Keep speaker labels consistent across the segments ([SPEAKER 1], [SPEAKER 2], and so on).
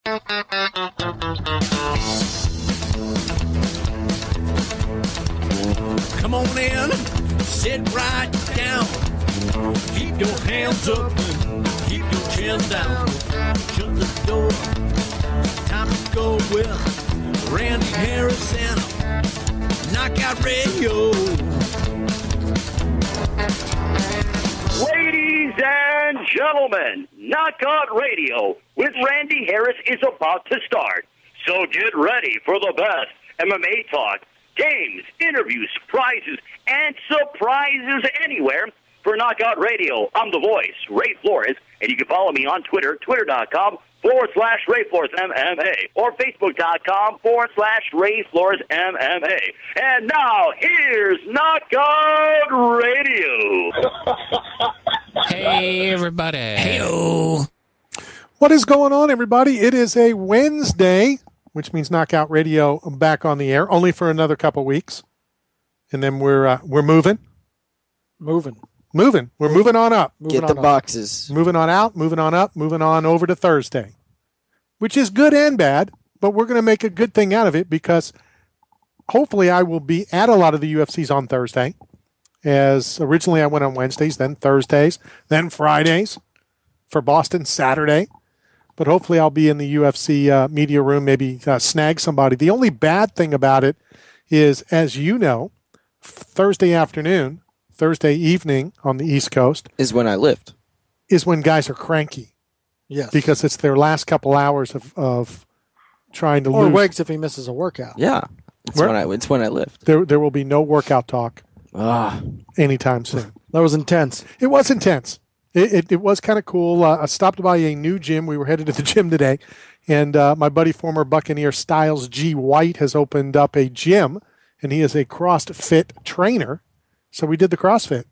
[SPEAKER 1] Come on in, sit right down. Keep your hands up and keep your chin down. Shut the door. Time to go with Randy Harris and Knockout Radio.
[SPEAKER 2] Ladies and gentlemen, Knockout Radio with Randy Harris is about to start. So get ready for the best MMA talk, games, interviews, prizes, and surprises anywhere for Knockout Radio. I'm the voice, Ray Flores, and you can follow me on Twitter, twitter.com/Ray Flores MMA, or facebook.com/Ray Flores MMA. And now, here's Knockout Radio.
[SPEAKER 3] Hey, everybody.
[SPEAKER 4] Hey-o. What is going on, everybody? It is a Wednesday, which means Knockout Radio back on the air, only for another couple weeks. And then we're moving. Moving. We're moving on up.
[SPEAKER 5] Get the boxes.
[SPEAKER 4] Moving on out, moving on up, moving on over to Thursday, which is good and bad, but we're going to make a good thing out of it because hopefully I will be at a lot of the UFCs on Thursday, as originally I went on Wednesdays, then Thursdays, then Fridays for Boston Saturday. But hopefully I'll be in the UFC media room, maybe snag somebody. The only bad thing about it is, as you know, Thursday afternoon, Thursday evening on the East Coast
[SPEAKER 5] is when I lift.
[SPEAKER 4] Is when guys are cranky.
[SPEAKER 6] Yes.
[SPEAKER 4] Because it's their last couple hours of trying to lose.
[SPEAKER 6] Or Wegs if he misses a workout.
[SPEAKER 5] Yeah. It's when I lift.
[SPEAKER 4] There will be no workout talk anytime soon.
[SPEAKER 6] That was intense.
[SPEAKER 4] It was intense. It was kind of cool. I stopped by a new gym. We were headed to the gym today, and my buddy, former Buccaneer Styles G. White, has opened up a gym, and he is a CrossFit trainer. So we did the CrossFit.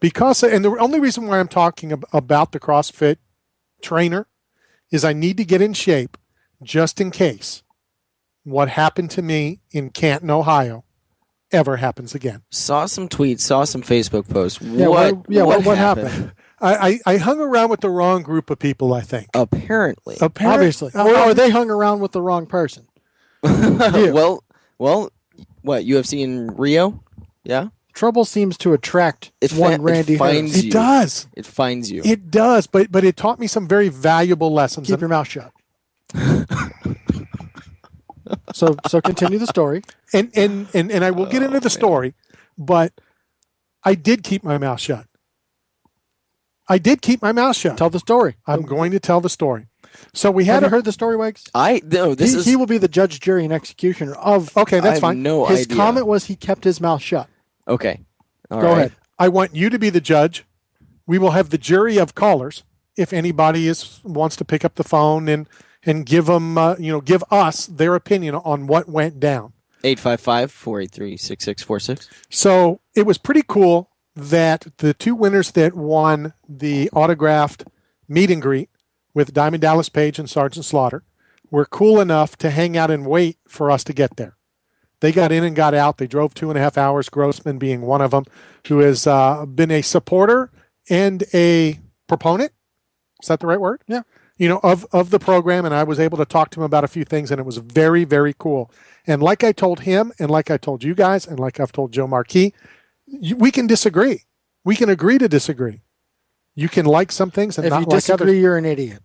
[SPEAKER 4] And the only reason why I'm talking about the CrossFit trainer is I need to get in shape just in case what happened to me in Canton, Ohio, ever happens again.
[SPEAKER 5] Saw some tweets, saw some Facebook posts.
[SPEAKER 6] Yeah, what happened?
[SPEAKER 4] I hung around with the wrong group of people, I think.
[SPEAKER 5] Apparently.
[SPEAKER 6] Obviously. Or they hung around with the wrong person.
[SPEAKER 5] Well, what, UFC in Rio? Yeah?
[SPEAKER 6] Trouble seems to attract Randy Harris.
[SPEAKER 4] It does.
[SPEAKER 5] It finds you.
[SPEAKER 4] It does, but it taught me some very valuable lessons.
[SPEAKER 6] Keep your mouth shut. So continue the story.
[SPEAKER 4] And I will get into the story, but I did keep my mouth shut.
[SPEAKER 6] Tell the story.
[SPEAKER 4] I'm going to tell the story. So we had
[SPEAKER 6] Have you heard the story, Wegs?
[SPEAKER 5] He
[SPEAKER 6] will be the judge, jury, and executioner of.
[SPEAKER 4] Okay, that's fine.
[SPEAKER 6] His comment was he kept his mouth shut.
[SPEAKER 5] Okay.
[SPEAKER 6] Go ahead.
[SPEAKER 4] I want you to be the judge. We will have the jury of callers if anybody wants to pick up the phone and give them give us their opinion on what went down.
[SPEAKER 5] 855-483-6646.
[SPEAKER 4] So it was pretty cool that the two winners that won the autographed meet and greet with Diamond Dallas Page and Sergeant Slaughter were cool enough to hang out and wait for us to get there. They got in and got out. They drove 2.5 hours, Grossman being one of them, who has been a supporter and a proponent. Is that the right word?
[SPEAKER 6] Yeah.
[SPEAKER 4] Of the program, and I was able to talk to him about a few things, and it was very, very cool. And like I told him, and like I told you guys, and like I've told Joe Marquis, we can disagree. We can agree to disagree. You can like some things and
[SPEAKER 6] if
[SPEAKER 4] not
[SPEAKER 6] you
[SPEAKER 4] like
[SPEAKER 6] disagree,
[SPEAKER 4] others.
[SPEAKER 6] you're an idiot.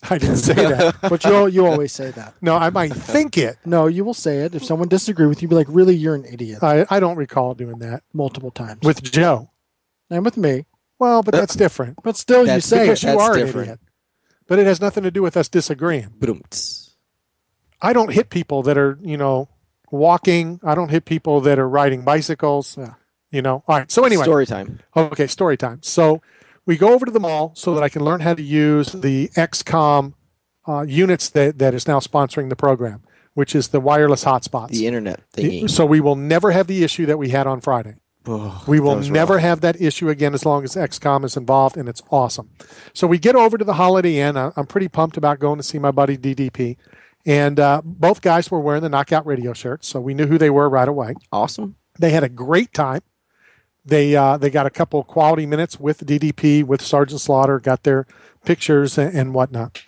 [SPEAKER 4] I didn't say that.
[SPEAKER 6] But you always say that.
[SPEAKER 4] No, I might think it.
[SPEAKER 6] No, you will say it. If someone disagrees with you, be like, really, you're an idiot.
[SPEAKER 4] I don't recall doing that.
[SPEAKER 6] Multiple times.
[SPEAKER 4] With Joe.
[SPEAKER 6] And with me.
[SPEAKER 4] Well, but that's different.
[SPEAKER 6] But still, you say
[SPEAKER 4] because
[SPEAKER 6] it.
[SPEAKER 4] you are
[SPEAKER 5] different.
[SPEAKER 4] an idiot. But it has nothing to do with us disagreeing. I don't hit people that are, walking. I don't hit people that are riding bicycles.
[SPEAKER 6] Yeah.
[SPEAKER 4] All right. So anyway.
[SPEAKER 5] Story time.
[SPEAKER 4] Okay, story time. So we go over to the mall so that I can learn how to use the XCOM units that is now sponsoring the program, which is the wireless hotspots.
[SPEAKER 5] The internet thingy.
[SPEAKER 4] So we will never have the issue that we had on Friday. We will never have that issue again as long as XCOM is involved, and it's awesome. So we get over to the Holiday Inn. I'm pretty pumped about going to see my buddy DDP. And both guys were wearing the Knockout Radio shirts, so we knew who they were right away.
[SPEAKER 5] Awesome.
[SPEAKER 4] They had a great time. They got a couple of quality minutes with DDP, with Sergeant Slaughter, got their pictures and whatnot.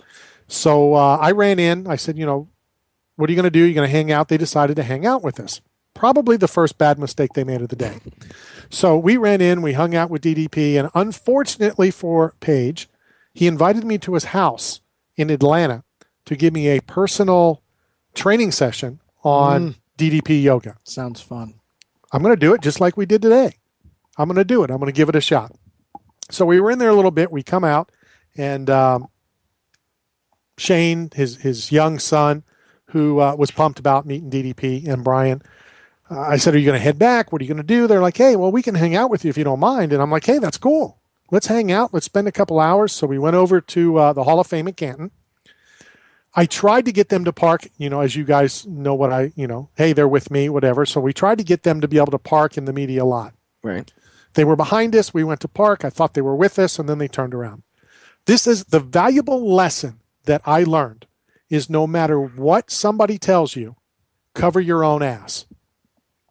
[SPEAKER 4] So I ran in. I said, what are you going to do? You're going to hang out? They decided to hang out with us. Probably the first bad mistake they made of the day. So we ran in. We hung out with DDP. And unfortunately for Paige, he invited me to his house in Atlanta to give me a personal training session on DDP yoga.
[SPEAKER 6] Sounds fun.
[SPEAKER 4] I'm going to do it just like we did today. I'm going to do it. I'm going to give it a shot. So we were in there a little bit. We come out, and Shane, his young son, who was pumped about meeting DDP, and Brian, I said, are you going to head back? What are you going to do? They're like, hey, well, we can hang out with you if you don't mind. And I'm like, hey, that's cool. Let's hang out. Let's spend a couple hours. So we went over to the Hall of Fame at Canton. I tried to get them to park, as you guys know hey, they're with me, whatever. So we tried to get them to be able to park in the media lot.
[SPEAKER 5] Right.
[SPEAKER 4] They were behind us. We went to park. I thought they were with us, and then they turned around. This is the valuable lesson that I learned is no matter what somebody tells you, cover your own ass.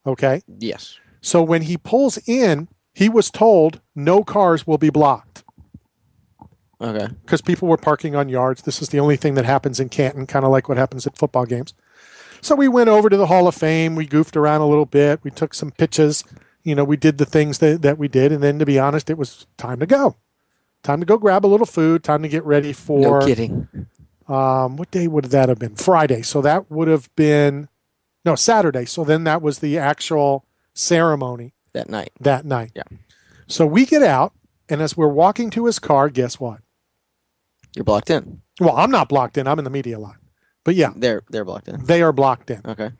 [SPEAKER 4] Okay?
[SPEAKER 5] Yes.
[SPEAKER 4] So when he pulls in, he was told no cars will be blocked.
[SPEAKER 5] Okay.
[SPEAKER 4] Because people were parking on yards. This is the only thing that happens in Canton, kind of like what happens at football games. So we went over to the Hall of Fame. We goofed around a little bit. We took some pictures. We did the things that we did. And then, to be honest, it was time to go. Time to go grab a little food. Time to get ready for...
[SPEAKER 5] No kidding.
[SPEAKER 4] What day would that have been? Friday. So that would have been... No, Saturday. So then that was the actual ceremony.
[SPEAKER 5] That night.
[SPEAKER 4] Yeah. So we get out, and as we're walking to his car, guess what?
[SPEAKER 5] You're blocked in.
[SPEAKER 4] Well, I'm not blocked in. I'm in the media line. But yeah.
[SPEAKER 5] They're blocked in.
[SPEAKER 4] They are blocked in.
[SPEAKER 5] Okay.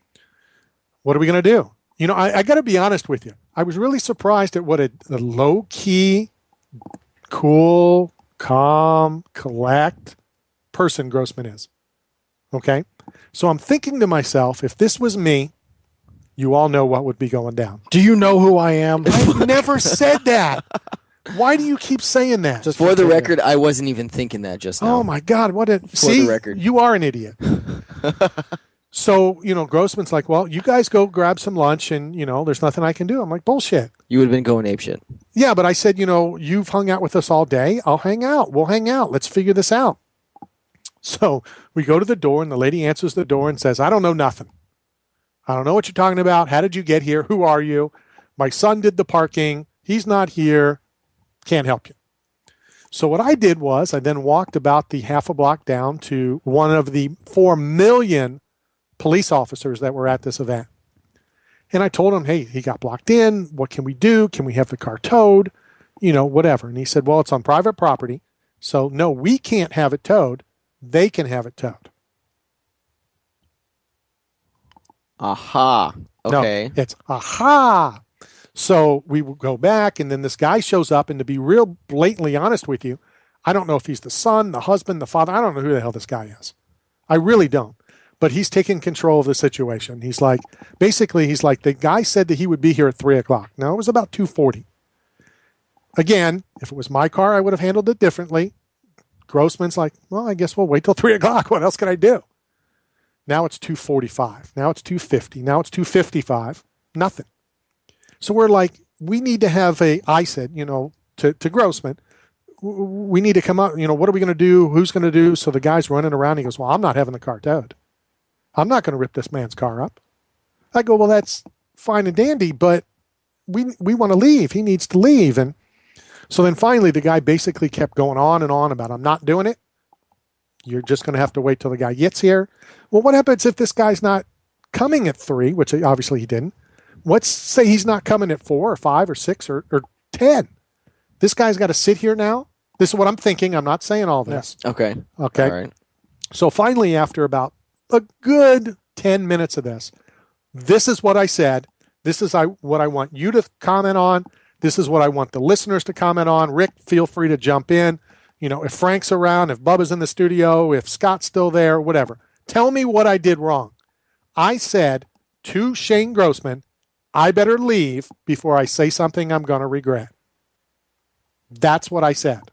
[SPEAKER 4] What are we going to do? I got to be honest with you. I was really surprised at what a low-key, cool, calm, collect person Grossman is. Okay? So I'm thinking to myself, if this was me, you all know what would be going down.
[SPEAKER 6] Do you know who I am?
[SPEAKER 4] I never said that. Why do you keep saying that?
[SPEAKER 6] Just
[SPEAKER 5] For the record, I wasn't even thinking that just now.
[SPEAKER 4] Oh, my God.
[SPEAKER 5] the record.
[SPEAKER 4] You are an idiot. So, Grossman's like, well, you guys go grab some lunch and, there's nothing I can do. I'm like, bullshit.
[SPEAKER 5] You would have been going apeshit.
[SPEAKER 4] Yeah, but I said, you've hung out with us all day. I'll hang out. We'll hang out. Let's figure this out. So we go to the door, and the lady answers the door and says, I don't know nothing. I don't know what you're talking about. How did you get here? Who are you? My son did the parking. He's not here. Can't help you. So what I did was I then walked about the half a block down to one of the 4 million police officers that were at this event. And I told him, hey, he got blocked in. What can we do? Can we have the car towed? Whatever. And he said, well, it's on private property. So, no, we can't have it towed. They can have it towed.
[SPEAKER 5] Aha. Okay.
[SPEAKER 4] No, it's aha. So we go back, and then this guy shows up, and to be real blatantly honest with you, I don't know if he's the son, the husband, the father. I don't know who the hell this guy is. I really don't. But he's taking control of the situation. He's like, the guy said that he would be here at 3 o'clock. Now, it was about 2:40. Again, if it was my car, I would have handled it differently. Grossman's like, well, I guess we'll wait till 3 o'clock. What else can I do? Now it's 2:45. Now it's 2:50. Now it's 2:55. Nothing. So we're like, we need to have I said, to Grossman, we need to come up, what are we going to do? Who's going to do? So the guy's running around. He goes, well, I'm not having the car towed. I'm not going to rip this man's car up. I go, well, that's fine and dandy, but we want to leave. He needs to leave. And so then finally the guy basically kept going on and on about, I'm not doing it. You're just going to have to wait till the guy gets here. Well, what happens if this guy's not coming at 3, which obviously he didn't? Let's say he's not coming at 4 or 5 or 6 or 10. This guy's got to sit here now. This is what I'm thinking. I'm not saying all this.
[SPEAKER 5] Yeah. Okay.
[SPEAKER 4] All
[SPEAKER 5] right.
[SPEAKER 4] So finally, after about a good 10 minutes of this is what I said. This is what I want you to comment on. This is what I want the listeners to comment on. Rick, feel free to jump in. If Frank's around, if Bubba's in the studio, if Scott's still there, whatever. Tell me what I did wrong. I said to Shane Grossman, I better leave before I say something I'm going to regret. That's what I said.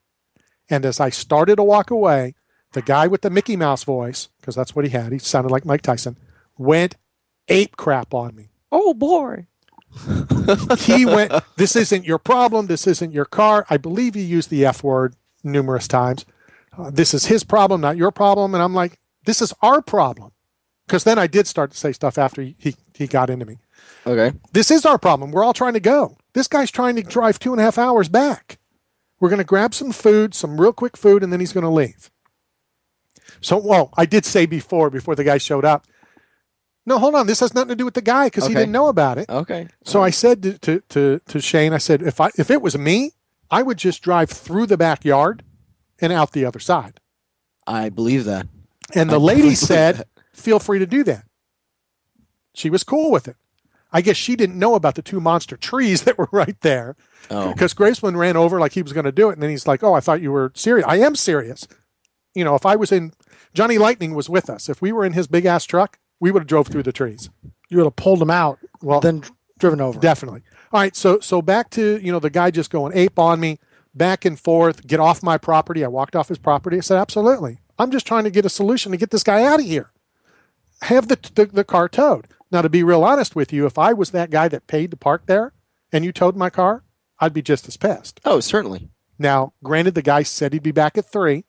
[SPEAKER 4] And as I started to walk away, the guy with the Mickey Mouse voice, because that's what he had, he sounded like Mike Tyson, went ape crap on me.
[SPEAKER 5] Oh, boy.
[SPEAKER 4] He went, this isn't your problem. This isn't your car. I believe he used the F word numerous times. This is his problem, not your problem. And I'm like, this is our problem. Because then I did start to say stuff after he got into me.
[SPEAKER 5] Okay.
[SPEAKER 4] This is our problem. We're all trying to go. This guy's trying to drive 2.5 hours back. We're going to grab some food, some real quick food, and then he's going to leave. So, well, I did say before the guy showed up, no, hold on. This has nothing to do with the guy because he didn't know about it.
[SPEAKER 5] Okay.
[SPEAKER 4] So I said to Shane, I said, if it was me, I would just drive through the backyard and out the other side.
[SPEAKER 5] I believe that.
[SPEAKER 4] And the lady said, feel free to do that. She was cool with it. I guess she didn't know about the 2 monster trees that were right there.
[SPEAKER 5] Oh.
[SPEAKER 4] Because Graceman ran over like he was going to do it. And then he's like, oh, I thought you were serious. I am serious. You know, if I was in, Johnny Lightning was with us. If we were in his big ass truck, we would have drove through the trees.
[SPEAKER 6] You would have pulled him out, then driven over.
[SPEAKER 4] Definitely. All right. So back to, the guy just going ape on me, back and forth, get off my property. I walked off his property. I said, absolutely. I'm just trying to get a solution to get this guy out of here. Have the car towed. Now, to be real honest with you, if I was that guy that paid to park there and you towed my car, I'd be just as pissed.
[SPEAKER 5] Oh, certainly.
[SPEAKER 4] Now, granted, the guy said he'd be back at 3,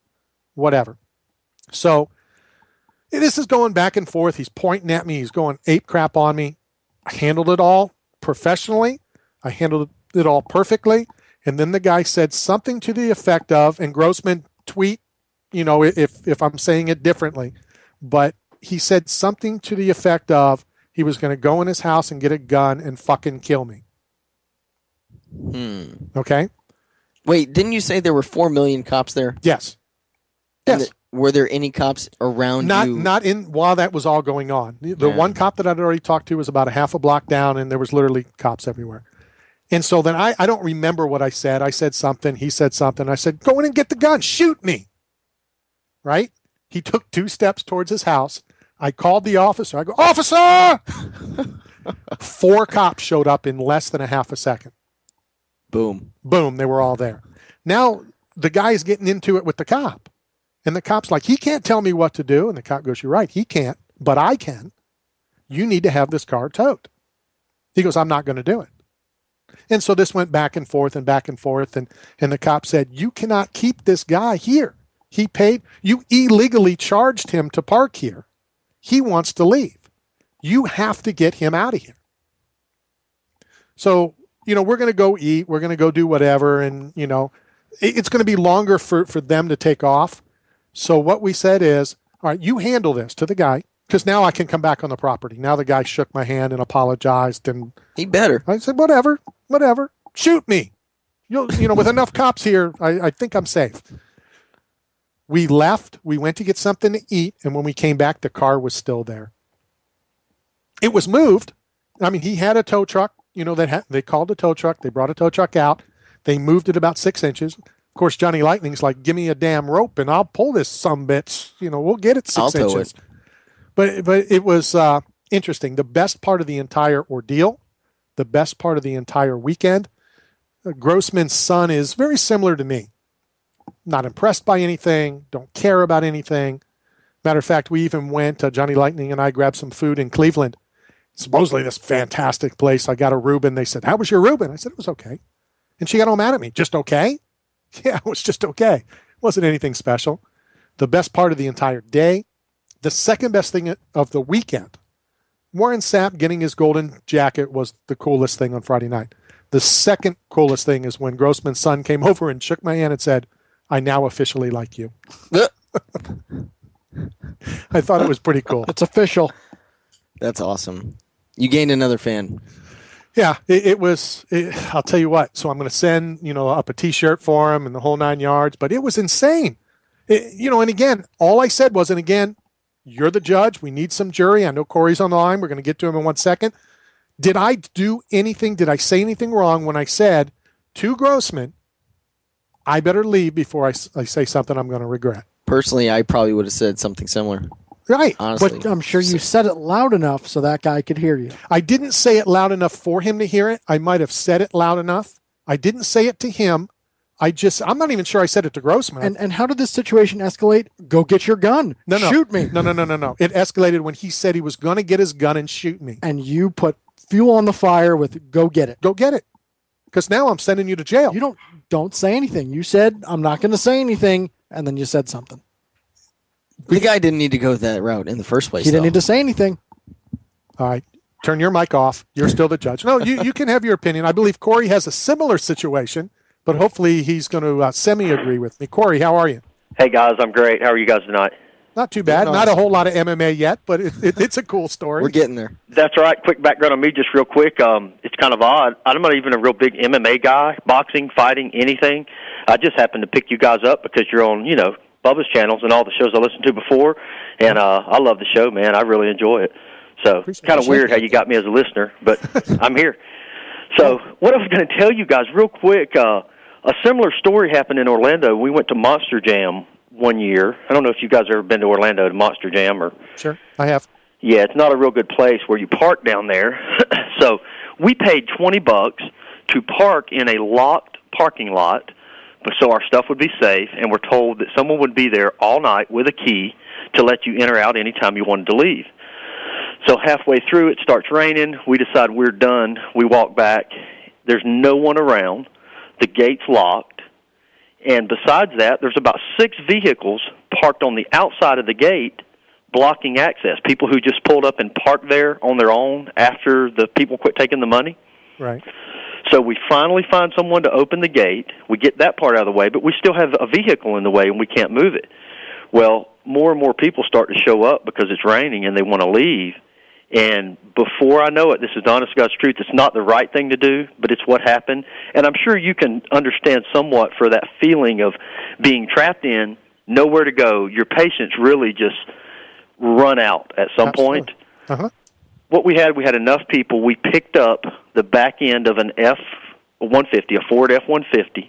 [SPEAKER 4] whatever. So this is going back and forth. He's pointing at me. He's going ape crap on me. I handled it all professionally. I handled it all perfectly. And then the guy said something to the effect of, and Grossman tweet, if I'm saying it differently, but he said something to the effect of he was going to go in his house and get a gun and fucking kill me. Okay?
[SPEAKER 5] Wait, didn't you say there were 4 million cops there?
[SPEAKER 4] Yes.
[SPEAKER 5] And
[SPEAKER 4] Yes.
[SPEAKER 5] Were there any cops around you?
[SPEAKER 4] Not in while that was all going on. The one cop that I'd already talked to was about a half a block down, and there was literally cops everywhere. And so then I don't remember what I said. I said something. He said something. I said, go in and get the gun. Shoot me. Right? He took 2 steps towards his house. I called the officer. I go, officer! 4 cops showed up in less than a half a second.
[SPEAKER 5] Boom.
[SPEAKER 4] Boom. They were all there. Now the guy's getting into it with the cop. And the cop's like, he can't tell me what to do. And the cop goes, you're right. He can't, but I can. You need to have this car towed. He goes, I'm not going to do it. And so this went back and forth and back and forth. And the cop said, you cannot keep this guy here. He paid. You illegally charged him to park here. He wants to leave. You have to get him out of here. So, we're going to go eat. We're going to go do whatever. And, it's going to be longer for them to take off. So what we said is, all right, you handle this to the guy, because now I can come back on the property. Now the guy shook my hand and apologized. And
[SPEAKER 5] he better.
[SPEAKER 4] I said, whatever. Shoot me. With enough cops here, I think I'm safe. We left. We went to get something to eat. And when we came back, the car was still there. It was moved. I mean, he had a tow truck. They called a tow truck. They brought a tow truck out. They moved it about 6 inches. Of course, Johnny Lightning's like, give me a damn rope and I'll pull this sumbitch. We'll get it 6 inches.
[SPEAKER 5] It.
[SPEAKER 4] But it was interesting. The best part of the entire ordeal, the best part of the entire weekend, Grossman's son is very similar to me. Not impressed by anything, don't care about anything. Matter of fact, we even went, Johnny Lightning and I grabbed some food in Cleveland. Supposedly this fantastic place. I got a Reuben. They said, how was your Reuben? I said, it was okay. And she got all mad at me. Just okay? Yeah, it was just okay. It wasn't anything special. The best part of the entire day, the second best thing of the weekend, Warren Sapp getting his golden jacket was the coolest thing on Friday night. The second coolest thing is when Grossman's son came over and shook my hand and said, I now officially like you. I thought it was pretty cool.
[SPEAKER 6] It's official.
[SPEAKER 5] That's awesome. You gained another fan.
[SPEAKER 4] Yeah, it was. I'll tell you what. So I'm going to send, up a T-shirt for him and the whole 9 yards. But it was insane. And again, all I said was, and again, you're the judge. We need some jury. I know Corey's on the line. We're going to get to him in 1 second. Did I do anything? Did I say anything wrong when I said to Grossman, I better leave before I say something I'm going to regret?
[SPEAKER 5] Personally, I probably would have said something similar.
[SPEAKER 4] Right.
[SPEAKER 5] Honestly.
[SPEAKER 6] But I'm sure you said it loud enough so that guy could hear you.
[SPEAKER 4] I didn't say it loud enough for him to hear it. I might have said it loud enough. I didn't say it to him. I'm not even sure I said it to Grossman.
[SPEAKER 6] And how did this situation escalate? Go get your gun.
[SPEAKER 4] No.
[SPEAKER 6] Shoot me.
[SPEAKER 4] No. It escalated when he said he was going to get his gun and shoot me.
[SPEAKER 6] And you put fuel on the fire with go get it.
[SPEAKER 4] Go get it. Because now I'm sending you to jail.
[SPEAKER 6] You don't say anything. You said, I'm not going to say anything. and then you said something.
[SPEAKER 5] The guy didn't need to go that route in the first place.
[SPEAKER 6] He didn't need to say anything.
[SPEAKER 4] All right. Turn your mic off. You're still the judge. No, you can have your opinion. I believe Corey has a similar situation, but hopefully he's going to semi-agree with me. Corey, how are you?
[SPEAKER 3] Hey, guys. I'm great. How are you guys tonight?
[SPEAKER 4] Not too bad. Not a whole lot of MMA yet, but it's a cool story.
[SPEAKER 5] We're getting there.
[SPEAKER 3] That's right. Quick background on me, just real quick. It's kind of odd. I'm not even a real big MMA guy, boxing, fighting, anything. I just happened to pick you guys up because you're on, Bubba's channels and all the shows I listened to before, and I love the show, man. I really enjoy it. So it's kind of weird how you got me as a listener, but I'm here. So what I was going to tell you guys real quick, a similar story happened in Orlando. We went to Monster Jam one year. I don't know if you guys have ever been to Orlando to Monster Jam or.
[SPEAKER 4] Sure, I have.
[SPEAKER 3] Yeah, it's not a real good place where you park down there. So we paid $20 to park in a locked parking lot so our stuff would be safe, and we're told that someone would be there all night with a key to let you enter out anytime you wanted to leave. So halfway through, it starts raining. We decide we're done. We walk back. There's no one around. The gate's locked. And besides that, there's about 6 vehicles parked on the outside of the gate blocking access, people who just pulled up and parked there on their own after the people quit taking the money.
[SPEAKER 4] Right.
[SPEAKER 3] So we finally find someone to open the gate. We get that part out of the way, but we still have a vehicle in the way, and we can't move it. Well, more and more people start to show up because it's raining and they want to leave. And before I know it, this is the honest God's truth, it's not the right thing to do, but it's what happened. And I'm sure you can understand somewhat for that feeling of being trapped in, nowhere to go. Your patience really just run out at some point.
[SPEAKER 4] Uh-huh.
[SPEAKER 3] What we had enough people. We picked up the back end of an F-150, a Ford F-150,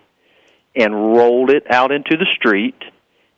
[SPEAKER 3] and rolled it out into the street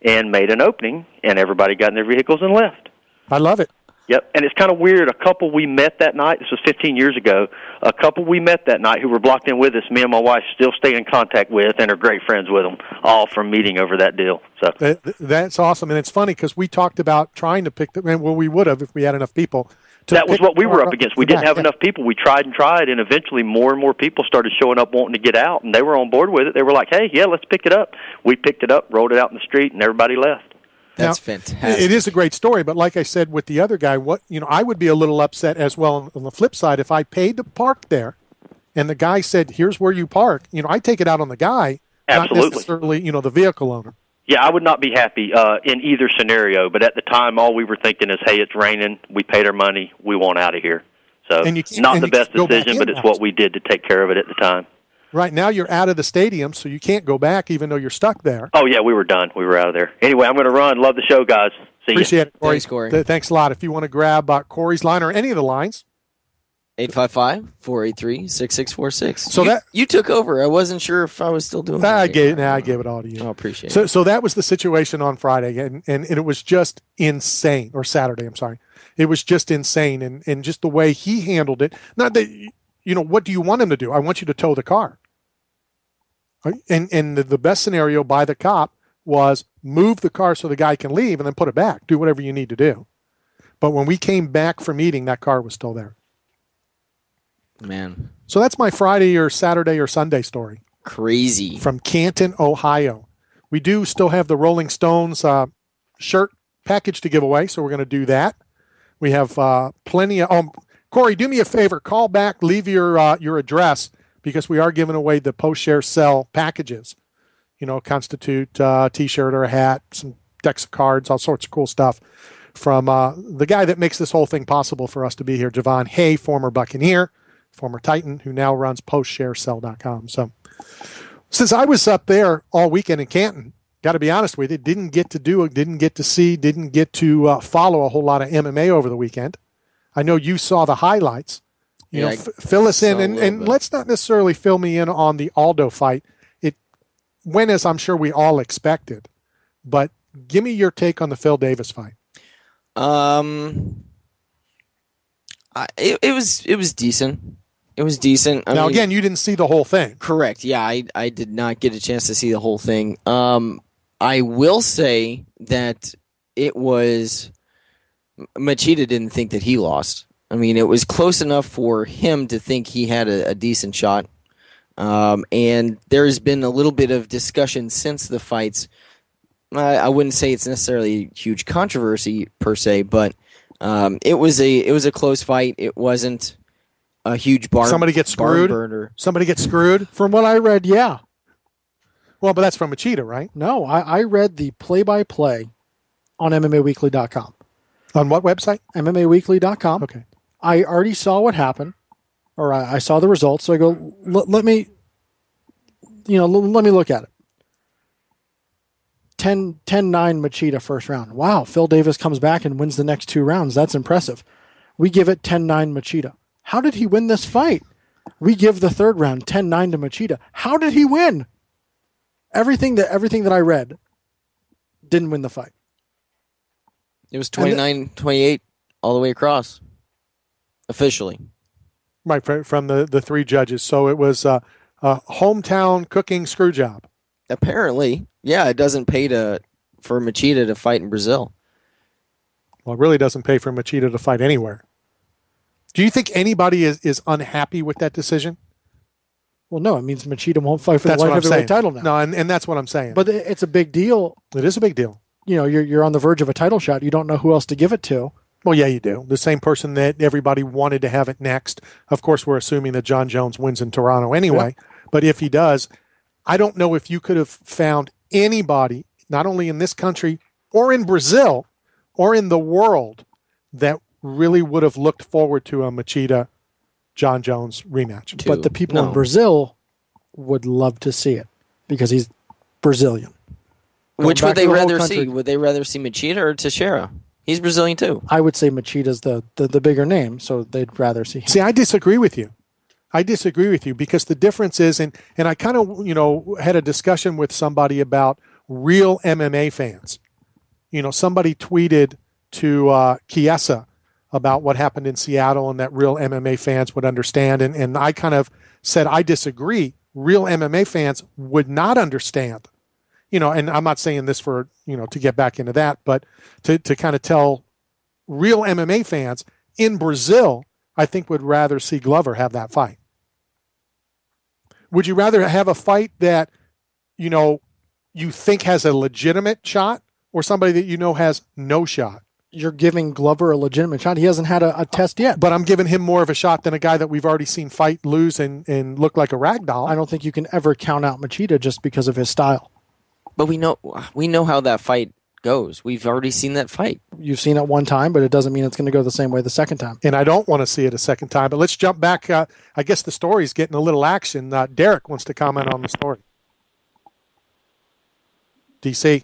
[SPEAKER 3] and made an opening, and everybody got in their vehicles and left.
[SPEAKER 4] I love it.
[SPEAKER 3] Yep, and it's kind of weird. A couple we met that night, this was 15 years ago, a couple we met that night who were blocked in with us, me and my wife still stay in contact with and are great friends with them, all from meeting over that deal. So
[SPEAKER 4] That's awesome, and it's funny because we talked about trying to pick them, well, we would have if we had enough people.
[SPEAKER 3] That was what we were up against. We didn't have enough people. We tried and tried, and eventually more and more people started showing up wanting to get out, and they were on board with it. They were like, hey, yeah, let's pick it up. We picked it up, rolled it out in the street, and everybody left.
[SPEAKER 5] That's
[SPEAKER 4] now,
[SPEAKER 5] fantastic.
[SPEAKER 4] It is a great story, but like I said with the other guy, I would be a little upset as well on the flip side if I paid to park there and the guy said, here's where you park. I take it out on the guy,
[SPEAKER 3] Absolutely.
[SPEAKER 4] not necessarily, the vehicle owner.
[SPEAKER 3] Yeah, I would not be happy in either scenario, but at the time, all we were thinking is, hey, it's raining, we paid our money, we want out of here. So not the best decision, but it's what we did to take care of it at the time.
[SPEAKER 4] Right now, you're out of the stadium, so you can't go back even though you're stuck there.
[SPEAKER 3] Oh, yeah, we were done. We were out of there. Anyway, I'm going to run. Love the show, guys. See you.
[SPEAKER 4] Appreciate it, Corey.
[SPEAKER 5] Thanks, Corey.
[SPEAKER 4] Thanks a lot. If you want to grab Corey's line or any of the lines.
[SPEAKER 5] 855-483-6646.
[SPEAKER 4] So
[SPEAKER 5] you took over. I wasn't sure if I was still doing it.
[SPEAKER 4] I gave it all to you.
[SPEAKER 5] I appreciate it.
[SPEAKER 4] So that was the situation on Friday, and it was just insane, or Saturday, I'm sorry. It was just insane, and just the way he handled it. Not that, what do you want him to do? I want you to tow the car. And the best scenario by the cop was move the car so the guy can leave and then put it back. Do whatever you need to do. But when we came back from meeting, that car was still there.
[SPEAKER 5] Man.
[SPEAKER 4] So that's my Friday or Saturday or Sunday story.
[SPEAKER 5] Crazy.
[SPEAKER 4] From Canton, Ohio. We do still have the Rolling Stones shirt package to give away, so we're going to do that. We have plenty of... Corey, do me a favor. Call back, leave your address, because we are giving away the post-share sell packages. Constitute T-shirt or a hat, some decks of cards, all sorts of cool stuff from the guy that makes this whole thing possible for us to be here, Javon Hay, former Buccaneer, former Titan, who now runs postsharesell.com. So since I was up there all weekend in Canton, got to be honest with you, didn't get to see, didn't get to follow a whole lot of MMA over the weekend. I know you saw the highlights. Fill us in, and let's not necessarily fill me in on the Aldo fight. It went as I'm sure we all expected, but give me your take on the Phil Davis fight.
[SPEAKER 5] It was decent. It was decent. I mean,
[SPEAKER 4] again, you didn't see the whole thing.
[SPEAKER 5] Correct. Yeah, I did not get a chance to see the whole thing. I will say that it was Machida didn't think that he lost. I mean, it was close enough for him to think he had a decent shot. And there's been a little bit of discussion since the fights I wouldn't say it's necessarily a huge controversy per se, but it was a close fight. It wasn't a huge
[SPEAKER 4] Somebody gets screwed.
[SPEAKER 5] burner.
[SPEAKER 4] Somebody gets screwed.
[SPEAKER 6] From what I read, yeah.
[SPEAKER 4] Well, but that's from Machida, right?
[SPEAKER 6] No, I read the play-by-play on MMAweekly.com.
[SPEAKER 4] On what website?
[SPEAKER 6] MMAweekly.com.
[SPEAKER 4] Okay.
[SPEAKER 6] I already saw what happened, or I saw the results. So I go, let me look at it. 10-9 Machida first round. Wow, Phil Davis comes back and wins the next 2 rounds. That's impressive. We give it 10-9 Machida. How did he win this fight? We give the third round 10-9 to Machida. How did he win? Everything that I read didn't win the fight.
[SPEAKER 5] It was 29-28 all the way across, officially.
[SPEAKER 4] Right, from the 3 judges. So it was a hometown cooking screw job.
[SPEAKER 5] Apparently, yeah, it doesn't pay for Machida to fight in Brazil.
[SPEAKER 4] Well, it really doesn't pay for Machida to fight anywhere. Do you think anybody is unhappy with that decision?
[SPEAKER 6] Well, no, it means Machida won't fight for
[SPEAKER 4] That's
[SPEAKER 6] the light
[SPEAKER 4] what I'm
[SPEAKER 6] heavyweight
[SPEAKER 4] saying.
[SPEAKER 6] title now.
[SPEAKER 4] No, and that's what I'm saying.
[SPEAKER 6] But it's a big deal.
[SPEAKER 4] It is a big deal.
[SPEAKER 6] You know, you're on the verge of a title shot. You don't know who else to give it to.
[SPEAKER 4] Well, yeah, you do. The same person that everybody wanted to have it next. Of course, we're assuming that John Jones wins in Toronto anyway. Yeah. But if he does, I don't know if you could have found anybody, not only in this country or in Brazil or in the world, that really would have looked forward to a Machida-John Jones rematch.
[SPEAKER 6] But the people in Brazil would love to see it because he's Brazilian.
[SPEAKER 5] Which would they rather see? Would they rather see Machida or Teixeira? He's Brazilian too.
[SPEAKER 6] I would say Machida's the bigger name, so they'd rather see him.
[SPEAKER 4] See, I disagree with you. Because the difference is, and I kind of, had a discussion with somebody about real MMA fans. Somebody tweeted to Chiesa about what happened in Seattle and that real MMA fans would understand. And I kind of said, I disagree. Real MMA fans would not understand. And I'm not saying this for, to get back into that, but to kind of tell real MMA fans in Brazil, I think would rather see Glover have that fight. Would you rather have a fight that, you think has a legitimate shot or somebody that has no shot?
[SPEAKER 6] You're giving Glover a legitimate shot. He hasn't had a test yet.
[SPEAKER 4] But I'm giving him more of a shot than a guy that we've already seen fight, lose, and look like a rag doll.
[SPEAKER 6] I don't think you can ever count out Machida just because of his style.
[SPEAKER 5] But we know how that fight goes. We've already seen that fight.
[SPEAKER 6] You've seen it one time, but it doesn't mean it's going to go the same way the second time.
[SPEAKER 4] And I don't want to see it a second time. But let's jump back. I guess the story's getting a little action. Derek wants to comment on the story. DC.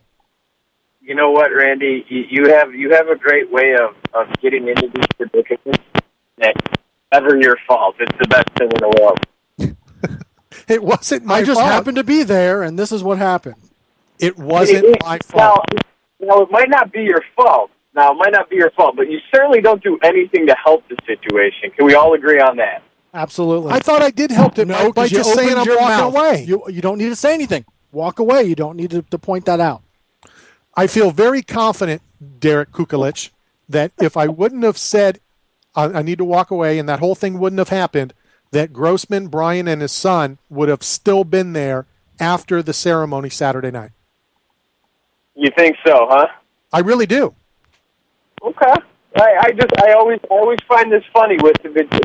[SPEAKER 7] You know what, Randy? You have a great way of getting into these predicaments that never your fault. It's the best thing in the world.
[SPEAKER 4] It wasn't my fault.
[SPEAKER 6] I just happened to be there, and this is what happened.
[SPEAKER 4] It wasn't my fault.
[SPEAKER 7] Now, it might not be your fault. But you certainly don't do anything to help the situation. Can we all agree on that?
[SPEAKER 6] Absolutely.
[SPEAKER 4] I thought I did help it by just saying I'm walking away.
[SPEAKER 6] You don't need to say anything. Walk away. You don't need to point that out.
[SPEAKER 4] I feel very confident, Derek Kukulich, that if I wouldn't have said I need to walk away and that whole thing wouldn't have happened, that Grossman, Brian, and his son would have still been there after the ceremony Saturday night.
[SPEAKER 7] You think so, huh?
[SPEAKER 4] I really do.
[SPEAKER 7] Okay. I always find this funny with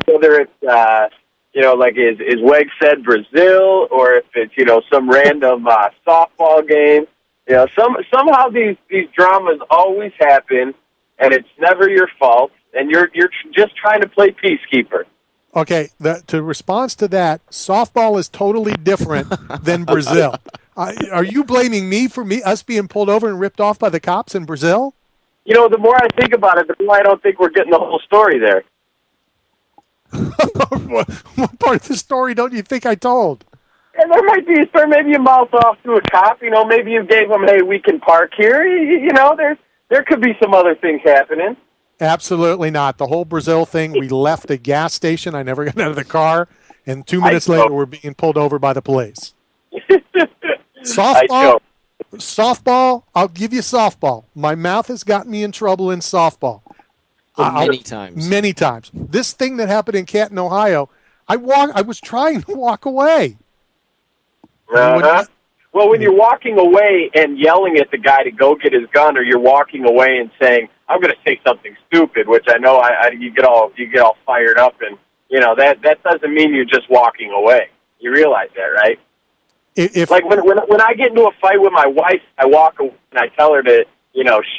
[SPEAKER 7] whether it's like is Wegs said Brazil or if it's some random softball game. Somehow these dramas always happen, and it's never your fault, and you're just trying to play peacekeeper.
[SPEAKER 4] Okay, to respond to that, softball is totally different than Brazil. Are you blaming me for us being pulled over and ripped off by the cops in Brazil?
[SPEAKER 7] The more I think about it, the more I don't think we're getting the whole story there.
[SPEAKER 4] What part of the story don't you think I told?
[SPEAKER 7] And there may be a mouth off to a cop. Maybe you gave them, hey, we can park here. There could be some other things happening.
[SPEAKER 4] Absolutely not. The whole Brazil thing, we left a gas station. I never got out of the car. And 2 minutes later, we're being pulled over by the police. Softball, I'll give you softball. My mouth has gotten me in trouble in softball.
[SPEAKER 5] Many times.
[SPEAKER 4] Many times. This thing that happened in Canton, Ohio, I was trying to walk away.
[SPEAKER 7] Well, when you're walking away and yelling at the guy to go get his gun, or you're walking away and saying, "I'm going to say something stupid," which I know you get all fired up, and that doesn't mean you're just walking away. You realize that, right?
[SPEAKER 4] If
[SPEAKER 7] like when I get into a fight with my wife, I walk away and I tell her to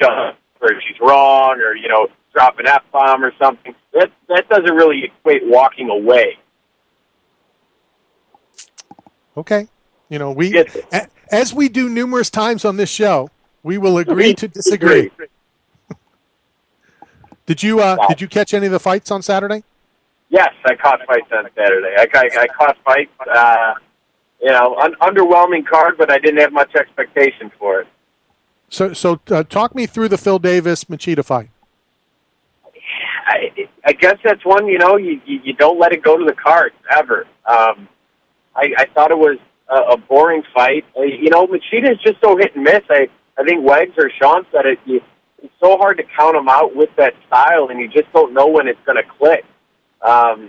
[SPEAKER 7] shut up, or she's wrong, or drop an F-bomb or something. That doesn't really equate walking away.
[SPEAKER 4] Okay. As we do numerous times on this show, we will agree to disagree. Did you catch any of the fights on Saturday?
[SPEAKER 7] Yes, I caught fights on Saturday. I caught fights. Underwhelming card, but I didn't have much expectation for it.
[SPEAKER 4] So talk me through the Phil Davis-Machida fight.
[SPEAKER 7] I guess that's one, you don't let it go to the card, ever. I thought it was a boring fight. Machida is just so hit and miss. I think Wegs or Sean said it, it's so hard to count him out with that style, and you just don't know when it's going to click. I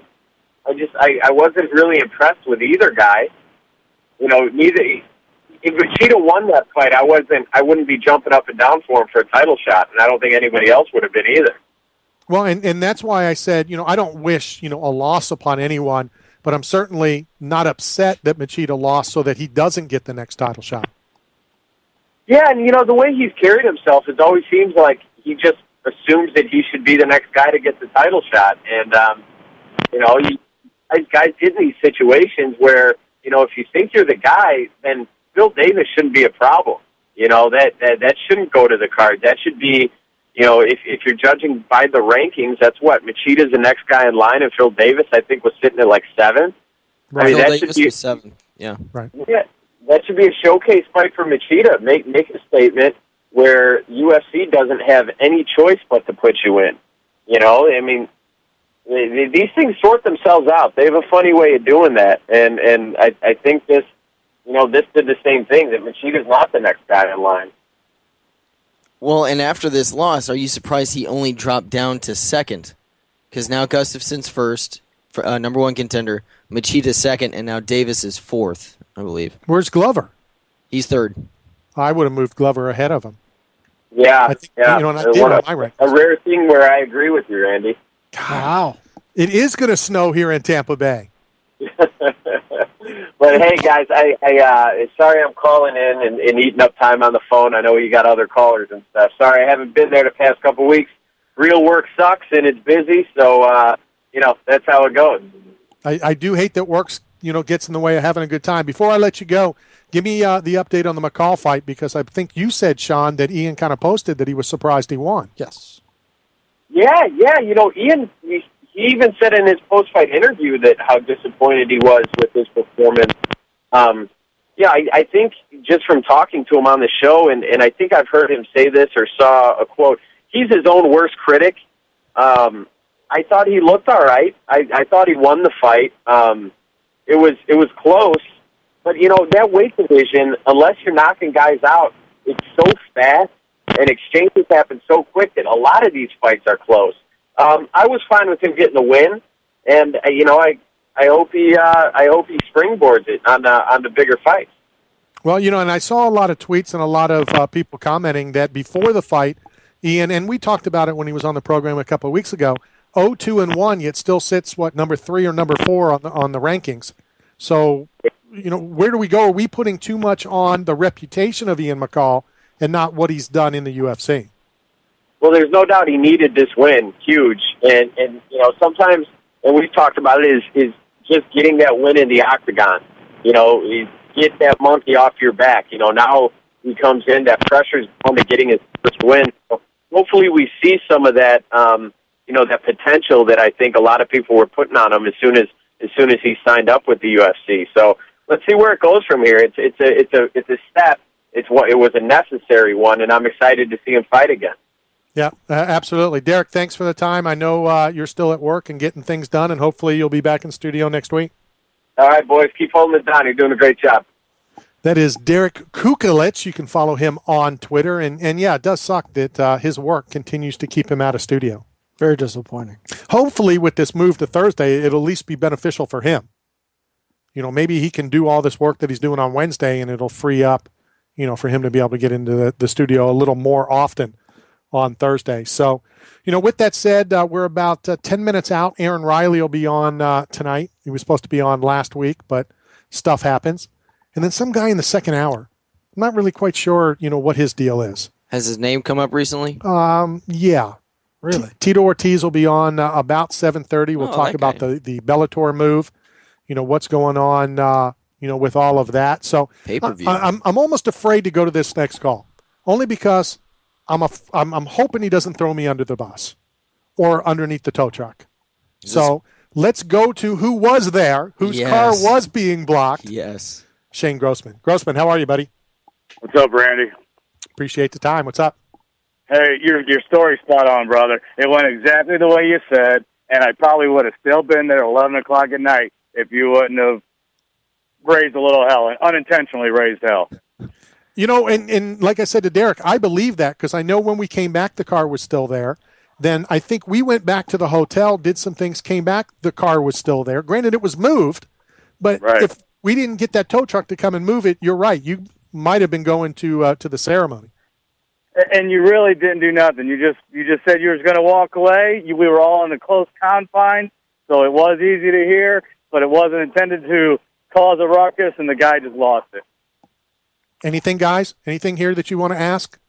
[SPEAKER 7] wasn't really impressed with either guy. If Machida won that fight, I wouldn't be jumping up and down for him for a title shot, and I don't think anybody else would have been either.
[SPEAKER 4] Well, and that's why I said, I don't wish, a loss upon anyone, but I'm certainly not upset that Machida lost so that he doesn't get the next title shot.
[SPEAKER 7] Yeah, and the way he's carried himself, it always seems like he just assumes that he should be the next guy to get the title shot, and guys get in these situations where if you think you're the guy, then Phil Davis shouldn't be a problem. That shouldn't go to the card. That should be, if you're judging by the rankings, that's what Machida's the next guy in line, and Phil Davis I think was sitting at like 7th.
[SPEAKER 5] Right.
[SPEAKER 7] I mean,
[SPEAKER 5] Phil
[SPEAKER 7] that
[SPEAKER 5] Davis
[SPEAKER 7] should be
[SPEAKER 5] was 7th. Yeah.
[SPEAKER 4] Right.
[SPEAKER 7] Yeah, that should be a showcase fight for Machida. Make a statement where UFC doesn't have any choice but to put you in. These things sort themselves out. They have a funny way of doing that, and I think this did the same thing, that Machida's not the next guy in line.
[SPEAKER 5] Well, and after this loss, are you surprised he only dropped down to 2nd? Because now Gustafsson's 1st, number 1 contender, Machida's 2nd, and now Davis is 4th, I believe.
[SPEAKER 4] Where's Glover?
[SPEAKER 5] He's 3rd. I
[SPEAKER 4] would have moved Glover ahead of him.
[SPEAKER 7] Yeah,
[SPEAKER 4] I think, a
[SPEAKER 7] rare thing where I agree with you, Randy.
[SPEAKER 4] Wow. It is going to snow here in Tampa Bay.
[SPEAKER 7] But hey, guys, I sorry I'm calling in and eating up time on the phone. I know you got other callers and stuff. Sorry I haven't been there the past couple of weeks. Real work sucks and it's busy, so that's how it goes.
[SPEAKER 4] I do hate that work gets in the way of having a good time. Before I let you go, give me the update on the McCall fight, because I think you said, Sean, that Ian kind of posted that he was surprised he won.
[SPEAKER 6] Yes.
[SPEAKER 7] Yeah. Ian, he even said in his post-fight interview that how disappointed he was with his performance. I think just from talking to him on the show, and I think I've heard him say this or saw a quote, he's his own worst critic. I thought he looked all right. I thought he won the fight. It was close, but that weight division, unless you're knocking guys out, it's so fast and exchanges happen so quick that a lot of these fights are close. I was fine with him getting the win, and I hope he springboards it on the bigger fights.
[SPEAKER 4] Well, and I saw a lot of tweets and a lot of people commenting that before the fight, Ian, and we talked about it when he was on the program a couple of weeks ago, 0-2-1, yet still sits number 3 or number 4 on the rankings. So, where do we go? Are we putting too much on the reputation of Ian McCall and not what he's done in the UFC?
[SPEAKER 7] Well, there's no doubt he needed this win, huge, and sometimes, and we've talked about it, is just getting that win in the octagon. Get that monkey off your back. Now he comes in, that pressure's on to getting his first win. So hopefully, we see some of that, that potential that I think a lot of people were putting on him as soon as he signed up with the UFC. So let's see where it goes from here. It's a step. It was a necessary one, and I'm excited to see him fight again.
[SPEAKER 4] Yeah, absolutely. Derek, thanks for the time. I know you're still at work and getting things done, and hopefully you'll be back in studio next week.
[SPEAKER 7] All right, boys. Keep holding it down. You're doing a great job.
[SPEAKER 4] That is Derek Kukulec. You can follow him on Twitter. And yeah, it does suck that his work continues to keep him out of studio.
[SPEAKER 6] Very disappointing.
[SPEAKER 4] Hopefully with this move to Thursday, it'll at least be beneficial for him. maybe he can do all this work that he's doing on Wednesday, and it'll free up, for him to be able to get into the studio a little more often on Thursday. So, with that said, we're about 10 minutes out. Aaron Riley will be on tonight. He was supposed to be on last week, but stuff happens. And then some guy in the second hour. I'm not really quite sure, what his deal is.
[SPEAKER 5] Has his name come up recently?
[SPEAKER 4] Yeah.
[SPEAKER 6] Really?
[SPEAKER 4] Tito Ortiz will be on about 7:30. We'll talk about the Bellator move, what's going on, with all of that. So
[SPEAKER 5] Pay-per-view.
[SPEAKER 4] I'm almost afraid to go to this next call, only because I'm hoping he doesn't throw me under the bus or underneath the tow truck. So let's go to who was there, whose car was being blocked.
[SPEAKER 5] Yes.
[SPEAKER 4] Shane Grossman. Grossman, how are you, buddy?
[SPEAKER 7] What's up, Randy?
[SPEAKER 4] Appreciate the time. What's up?
[SPEAKER 7] Hey, your story's spot on, brother. It went exactly the way you said, and I probably would have still been there at 11 o'clock at night if you wouldn't have raised a little hell, and unintentionally raised hell.
[SPEAKER 4] And like I said to Derek, I believe that because I know when we came back, the car was still there. Then I think we went back to the hotel, did some things, came back, the car was still there. Granted, it was moved, but if we didn't get that tow truck to come and move it, you're right. You might have been going to the ceremony.
[SPEAKER 7] And you really didn't do nothing. You just said you were going to walk away. We were all in the close confines, so it was easy to hear, but it wasn't intended to cause a ruckus, and the guy just lost it.
[SPEAKER 4] Anything, guys? Anything here that you want to ask?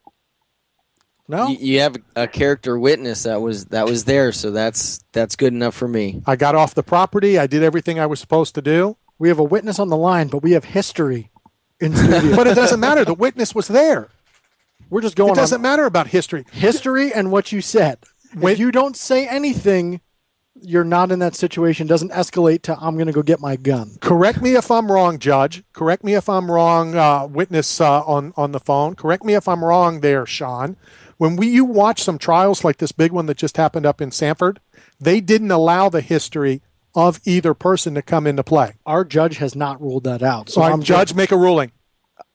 [SPEAKER 4] No?
[SPEAKER 5] You have a character witness that was there, so that's good enough for me.
[SPEAKER 4] I got off the property. I did everything I was supposed to do.
[SPEAKER 6] We have a witness on the line, but we have history in studio.
[SPEAKER 4] But it doesn't matter. The witness was there.
[SPEAKER 6] We're just going on.
[SPEAKER 4] It doesn't matter about history.
[SPEAKER 6] History and what you said. If you don't say anything, you're not in that situation. Doesn't escalate to, I'm going to go get my gun.
[SPEAKER 4] Correct me if I'm wrong, Judge. Correct me if I'm wrong, witness on the phone. Correct me if I'm wrong there, Sean. When you watch some trials like this big one that just happened up in Sanford, they didn't allow the history of either person to come into play.
[SPEAKER 6] Our judge has not ruled that out. So
[SPEAKER 4] I'm Judge, make a ruling.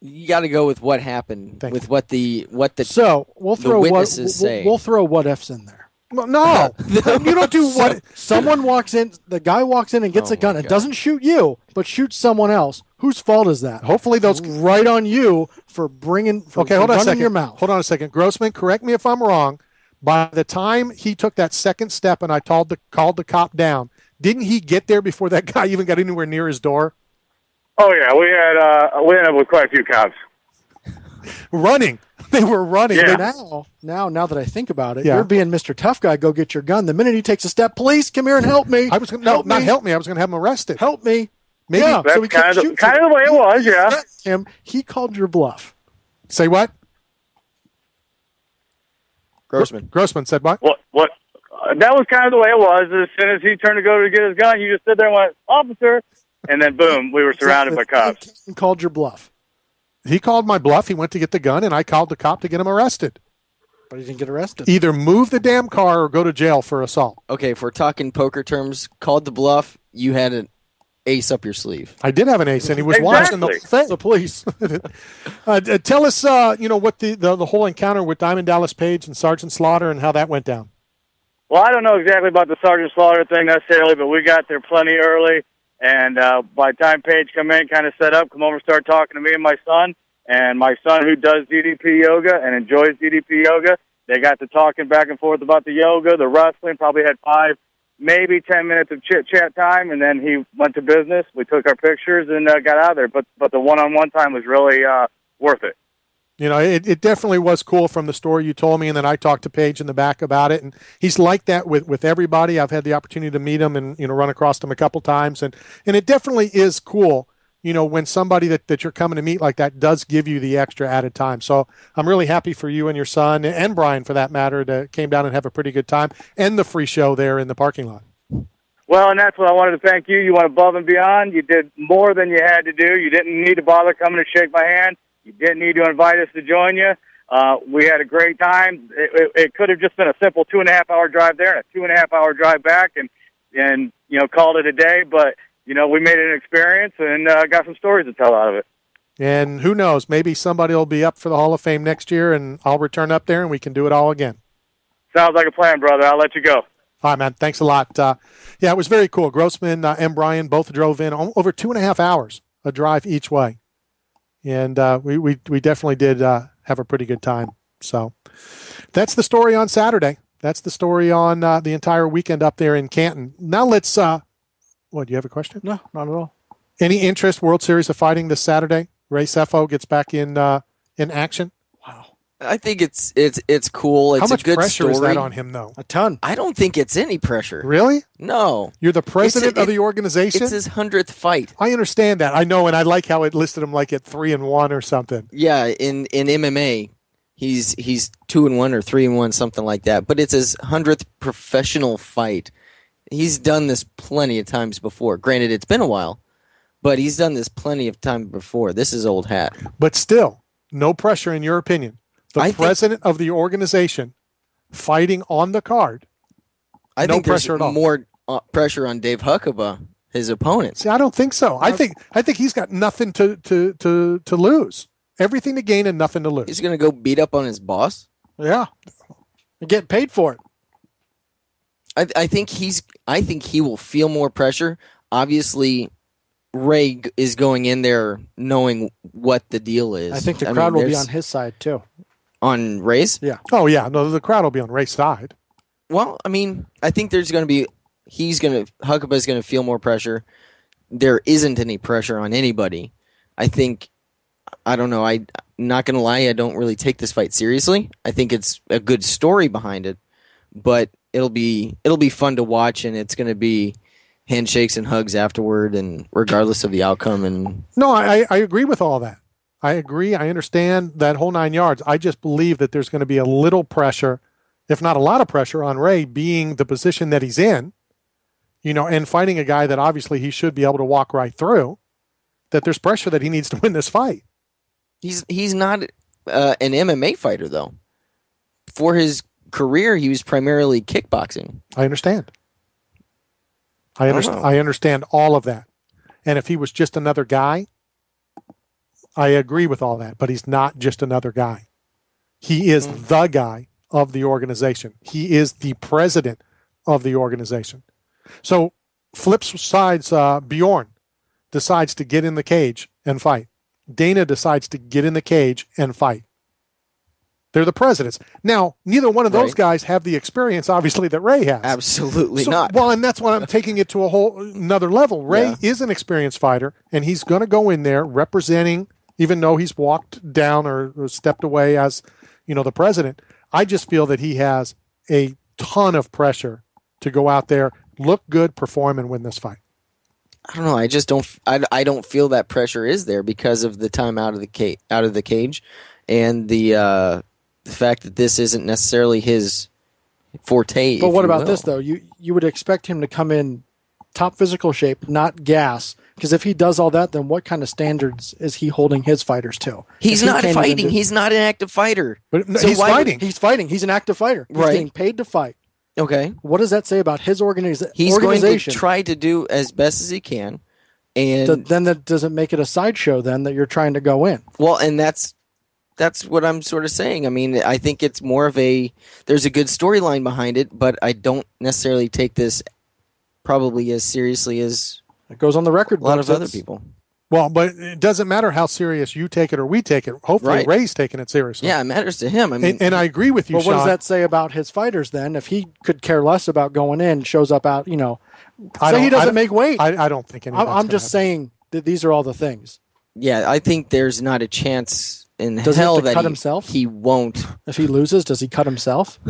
[SPEAKER 5] You got to go with what happened, what the
[SPEAKER 6] so we'll throw
[SPEAKER 5] witnesses say.
[SPEAKER 6] We'll throw what ifs in there.
[SPEAKER 4] No, you don't do what.
[SPEAKER 6] Someone walks in, the guy walks in and gets a gun. It doesn't shoot you, but shoots someone else. Whose fault is that?
[SPEAKER 4] Hopefully those
[SPEAKER 6] right on you for bringing.
[SPEAKER 4] Okay, hold on a second.
[SPEAKER 6] Your mouth.
[SPEAKER 4] Hold on a second, Grossman. Correct me if I'm wrong. By the time he took that second step and I called the cop down, didn't he get there before that guy even got anywhere near his door?
[SPEAKER 7] Oh yeah, we ended up with quite a few cops
[SPEAKER 4] running. They were running.
[SPEAKER 7] Yeah.
[SPEAKER 6] Now that I think about it, you're being Mr. Tough Guy. Go get your gun. The minute he takes a step, police, come here and help me.
[SPEAKER 4] I was not help me. I was going to have him arrested.
[SPEAKER 6] Help me.
[SPEAKER 4] Maybe
[SPEAKER 7] that's so kind of the way it was. Yeah.
[SPEAKER 6] Him. He called your bluff.
[SPEAKER 4] Say what?
[SPEAKER 5] Grossman
[SPEAKER 4] said what?
[SPEAKER 7] What? That was kind of the way it was. As soon as he turned to go to get his gun, you just stood there and went, "Officer," and then boom, we were surrounded by cops.
[SPEAKER 6] He called your bluff.
[SPEAKER 4] He called my bluff. He went to get the gun, and I called the cop to get him arrested.
[SPEAKER 6] But he didn't get arrested.
[SPEAKER 4] Either move the damn car or go to jail for assault.
[SPEAKER 5] Okay, if we're talking poker terms, called the bluff, you had an ace up your sleeve.
[SPEAKER 4] I did have an ace, and he was watching the police. Tell us, what the whole encounter with Diamond Dallas Page and Sergeant Slaughter and how that went down.
[SPEAKER 7] Well, I don't know exactly about the Sergeant Slaughter thing necessarily, but we got there plenty early. And by the time Paige come in, kind of set up, come over and start talking to me and my son. And my son, who does DDP yoga and enjoys DDP yoga, they got to talking back and forth about the yoga, the wrestling, probably had 5, maybe 10 minutes of chit-chat time, and then he went to business. We took our pictures and got out of there. But the one-on-one time was really worth it.
[SPEAKER 4] It definitely was cool from the story you told me, and then I talked to Paige in the back about it, and he's like that with everybody. I've had the opportunity to meet him and run across him a couple times, and it definitely is cool, when somebody that you're coming to meet like that does give you the extra added time. So I'm really happy for you and your son, and Brian for that matter, that came down and have a pretty good time, and the free show there in the parking lot.
[SPEAKER 7] Well, and that's what I wanted to thank you. You went above and beyond. You did more than you had to do. You didn't need to bother coming to shake my hand. You didn't need to invite us to join you. We had a great time. It could have just been a simple 2.5-hour drive there and a 2.5-hour drive back, and called it a day. But we made it an experience and got some stories to tell out of it.
[SPEAKER 4] And who knows? Maybe somebody will be up for the Hall of Fame next year, and I'll return up there, and we can do it all again.
[SPEAKER 7] Sounds like a plan, brother. I'll let you go.
[SPEAKER 4] All right, man. Thanks a lot. Yeah, it was very cool. Grossman and Brian both drove in over 2.5 hours, a drive each way. And we definitely did have a pretty good time. So that's the story on Saturday. That's the story on the entire weekend up there in Canton. Now let's what, do you have a question?
[SPEAKER 6] No, not at all.
[SPEAKER 4] Any interest World Series of Fighting this Saturday? Ray Sefo gets back in action.
[SPEAKER 6] Wow.
[SPEAKER 5] I think it's cool. It's
[SPEAKER 4] How much
[SPEAKER 5] a good
[SPEAKER 4] pressure
[SPEAKER 5] story.
[SPEAKER 4] is that on him, though?
[SPEAKER 6] A ton.
[SPEAKER 5] I don't think it's any pressure.
[SPEAKER 4] Really?
[SPEAKER 5] No.
[SPEAKER 4] You're the president of the organization?
[SPEAKER 5] It's his 100th fight.
[SPEAKER 4] I understand that. I know, and I like how it listed him like at 3-1 or something.
[SPEAKER 5] Yeah, in MMA, he's 2-1 or 3-1, something like that. But it's his 100th professional fight. He's done this plenty of times before. Granted, it's been a while, but he's done this plenty of times before. This is old hat.
[SPEAKER 4] But still, no pressure in your opinion. The president of the organization fighting on the card.
[SPEAKER 5] I think there's
[SPEAKER 4] pressure at all.
[SPEAKER 5] more pressure on Dave Huckabee, his opponent.
[SPEAKER 4] See, I don't think so. I think he's got nothing to lose. Everything to gain and nothing to lose.
[SPEAKER 5] He's going to go beat up on his boss?
[SPEAKER 6] Yeah. And get paid for it.
[SPEAKER 5] I think he will feel more pressure. Obviously, Ray is going in there knowing what the deal is.
[SPEAKER 6] I think the crowd will be on his side, too.
[SPEAKER 5] On Ray's?
[SPEAKER 6] Yeah.
[SPEAKER 4] Oh, yeah. No, the crowd will be on Ray's side.
[SPEAKER 5] Well, I mean, I think there's going to be Huckabee's going to feel more pressure. There isn't any pressure on anybody. I don't know. I'm not going to lie. I don't really take this fight seriously. I think it's a good story behind it, but it'll be fun to watch, and it's going to be handshakes and hugs afterward, and regardless of the outcome. And
[SPEAKER 4] no, I agree with all that. I agree. I understand that whole 9 yards. I just believe that there's going to be a little pressure, if not a lot of pressure, on Ray being the position that he's in, and fighting a guy that obviously he should be able to walk right through, that there's pressure that he needs to win this fight.
[SPEAKER 5] He's not an MMA fighter, though. For his career, he was primarily kickboxing.
[SPEAKER 4] I understand. I understand all of that. And if he was just another guy, I agree with all that. But he's not just another guy. He is the guy of the organization. He is the president of the organization. So flip sides, Bjorn decides to get in the cage and fight. Dana decides to get in the cage and fight. They're the presidents. Now, neither one of those guys have the experience, obviously, that Ray has.
[SPEAKER 5] Absolutely not.
[SPEAKER 4] Well, and that's why I'm taking it to a whole another level. Ray is an experienced fighter, and he's going to go in there representing, even though he's walked down or stepped away as, the president. I just feel that he has a ton of pressure to go out there, look good, perform, and win this fight.
[SPEAKER 5] I don't know. I just don't. I don't feel that pressure is there because of the time out of the cage, and the fact that this isn't necessarily his forte.
[SPEAKER 6] But what about this though? You would expect him to come in top physical shape, not gas. Because if he does all that, then what kind of standards is he holding his fighters to?
[SPEAKER 5] He's not fighting. He's not an active fighter.
[SPEAKER 4] But he's fighting.
[SPEAKER 6] He's fighting. He's an active fighter. He's getting paid to fight.
[SPEAKER 5] Okay.
[SPEAKER 6] What does that say about his organization?
[SPEAKER 5] He's going to try to do as best as he can. And
[SPEAKER 6] then that doesn't make it a sideshow then that you're trying to go in.
[SPEAKER 5] Well, and that's what I'm sort of saying. I mean, I think it's more of there's a good storyline behind it, but I don't necessarily take this probably as seriously as
[SPEAKER 6] it goes on the record.
[SPEAKER 5] A lot of other people.
[SPEAKER 4] Well, but it doesn't matter how serious you take it or we take it. Hopefully Ray's taking it seriously.
[SPEAKER 5] Yeah, it matters to him. I mean,
[SPEAKER 4] and I agree with you,
[SPEAKER 6] But
[SPEAKER 4] Sean.
[SPEAKER 6] what does that say about his fighters then? If he could care less about going in, shows up out, say he doesn't make weight.
[SPEAKER 4] I don't think anything.
[SPEAKER 6] I'm just saying that these are all the things.
[SPEAKER 5] Yeah, I think there's not a chance in
[SPEAKER 6] does
[SPEAKER 5] hell
[SPEAKER 6] he have to
[SPEAKER 5] that
[SPEAKER 6] cut himself?
[SPEAKER 5] He won't.
[SPEAKER 6] If he loses, does he cut himself?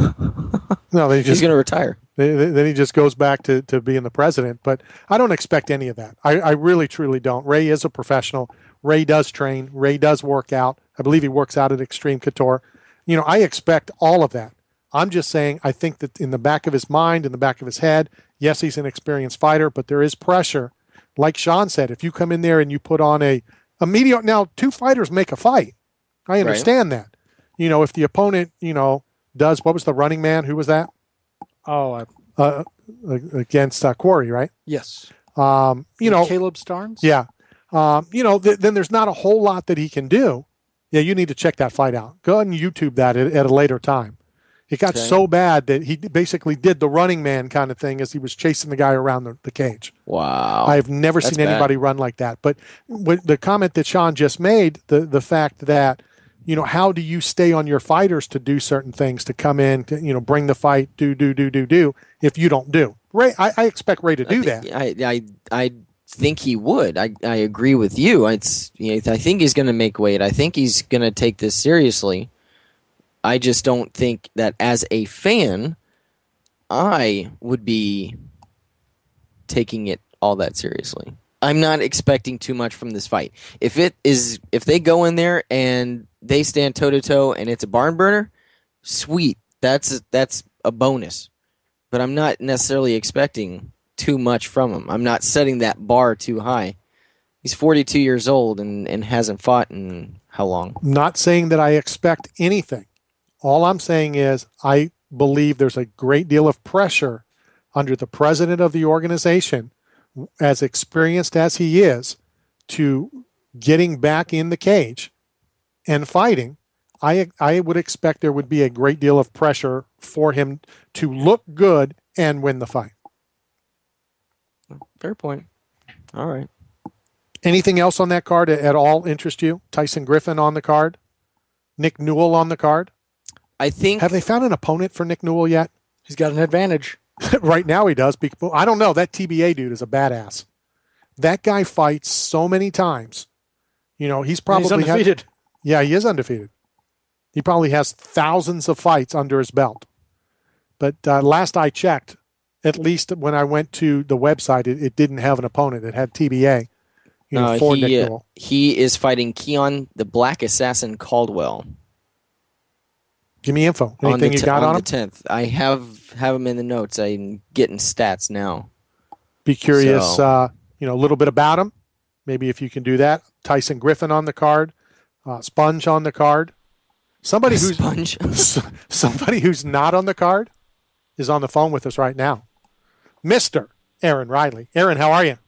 [SPEAKER 4] No,
[SPEAKER 5] he's going to retire.
[SPEAKER 4] Then he just goes back to being the president. But I don't expect any of that. I really, truly don't. Ray is a professional. Ray does train. Ray does work out. I believe he works out at Extreme Couture. I expect all of that. I'm just saying I think that in the back of his mind, in the back of his head, yes, he's an experienced fighter, but there is pressure. Like Sean said, if you come in there and you put on a mediocre – now, two fighters make a fight. I understand that. If the opponent, does – what was the running man? Who was that? Against Quarry, right?
[SPEAKER 6] Yes.
[SPEAKER 4] Caleb
[SPEAKER 6] Starnes?
[SPEAKER 4] Yeah. Then there's not a whole lot that he can do. Yeah, you need to check that fight out. Go ahead and YouTube that at a later time. It got so bad that he basically did the Running Man kind of thing as he was chasing the guy around the cage.
[SPEAKER 5] Wow.
[SPEAKER 4] I've never seen anybody run like that. But the comment that Sean just made, the fact that, how do you stay on your fighters to do certain things, to come in, to, bring the fight, do, if you don't do. Ray, I expect Ray to do that.
[SPEAKER 5] I think he would. I agree with you. I think he's going to make weight. I think he's going to take this seriously. I just don't think that as a fan, I would be taking it all that seriously. I'm not expecting too much from this fight. If they go in there and they stand toe to toe and it's a barn burner, sweet. That's a bonus. But I'm not necessarily expecting too much from him. I'm not setting that bar too high. He's 42 years old and hasn't fought in how long?
[SPEAKER 4] Not saying that I expect anything. All I'm saying is I believe there's a great deal of pressure under the president of the organization, as experienced as he is, to getting back in the cage and fighting. I would expect there would be a great deal of pressure for him to look good and win the fight.
[SPEAKER 5] Fair point. All right.
[SPEAKER 4] Anything else on that card at all interest you? Tyson Griffin on the card? Nick Newell on the card? Have they found an opponent for Nick Newell yet?
[SPEAKER 6] He's got an advantage.
[SPEAKER 4] Right now he does. I don't know. That TBA dude is a badass. That guy fights so many times. He's probably
[SPEAKER 6] undefeated.
[SPEAKER 4] Yeah, he is undefeated. He probably has thousands of fights under his belt. But last I checked, at least when I went to the website, it didn't have an opponent. It had TBA. For Nick Newell.
[SPEAKER 5] He is fighting Keon the Black Assassin Caldwell.
[SPEAKER 4] Give me info. Anything you got on him?
[SPEAKER 5] On the 10th. I have him in the notes. I'm getting stats now.
[SPEAKER 4] Be curious, a little bit about him. Maybe if you can do that. Tyson Griffin on the card. Sponge on the card. Somebody who's not on the card is on the phone with us right now. Mr. Aaron Riley. Aaron, how are you?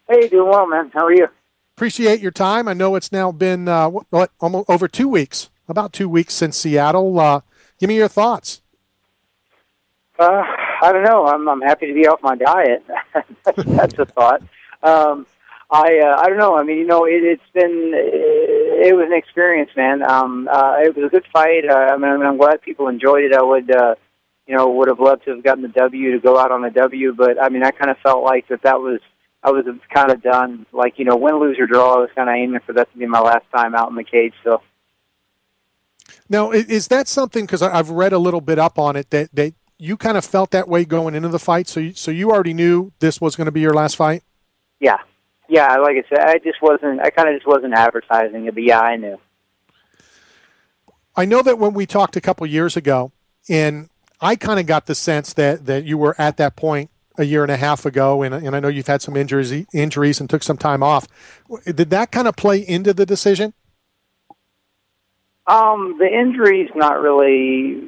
[SPEAKER 8] Hey, doing well, man. How are you?
[SPEAKER 4] Appreciate your time. I know it's now been almost over 2 weeks. About 2 weeks since Seattle. Give me your thoughts.
[SPEAKER 8] I don't know. I'm happy to be off my diet. That's a thought. I don't know. I mean, it was an experience, man. It was a good fight. I'm glad people enjoyed it. I would have loved to have gotten the W, to go out on a W, but I kind of felt like I was kind of done. Like, win, lose, or draw. I was kind of aiming for that to be my last time out in the cage. So.
[SPEAKER 4] Now, is that something, because I've read a little bit up on it, that you kind of felt that way going into the fight, so you already knew this was going to be your last fight?
[SPEAKER 8] Yeah. Yeah, like I said, I kind of just wasn't advertising it, but yeah, I knew.
[SPEAKER 4] I know that when we talked a couple years ago, and I kind of got the sense that you were at that point a year and a half ago, and I know you've had some injuries and took some time off. Did that kind of play into the decision?
[SPEAKER 8] The injuries, not really.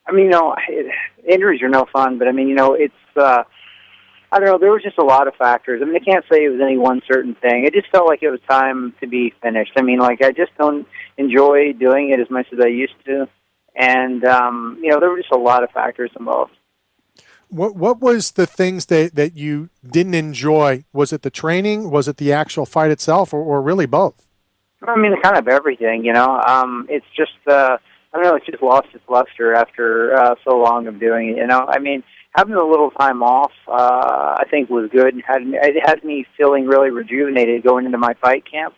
[SPEAKER 8] Injuries are no fun, but it's, I don't know, there was just a lot of factors. I can't say it was any one certain thing. It just felt like it was time to be finished. I just don't enjoy doing it as much as I used to. And, there were just a lot of factors involved.
[SPEAKER 4] What was the things that you didn't enjoy? Was it the training? Was it the actual fight itself, or really both?
[SPEAKER 8] Kind of everything, It's just, I don't know, it's just lost its luster after so long of doing it, Having a little time off, I think, was good. It had me feeling really rejuvenated going into my fight camp.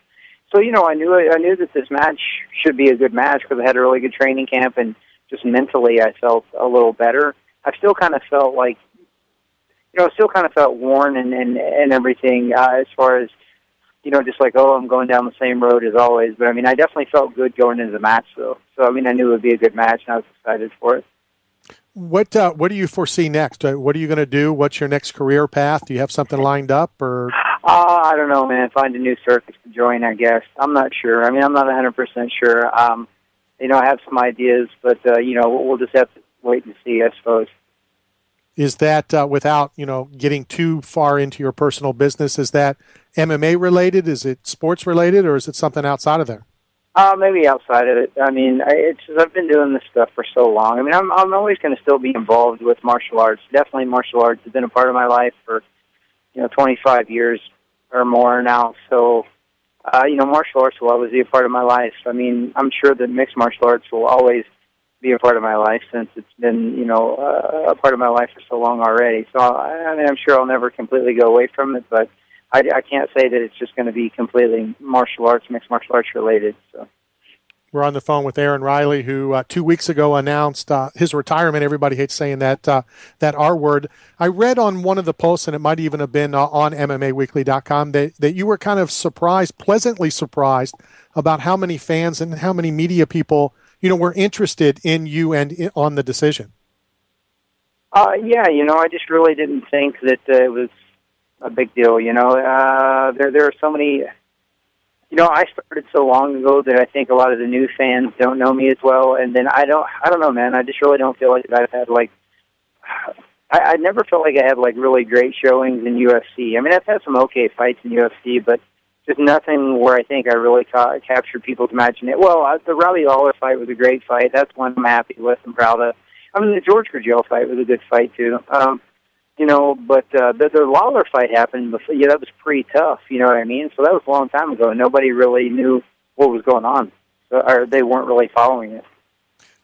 [SPEAKER 8] So, I knew that this match should be a good match because I had a really good training camp, and just mentally I felt a little better. I still kind of felt like, worn and everything as far as, just like, I'm going down the same road as always. But, I definitely felt good going into the match, though. So, I knew it would be a good match, and I was excited for it.
[SPEAKER 4] What do you foresee next? What are you going to do? What's your next career path? Do you have something lined up? Or
[SPEAKER 8] I don't know, man. Find a new circus to join, I guess. I'm not sure. I'm not 100% sure. I have some ideas, but, we'll just have to wait and see, I suppose.
[SPEAKER 4] Is that, without, getting too far into your personal business, is that MMA related? Is it sports related, or is it something outside of there?
[SPEAKER 8] Maybe outside of it. I mean, I've been doing this stuff for so long. I mean, I'm always going to still be involved with martial arts. Definitely, martial arts has been a part of my life for 25 years or more now. So, martial arts will always be a part of my life. I mean, I'm sure that mixed martial arts will always be a part of my life since it's been, a part of my life for so long already. So, I mean, I'm sure I'll never completely go away from it, but I can't say that it's just going to be completely martial arts, mixed martial arts related. So.
[SPEAKER 4] We're on the phone with Aaron Riley, who 2 weeks ago announced his retirement. Everybody hates saying that R word. I read on one of the posts, and it might even have been on MMAweekly.com, that you were kind of surprised, pleasantly surprised, about how many fans and how many media people, were interested in you and on the decision.
[SPEAKER 8] Yeah, I just really didn't think that it was a big deal. There are so many. I started so long ago that I think a lot of the new fans don't know me as well. And then I don't know, man. I just really don't feel like I've had I never felt like I had really great showings in UFC. I mean, I've had some okay fights in UFC, but just nothing where I think I really captured people's imagination. Well, the Robbie Lawler fight was a great fight. That's one I'm happy with and proud of. I mean, the George Gurgel fight was a good fight too. But the Lawler fight happened before. Yeah, that was pretty tough. You know what I mean? So that was a long time ago. Nobody really knew what was going on, or they weren't really following it.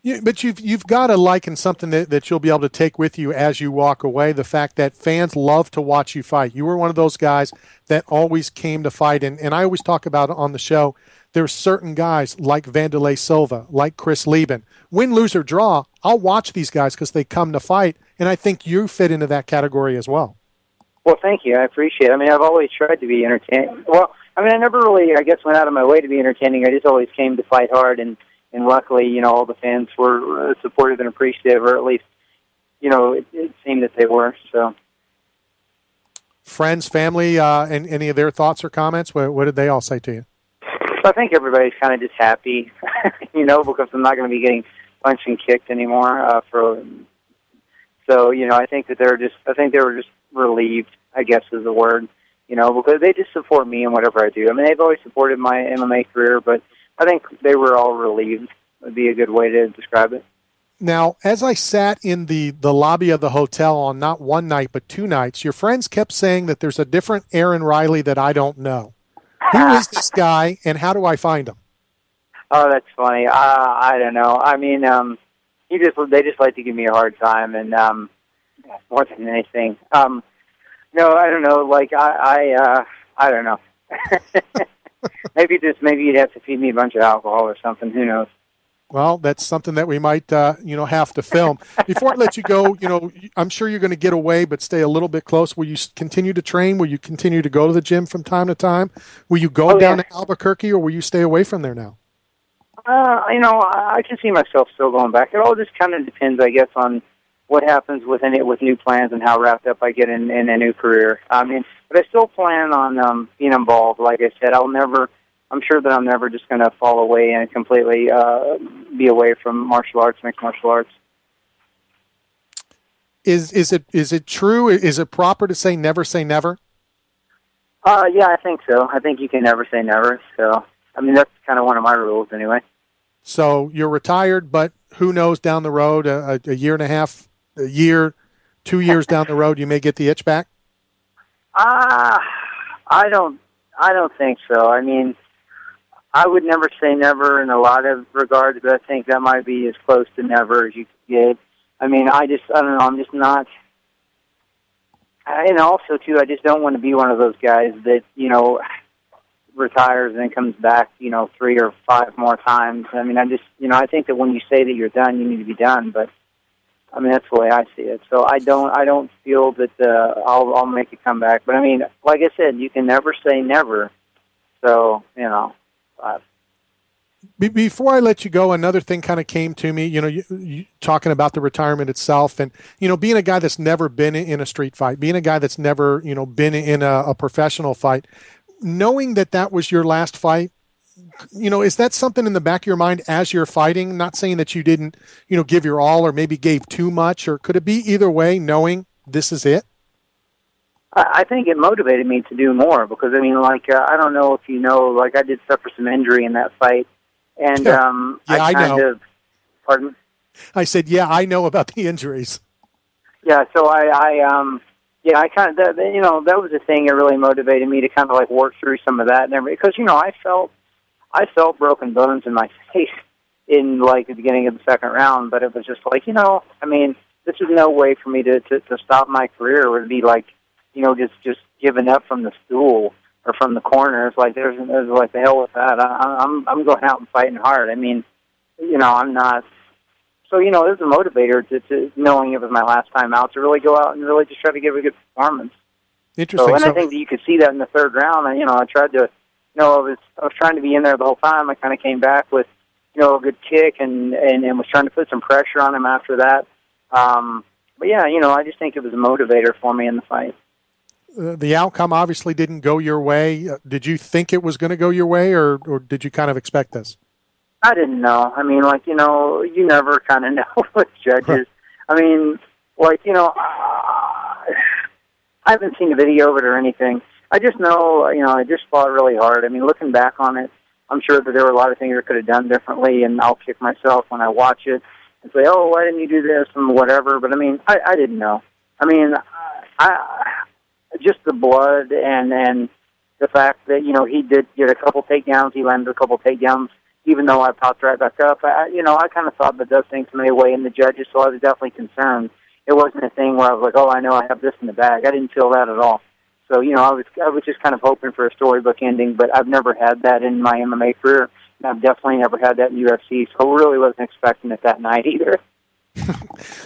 [SPEAKER 4] Yeah, but you've got to liken something that you'll be able to take with you as you walk away. The fact that fans love to watch you fight. You were one of those guys that always came to fight, and I always talk about on the show. There's certain guys like Vanderlei Silva, like Chris Lieben. Win, lose, or draw, I'll watch these guys because they come to fight, and I think you fit into that category as well.
[SPEAKER 8] Well, thank you. I appreciate it. I mean, I've always tried to be entertaining. Well, I mean, I never really, went out of my way to be entertaining. I just always came to fight hard, and luckily, all the fans were supportive and appreciative, or at least, it seemed that they were. So,
[SPEAKER 4] friends, family, and any of their thoughts or comments? What did they all say to you?
[SPEAKER 8] I think everybody's kind of just happy, because I'm not going to be getting punched and kicked anymore. So, I think that they were just relieved, I guess is the word, because they just support me in whatever I do. I mean, they've always supported my MMA career, but I think they were all relieved would be a good way to describe it.
[SPEAKER 4] Now, as I sat in the lobby of the hotel on not one night but 2 nights, your friends kept saying that there's a different Aaron Riley that I don't know. Who is this guy, and how do I find him?
[SPEAKER 8] Oh, that's funny. I don't know. I mean, they just like to give me a hard time, and more than anything. No, I don't know. I don't know. Maybe you'd have to feed me a bunch of alcohol or something. Who knows?
[SPEAKER 4] Well, that's something that we might, have to film. Before I let you go, I'm sure you're going to get away, but stay a little bit close. Will you continue to train? Will you continue to go to the gym from time to time? Will you go down to Albuquerque, or will you stay away from there now?
[SPEAKER 8] I can see myself still going back. It all just kind of depends, I guess, on what happens with new plans and how wrapped up I get in a new career. I mean, but I still plan on being involved. Like I said, I'm sure that I'm never just going to fall away and completely be away from martial arts, mixed martial arts.
[SPEAKER 4] Is it true? Is it proper to say never say never?
[SPEAKER 8] Yeah, I think so. I think you can never say never. So, I mean, that's kind of one of my rules anyway.
[SPEAKER 4] So you're retired, but who knows down the road, a year and a half, a year, 2 years down the road, you may get the itch back?
[SPEAKER 8] I don't think so. I mean, I would never say never in a lot of regards, but I think that might be as close to never as you could get. I mean, I don't know, I'm just not, and also, too, I just don't want to be one of those guys that, retires and then comes back, 3 or 5 more times. I mean, I think that when you say that you're done, you need to be done, but, I mean, that's the way I see it. So I don't feel that I'll make a comeback. But, I mean, like I said, you can never say never. So,
[SPEAKER 4] Before I let you go, another thing kind of came to me, you talking about the retirement itself and, being a guy that's never been in a street fight, being a guy that's never, been in a professional fight, knowing that was your last fight, is that something in the back of your mind as you're fighting? Not saying that you didn't, give your all or maybe gave too much, or could it be either way, knowing this is it?
[SPEAKER 8] I think it motivated me to do more because, I mean, I don't know if I did suffer some injury in that fight, And
[SPEAKER 4] I
[SPEAKER 8] kind
[SPEAKER 4] know.
[SPEAKER 8] of, pardon?
[SPEAKER 4] I said, yeah, I know about the injuries.
[SPEAKER 8] Yeah, so I kind of, that was the thing that really motivated me to kind of like work through some of that and everything. Because, I felt broken bones in my face in like the beginning of the second round, but it was just like, this is no way for me to stop my career. It would be like, just giving up from the stool or from the corner. It's like, there's like, the hell with that. I'm going out and fighting hard. I'm not. So, there's a motivator to knowing it was my last time out to really go out and really just try to give a good performance.
[SPEAKER 4] Interesting.
[SPEAKER 8] So, I think that you could see that in the third round. And, I tried to, I was trying to be in there the whole time. I kind of came back with, a good kick and was trying to put some pressure on him after that. But yeah, I just think it was a motivator for me in the fight.
[SPEAKER 4] The outcome obviously didn't go your way. Did you think it was going to go your way, or did you kind of expect this?
[SPEAKER 8] I didn't know. You never kind of know with judges. I haven't seen the video of it or anything. I just know, I just fought really hard. Looking back on it, I'm sure that there were a lot of things I could have done differently, and I'll kick myself when I watch it and say, oh, why didn't you do this and whatever. But, I didn't know. Just the blood and the fact that, he did get a couple takedowns. He landed a couple takedowns, even though I popped right back up. I kind of thought that those things may weigh in the judges, so I was definitely concerned. It wasn't a thing where I was like, oh, I know I have this in the bag. I didn't feel that at all. So, I was just kind of hoping for a storybook ending, but I've never had that in my MMA career, and I've definitely never had that in UFC, so I really wasn't expecting it that night either.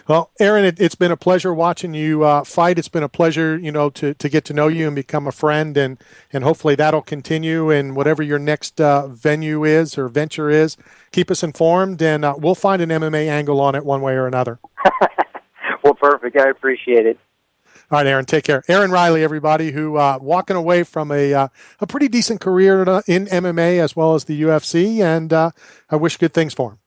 [SPEAKER 4] Well, Aaron, it's been a pleasure watching you fight. It's been a pleasure, to get to know you and become a friend, and hopefully that'll continue. And whatever your next venue is or venture is, keep us informed, and we'll find an MMA angle on it one way or another.
[SPEAKER 8] Well, perfect. I appreciate it.
[SPEAKER 4] All right, Aaron, take care. Aaron Riley, everybody, who walking away from a pretty decent career in MMA as well as the UFC, and I wish good things for him.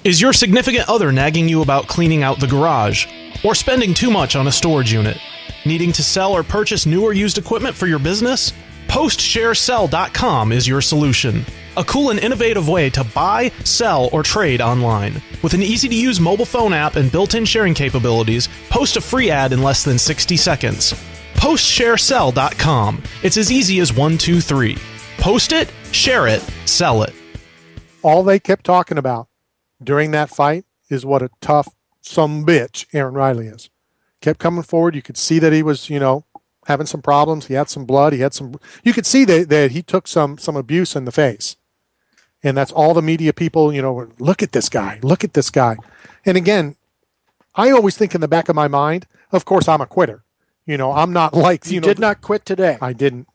[SPEAKER 9] Is your significant other nagging you about cleaning out the garage? Or spending too much on a storage unit? Needing to sell or purchase new or used equipment for your business? PostShareSell.com is your solution. A cool and innovative way to buy, sell, or trade online. With an easy-to-use mobile phone app and built-in sharing capabilities, post a free ad in less than 60 seconds. PostShareSell.com. It's as easy as 1, 2, 3. Post it, share it, sell it.
[SPEAKER 4] All they kept talking about during that fight is what a tough sumbitch Aaron Riley is. Kept coming forward. You could see that he was, having some problems. He had some blood. You could see that he took some abuse in the face. And that's all the media people, look at this guy. Look at this guy. And again, I always think in the back of my mind, of course, I'm a quitter. I'm not like,
[SPEAKER 6] You did not quit today.
[SPEAKER 4] I didn't.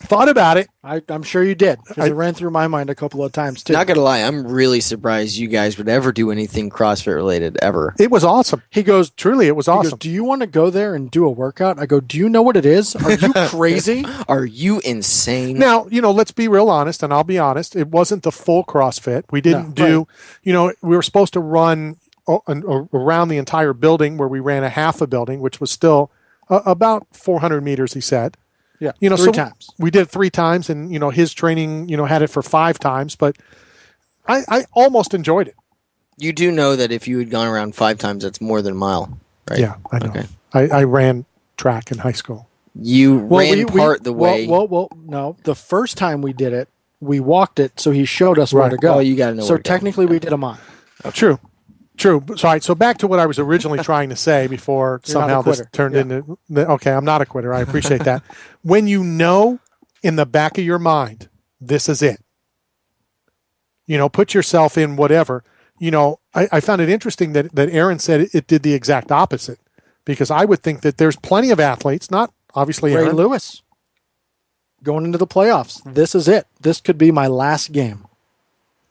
[SPEAKER 4] Thought about it.
[SPEAKER 6] I'm sure you did, because it ran through my mind a couple of times, too.
[SPEAKER 5] Not going to lie, I'm really surprised you guys would ever do anything CrossFit related, ever.
[SPEAKER 4] It was awesome. He goes, truly, it was awesome.
[SPEAKER 6] Goes, do you want to go there and do a workout? I go, do you know what it is? Are you crazy?
[SPEAKER 5] Are you insane?
[SPEAKER 4] Now, let's be real honest, and I'll be honest. It wasn't the full CrossFit. We didn't we were supposed to run around the entire building, where we ran a half a building, which was still about 400 meters, he said.
[SPEAKER 6] Yeah,
[SPEAKER 4] three
[SPEAKER 6] times.
[SPEAKER 4] We did it 3 times, and, his training, had it for 5 times, but I almost enjoyed it.
[SPEAKER 5] You do know that if you had gone around 5 times, that's more than a mile, right?
[SPEAKER 4] Yeah, I know.
[SPEAKER 5] Okay.
[SPEAKER 4] I ran track in high school.
[SPEAKER 5] You ran the way.
[SPEAKER 6] Well, no. The first time we did it, we walked it, so he showed us where to go.
[SPEAKER 5] Well, you got to know
[SPEAKER 6] so
[SPEAKER 5] where to
[SPEAKER 6] technically,
[SPEAKER 5] go.
[SPEAKER 6] we did a mile.
[SPEAKER 4] True. So back to what I was originally trying to say before somehow this turned into... Okay, I'm not a quitter. I appreciate that. When in the back of your mind, this is it. Put yourself in whatever. I found it interesting that Aaron said it did the exact opposite, because I would think that there's plenty of athletes, not obviously
[SPEAKER 6] Ray
[SPEAKER 4] Aaron.
[SPEAKER 6] Lewis, going into the playoffs. This is it. This could be my last game.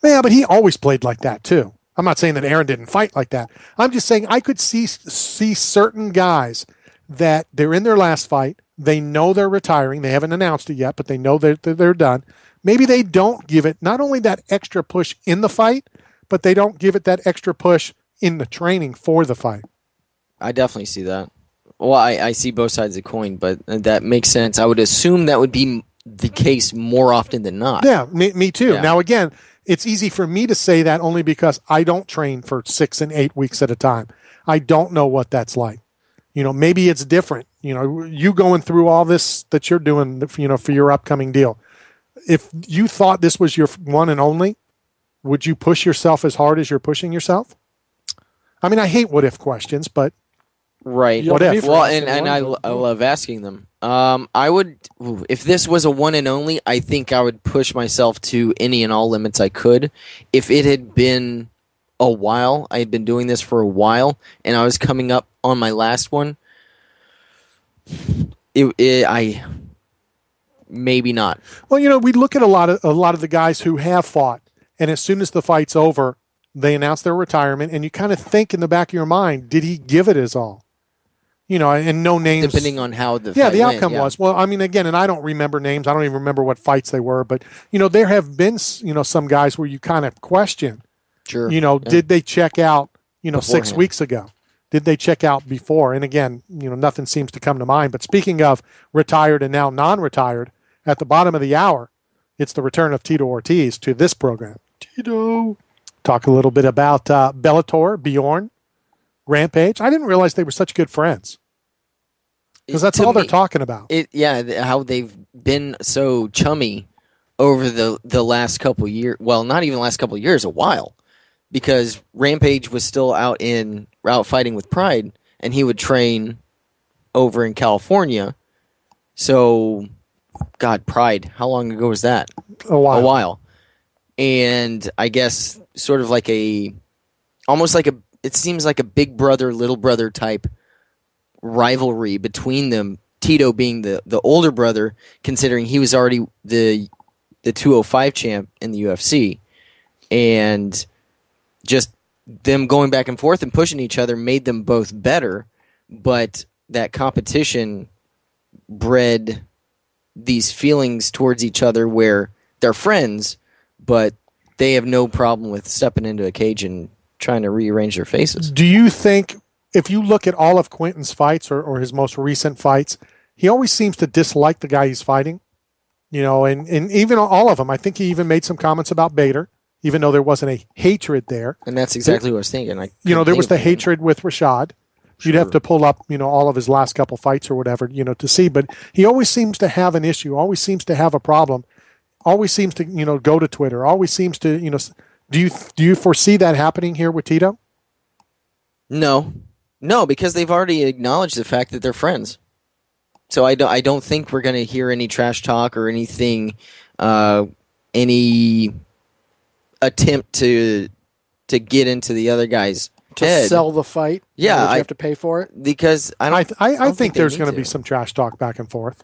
[SPEAKER 4] Yeah, but he always played like that too. I'm not saying that Aaron didn't fight like that. I'm just saying I could see certain guys that they're in their last fight. They know they're retiring. They haven't announced it yet, but they know that they're done. Maybe they don't give it not only that extra push in the fight, but they don't give it that extra push in the training for the fight.
[SPEAKER 5] I definitely see that. Well, I see both sides of the coin, but that makes sense. I would assume that would be the case more often than not.
[SPEAKER 4] Yeah, me too.
[SPEAKER 5] Yeah.
[SPEAKER 4] Now, again, it's easy for me to say that only because I don't train for 6 and 8 weeks at a time. I don't know what that's like. Maybe it's different. You going through all this that you're doing, for your upcoming deal. If you thought this was your one and only, would you push yourself as hard as you're pushing yourself? I mean, I hate what if questions, but
[SPEAKER 5] right.
[SPEAKER 4] What if?
[SPEAKER 5] Well, and I love asking them. I would, if this was a one and only, I think I would push myself to any and all limits I could. If it had been a while, I had been doing this for a while, and I was coming up on my last one, I maybe not.
[SPEAKER 4] Well, we look at a lot of the guys who have fought, and as soon as the fight's over, they announce their retirement, and you kind of think in the back of your mind, did he give it his all? And no names.
[SPEAKER 5] Depending on how the
[SPEAKER 4] the
[SPEAKER 5] fight
[SPEAKER 4] outcome
[SPEAKER 5] went,
[SPEAKER 4] was. Well, I mean, again, and I don't remember names. I don't even remember what fights they were, but there have been some guys where you kind of question.
[SPEAKER 5] Sure.
[SPEAKER 4] Did they check out? 6
[SPEAKER 5] Beforehand.
[SPEAKER 4] weeks ago. Did they check out before? And again, nothing seems to come to mind. But speaking of retired and now non-retired, at the bottom of the hour, it's the return of Tito Ortiz to this program. Tito. Talk a little bit about Bellator, Bjorn, Rampage. I didn't realize they were such good friends. Because that's all they're talking about.
[SPEAKER 5] How they've been so chummy over the last couple years. Well, not even the last couple years, a while. Because Rampage was still out fighting with Pride, and he would train over in California. So, God, Pride, how long ago was that?
[SPEAKER 4] A while.
[SPEAKER 5] And I guess sort of like it seems like a big brother, little brother type rivalry between them. Tito being the older brother, considering he was already the 205 champ in the UFC. And just them going back and forth and pushing each other made them both better, but that competition bred these feelings towards each other where they're friends, but they have no problem with stepping into a cage and trying to rearrange their faces.
[SPEAKER 4] Do you think, if you look at all of Quinton's fights or his most recent fights, he always seems to dislike the guy he's fighting? And even all of them. I think he even made some comments about Bader, even though there wasn't a hatred there.
[SPEAKER 5] And that's exactly what I was thinking.
[SPEAKER 4] There was the hatred with Rashad. You'd have to pull up, all of his last couple fights or whatever, to see. But he always seems to have an issue, always seems to have a problem, always seems to, go to Twitter, always seems to, do you foresee that happening here with Tito?
[SPEAKER 5] No, because they've already acknowledged the fact that they're friends. So I don't think we're going to hear any trash talk or anything, any attempt to get into the the guy's head.
[SPEAKER 6] Sell the fight.
[SPEAKER 5] Yeah,
[SPEAKER 6] you have to pay for it.
[SPEAKER 5] Because
[SPEAKER 4] I think there's going to
[SPEAKER 5] to
[SPEAKER 4] be some trash talk back and forth.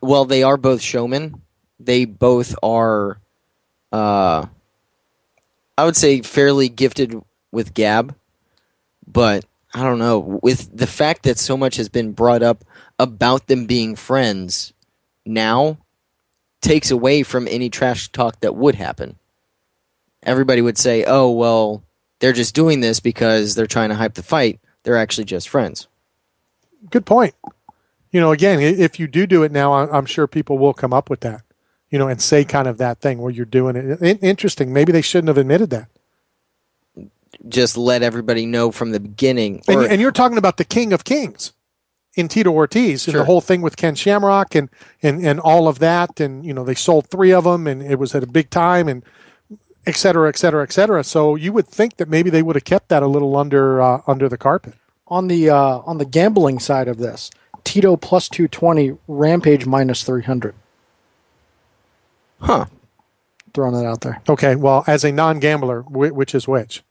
[SPEAKER 5] Well, they are both showmen. They both are, I would say, fairly gifted with gab. But I don't know. With the fact that so much has been brought up about them being friends now, takes away from any trash talk that would happen. Everybody would say, oh, well, they're just doing this because they're trying to hype the fight. They're actually just friends.
[SPEAKER 4] Good point. Again, if you do it now, I'm sure people will come up with that, and say kind of that thing where you're doing it. Interesting. Maybe they shouldn't have admitted that.
[SPEAKER 5] Just let everybody know from the beginning.
[SPEAKER 4] And you're talking about the King of Kings in Tito Ortiz, and the whole thing with Ken Shamrock and all of that. And, they sold 3 of them, and it was at a big time, and et cetera, et cetera, et cetera. So you would think that maybe they would have kept that a little under the carpet.
[SPEAKER 6] On the gambling side of this, Tito plus 220, Rampage minus 300.
[SPEAKER 5] Huh.
[SPEAKER 6] Throwing that out there.
[SPEAKER 4] Okay, well, as a non-gambler, which is which?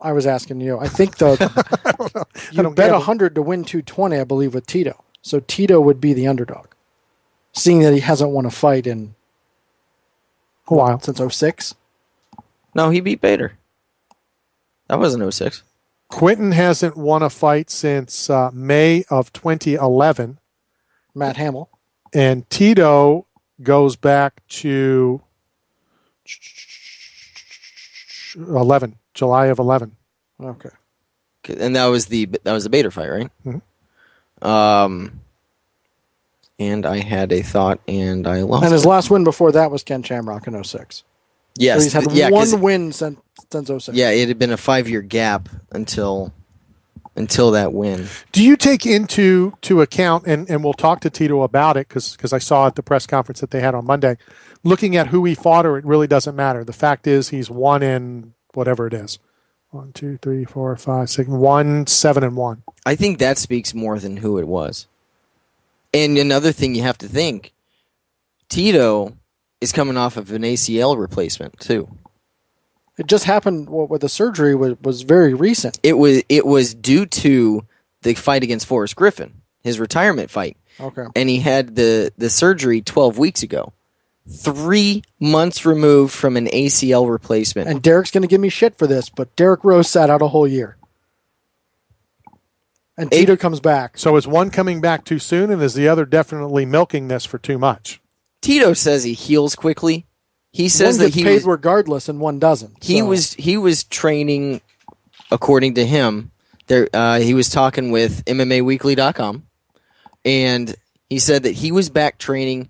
[SPEAKER 6] I was asking you. I think you bet 100 to win 220, I believe, with Tito. So Tito would be the underdog, seeing that he hasn't won a fight in
[SPEAKER 4] a while.
[SPEAKER 6] Since 06?
[SPEAKER 5] No, he beat Bader. That wasn't 06.
[SPEAKER 4] Quinton hasn't won a fight since May of 2011.
[SPEAKER 6] Matt Hamill.
[SPEAKER 4] And Tito goes back to 11, July of 11.
[SPEAKER 6] Okay.
[SPEAKER 5] And that was the Bader fight, right?
[SPEAKER 4] Mm-hmm.
[SPEAKER 5] and I had a thought, and I lost.
[SPEAKER 6] And his
[SPEAKER 5] it.
[SPEAKER 6] last win before that was Ken Shamrock in 06.
[SPEAKER 5] Yes,
[SPEAKER 6] So he's had
[SPEAKER 5] yeah, 'cause-
[SPEAKER 6] one win since 06.
[SPEAKER 5] Yeah, it had been a 5-year gap until that win.
[SPEAKER 4] Do you take into account, and we'll talk to Tito about it because I saw at the press conference that they had on Monday, looking at who he fought, or it really doesn't matter. The fact is he's 1 in whatever it is. 1, 2, 3, 4, 5, 6, 1, 7-1.
[SPEAKER 5] I think that speaks more than who it was. And another thing you have to think, Tito is coming off of an ACL replacement too.
[SPEAKER 6] It just happened with the surgery was very recent.
[SPEAKER 5] It was due to the fight against Forrest Griffin, his retirement fight.
[SPEAKER 6] Okay.
[SPEAKER 5] And he had the surgery 12 weeks ago. 3 months removed from an ACL replacement.
[SPEAKER 6] And Derek's going to give me shit for this, but Derek Rose sat out a whole year. And Tito comes back.
[SPEAKER 4] So is one coming back too soon, and is the other definitely milking this for too much?
[SPEAKER 5] Tito says he heals quickly. He says
[SPEAKER 6] one
[SPEAKER 5] that
[SPEAKER 6] gets
[SPEAKER 5] he
[SPEAKER 6] paid
[SPEAKER 5] was,
[SPEAKER 6] regardless, and one doesn't.
[SPEAKER 5] he
[SPEAKER 6] So.
[SPEAKER 5] was training, according to him. There, he was talking with MMAweekly.com, and he said that he was back training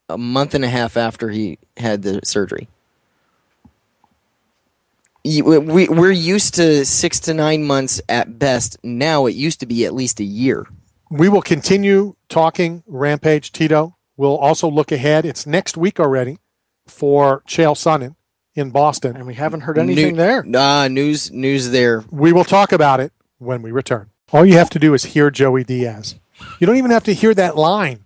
[SPEAKER 5] a month and a half after he had the surgery. We're used to 6 to 9 months at best. Now it used to be at least a year.
[SPEAKER 4] We will continue talking Rampage, Tito. We'll also look ahead. It's next week already for Chael Sonnen in Boston.
[SPEAKER 6] And we haven't heard anything there.
[SPEAKER 5] News there.
[SPEAKER 4] We will talk about it when we return. All you have to do is hear Joey Diaz. You don't even have to hear that line,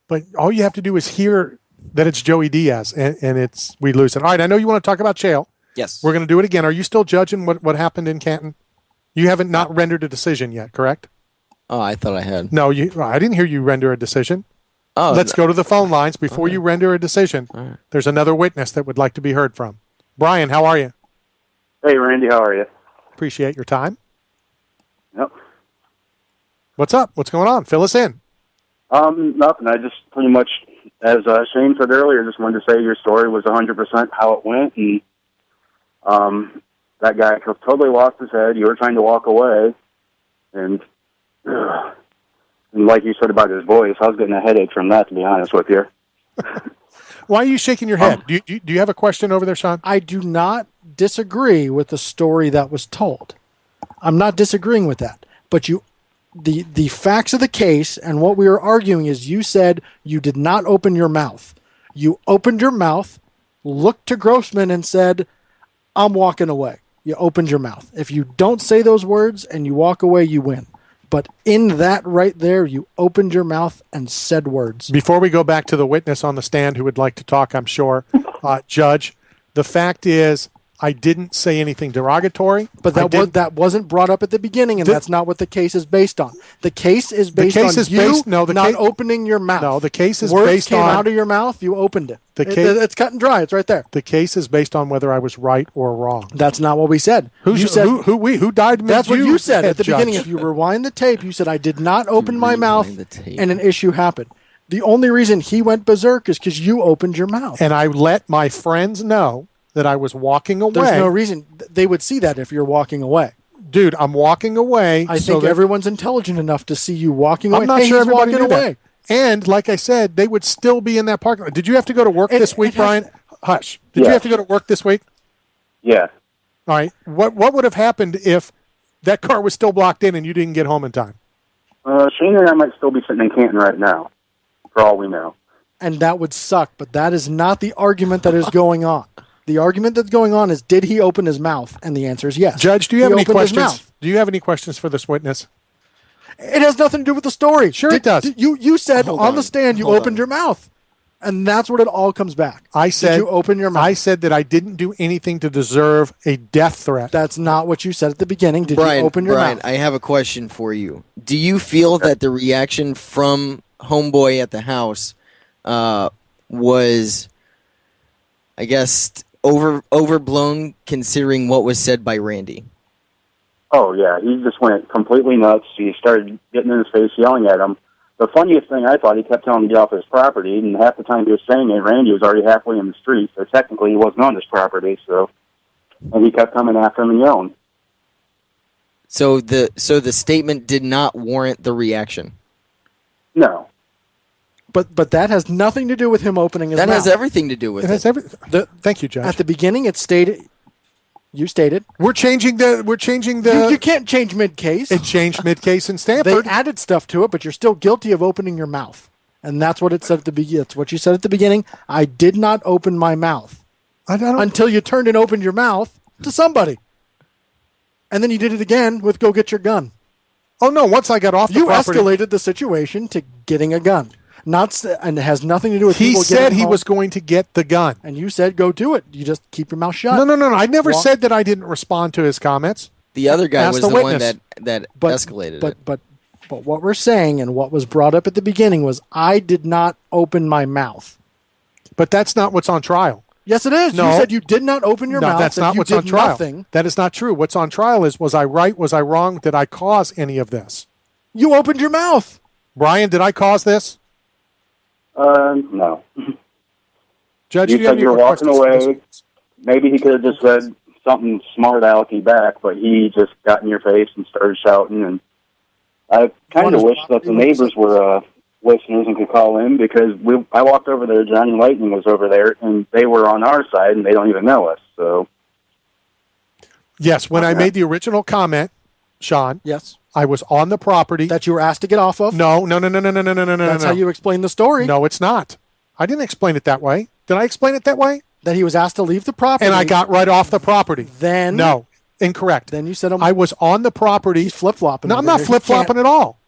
[SPEAKER 4] but all you have to do is hear that it's Joey Diaz, and we lose it. All right, I know you want to talk about Chael.
[SPEAKER 5] Yes.
[SPEAKER 4] We're going to do it again. Are you still judging what happened in Canton? You haven't not rendered a decision yet, correct?
[SPEAKER 5] Oh, I thought I had.
[SPEAKER 4] No, I didn't hear you render a decision.
[SPEAKER 5] Oh,
[SPEAKER 4] Let's go to the phone lines before you render a decision.
[SPEAKER 5] Right.
[SPEAKER 4] There's another witness that would like to be heard from. Brian, how are you?
[SPEAKER 7] Hey, Randy, how are you?
[SPEAKER 4] Appreciate your time.
[SPEAKER 7] Yep.
[SPEAKER 4] What's up? What's going on? Fill us in.
[SPEAKER 7] Nothing. I just pretty much, as Shane said earlier, just wanted to say your story was 100% how it went, and that guy totally lost his head. You were trying to walk away, and like you said about his voice, I was getting a headache from that, to be honest with you.
[SPEAKER 4] Why are you shaking your head? Do you have a question over there, Sean?
[SPEAKER 6] I do not disagree with the story that was told. I'm not disagreeing with that. But the facts of the case and what we were arguing is you said you did not open your mouth. You opened your mouth, looked to Grossman and said, I'm walking away. You opened your mouth. If you don't say those words and you walk away, you win. But in that right there, you opened your mouth and said words.
[SPEAKER 4] Before we go back to the witness on the stand who would like to talk, I'm sure, Judge, the fact is I didn't say anything derogatory.
[SPEAKER 6] But that wasn't brought up at the beginning, and that's not what the case is based on. The case is based on you not opening your mouth.
[SPEAKER 4] No, the case is
[SPEAKER 6] Words
[SPEAKER 4] based
[SPEAKER 6] came
[SPEAKER 4] on
[SPEAKER 6] out of your mouth, you opened it.
[SPEAKER 4] It's
[SPEAKER 6] cut and dry. It's right there.
[SPEAKER 4] The case is based on whether I was right or wrong.
[SPEAKER 6] That's not what we said.
[SPEAKER 4] Who died?
[SPEAKER 6] That's what you said at the
[SPEAKER 4] Judge.
[SPEAKER 6] beginning. If you rewind the tape, you said I did not open my mouth, and an issue happened. The only reason he went berserk is because you opened your mouth.
[SPEAKER 4] And I let my friends know that I was walking away.
[SPEAKER 6] There's no reason they would see that if you're walking away.
[SPEAKER 4] Dude, I'm walking away.
[SPEAKER 6] I think everyone's intelligent enough to see you walking away.
[SPEAKER 4] I'm not sure everybody
[SPEAKER 6] walking
[SPEAKER 4] knew
[SPEAKER 6] away.
[SPEAKER 4] that. And like I said, they would still be in that parking lot. Did you have to go to work this week, Brian? Hush. Did you have to go to work this week?
[SPEAKER 7] Yeah.
[SPEAKER 4] All right. What would have happened if that car was still blocked in and you didn't get home in time?
[SPEAKER 7] Shane and I might still be sitting in Canton right now, for all we know.
[SPEAKER 6] And that would suck, but that is not the argument that is going on. The argument that's going on is, did he open his mouth? And the answer is yes.
[SPEAKER 4] Judge, do you have any questions? Do you have any questions for this witness?
[SPEAKER 6] It has nothing to do with the story.
[SPEAKER 4] Sure it does.
[SPEAKER 6] You said on the stand you opened your mouth. And that's what it all comes back.
[SPEAKER 4] I said,
[SPEAKER 6] did you open your mouth?
[SPEAKER 4] I said that I didn't do anything to deserve a death threat.
[SPEAKER 6] That's not what you said at the beginning. Did
[SPEAKER 5] Brian,
[SPEAKER 6] you open your
[SPEAKER 5] Brian,
[SPEAKER 6] mouth?
[SPEAKER 5] I have a question for you. Do you feel that the reaction from Homeboy at the house was, I guess, overblown considering what was said by Randy?
[SPEAKER 7] Oh, yeah. He just went completely nuts. He started getting in his face, yelling at him. The funniest thing, I thought, he kept telling him to get off his property, and half the time he was saying it, Randy was already halfway in the street, so technically he wasn't on his property, and he kept coming after him and yelling.
[SPEAKER 5] So the statement did not warrant the reaction?
[SPEAKER 7] No.
[SPEAKER 6] But that has nothing to do with him opening his mouth.
[SPEAKER 5] That has everything to do with it.
[SPEAKER 4] Thank you, Judge.
[SPEAKER 6] At the beginning, it stated. You stated
[SPEAKER 4] we're changing the.
[SPEAKER 6] You can't change mid-case.
[SPEAKER 4] It changed mid-case in Stanford.
[SPEAKER 6] They added stuff to it, but you're still guilty of opening your mouth, and that's what it said at the beginning. That's what you said at the beginning. I did not open my mouth until you turned and opened your mouth to somebody, and then you did it again with "Go get your gun."
[SPEAKER 4] Oh no! Once I got off the property,
[SPEAKER 6] escalated the situation to getting a gun. And it has nothing to do with.
[SPEAKER 4] He said he was going to get the gun,
[SPEAKER 6] and you said go do it. You just keep your mouth shut.
[SPEAKER 4] No. I never said that I didn't respond to his comments.
[SPEAKER 5] The other guy was the one that escalated it.
[SPEAKER 6] But what we're saying and what was brought up at the beginning was I did not open my mouth.
[SPEAKER 4] But that's not what's on trial.
[SPEAKER 6] Yes, it is.
[SPEAKER 4] No.
[SPEAKER 6] You said you did not open your mouth.
[SPEAKER 4] No, that's not what's on trial. Nothing. That is not true. What's on trial is was I right? Was I wrong? Did I cause any of this?
[SPEAKER 6] You opened your mouth.
[SPEAKER 4] Brian, did I cause this?
[SPEAKER 7] No.
[SPEAKER 4] Judge,
[SPEAKER 7] you said you were walking away. Maybe he could have just said something smart alecky back, but he just got in your face and started shouting. And I kind of wish that the neighbors were listeners and could call in because I walked over there. Johnny Lightning was over there, and they were on our side, and they don't even know us. So,
[SPEAKER 4] yes, when I made the original comment, Sean.
[SPEAKER 6] Yes.
[SPEAKER 4] I was on the property.
[SPEAKER 6] That you were asked to get off of?
[SPEAKER 4] No.
[SPEAKER 6] That's how you explain the story.
[SPEAKER 4] No, it's not. I didn't explain it that way. Did I explain it that way?
[SPEAKER 6] That he was asked to leave the property.
[SPEAKER 4] And I got right off the property.
[SPEAKER 6] Then?
[SPEAKER 4] No, incorrect.
[SPEAKER 6] Then you said
[SPEAKER 4] I was on the property.
[SPEAKER 6] He's flip-flopping.
[SPEAKER 4] No, I'm not flip-flopping at all.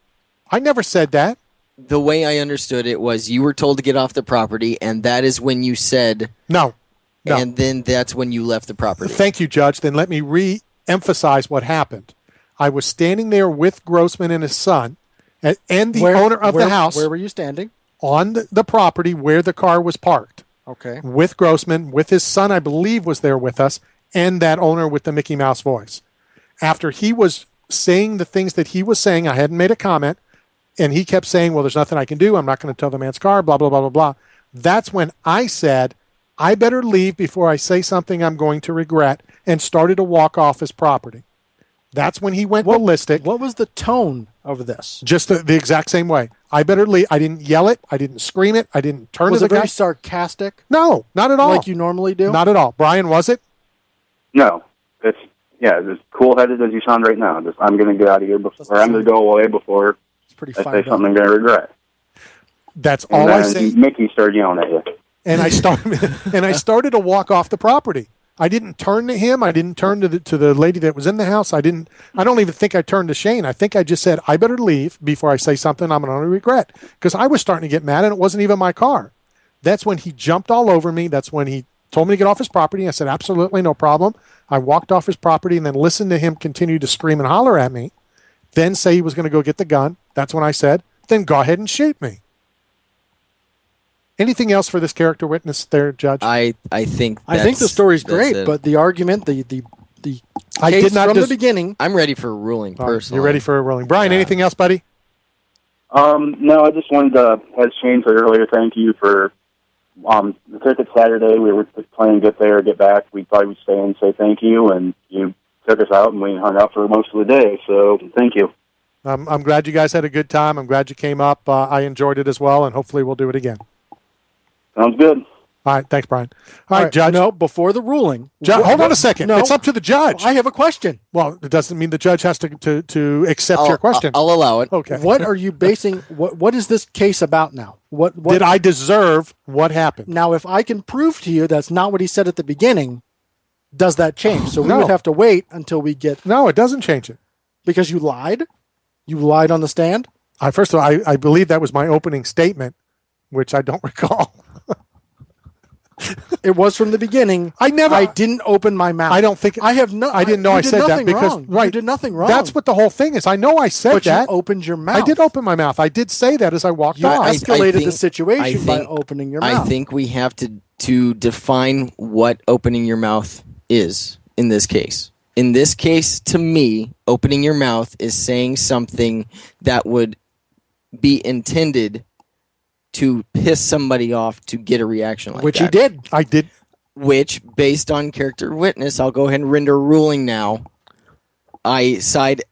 [SPEAKER 4] I never said that.
[SPEAKER 5] The way I understood it was you were told to get off the property, and that is when you said...
[SPEAKER 4] No.
[SPEAKER 5] And then that's when you left the property.
[SPEAKER 4] Thank you, Judge. Then let me re-emphasize what happened. I was standing there with Grossman and his son and the owner of the house.
[SPEAKER 6] Where were you standing?
[SPEAKER 4] On the property where the car was parked.
[SPEAKER 6] Okay.
[SPEAKER 4] With Grossman, with his son, I believe, was there with us, and that owner with the Mickey Mouse voice. After he was saying the things that he was saying, I hadn't made a comment, and he kept saying, well, there's nothing I can do. I'm not going to tow the man's car, blah, blah, blah, blah, blah. That's when I said, I better leave before I say something I'm going to regret, and started to walk off his property. That's when he went ballistic.
[SPEAKER 6] What was the tone of this?
[SPEAKER 4] Just the exact same way. I better leave. I didn't yell it. I didn't scream it. I didn't turn to the guy.
[SPEAKER 6] Was it very sarcastic?
[SPEAKER 4] No, not at all.
[SPEAKER 6] Like you normally do?
[SPEAKER 4] Not at all. Brian, was it?
[SPEAKER 7] No. It's as cool-headed as you sound right now. I'm going to get out of here before, or I'm going to go away before I say something I'm going to regret.
[SPEAKER 4] That's all I said.
[SPEAKER 7] Mickey started yelling at you.
[SPEAKER 4] And I started to walk off the property. I didn't turn to him. I didn't turn to the lady that was in the house. I don't even think I turned to Shane. I think I just said, I better leave before I say something I'm going to regret. Because I was starting to get mad, and it wasn't even my car. That's when he jumped all over me. That's when he told me to get off his property. I said, absolutely, no problem. I walked off his property and then listened to him continue to scream and holler at me, then say he was going to go get the gun. That's when I said, then go ahead and shoot me. Anything else for this character witness there, Judge?
[SPEAKER 5] I think
[SPEAKER 6] the story's great, but the argument, the
[SPEAKER 4] I
[SPEAKER 6] case
[SPEAKER 4] did not
[SPEAKER 6] from the beginning.
[SPEAKER 5] I'm ready for a ruling, personally.
[SPEAKER 4] You're ready for a ruling. Brian, anything else, buddy?
[SPEAKER 7] No, I just wanted to, as Shane said earlier, thank you for the ticket Saturday. We were planning to get there, get back. We thought we'd stay and say thank you, and you took us out, and we hung out for most of the day, so thank you.
[SPEAKER 4] I'm glad you guys had a good time. I'm glad you came up. I enjoyed it as well, and hopefully we'll do it again.
[SPEAKER 7] Sounds good.
[SPEAKER 4] All right, thanks, Brian. All right, Judge.
[SPEAKER 6] No, before the ruling.
[SPEAKER 4] Hold on a second.
[SPEAKER 6] No,
[SPEAKER 4] it's up to the judge.
[SPEAKER 6] I have a question.
[SPEAKER 4] Well, it doesn't mean the judge has to accept your question.
[SPEAKER 5] I'll allow it.
[SPEAKER 4] Okay.
[SPEAKER 6] What are you basing? What is this case about now? What
[SPEAKER 4] did I deserve? What happened?
[SPEAKER 6] Now, if I can prove to you that's not what he said at the beginning, does that change? So we would have to wait until we get.
[SPEAKER 4] No, it doesn't change it
[SPEAKER 6] because you lied. You lied on the stand.
[SPEAKER 4] First of all, I believe that was my opening statement, which I don't recall.
[SPEAKER 6] It was from the beginning. I didn't open my mouth.
[SPEAKER 4] I don't think
[SPEAKER 6] I have no.
[SPEAKER 4] I didn't know I said that because
[SPEAKER 6] wrong. You did nothing wrong.
[SPEAKER 4] That's what the whole thing is. I know I said
[SPEAKER 6] but
[SPEAKER 4] that.
[SPEAKER 6] You opened your mouth.
[SPEAKER 4] I did open my mouth. I did say that as I walked off.
[SPEAKER 6] You escalated the situation by opening your mouth.
[SPEAKER 5] I think we have to define what opening your mouth is in this case. In this case, to me, opening your mouth is saying something that would be intended to piss somebody off to get a reaction like that.
[SPEAKER 6] Which he did.
[SPEAKER 4] I did.
[SPEAKER 5] Which, based on character witness, I'll go ahead and render a ruling now. I side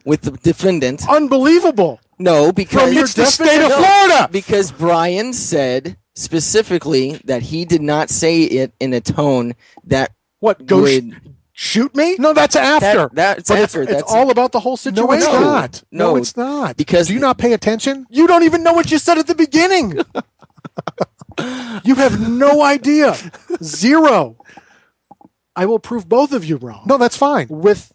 [SPEAKER 5] with the defendant.
[SPEAKER 6] Unbelievable.
[SPEAKER 5] No, because
[SPEAKER 4] It's the state of Florida.
[SPEAKER 5] Because Brian said specifically that he did not say it in a tone that
[SPEAKER 6] What? Go
[SPEAKER 5] would.
[SPEAKER 6] shoot me?
[SPEAKER 4] No, that's after.
[SPEAKER 5] That's
[SPEAKER 6] But
[SPEAKER 5] after.
[SPEAKER 6] it's
[SPEAKER 5] That's
[SPEAKER 6] all about the whole situation.
[SPEAKER 4] No, it's not. No,
[SPEAKER 5] No,
[SPEAKER 4] it's not.
[SPEAKER 5] because
[SPEAKER 4] do you not pay attention?
[SPEAKER 6] You don't even know what you said at the beginning. You have no idea. Zero. I will prove both of you wrong.
[SPEAKER 4] No, that's fine.
[SPEAKER 6] With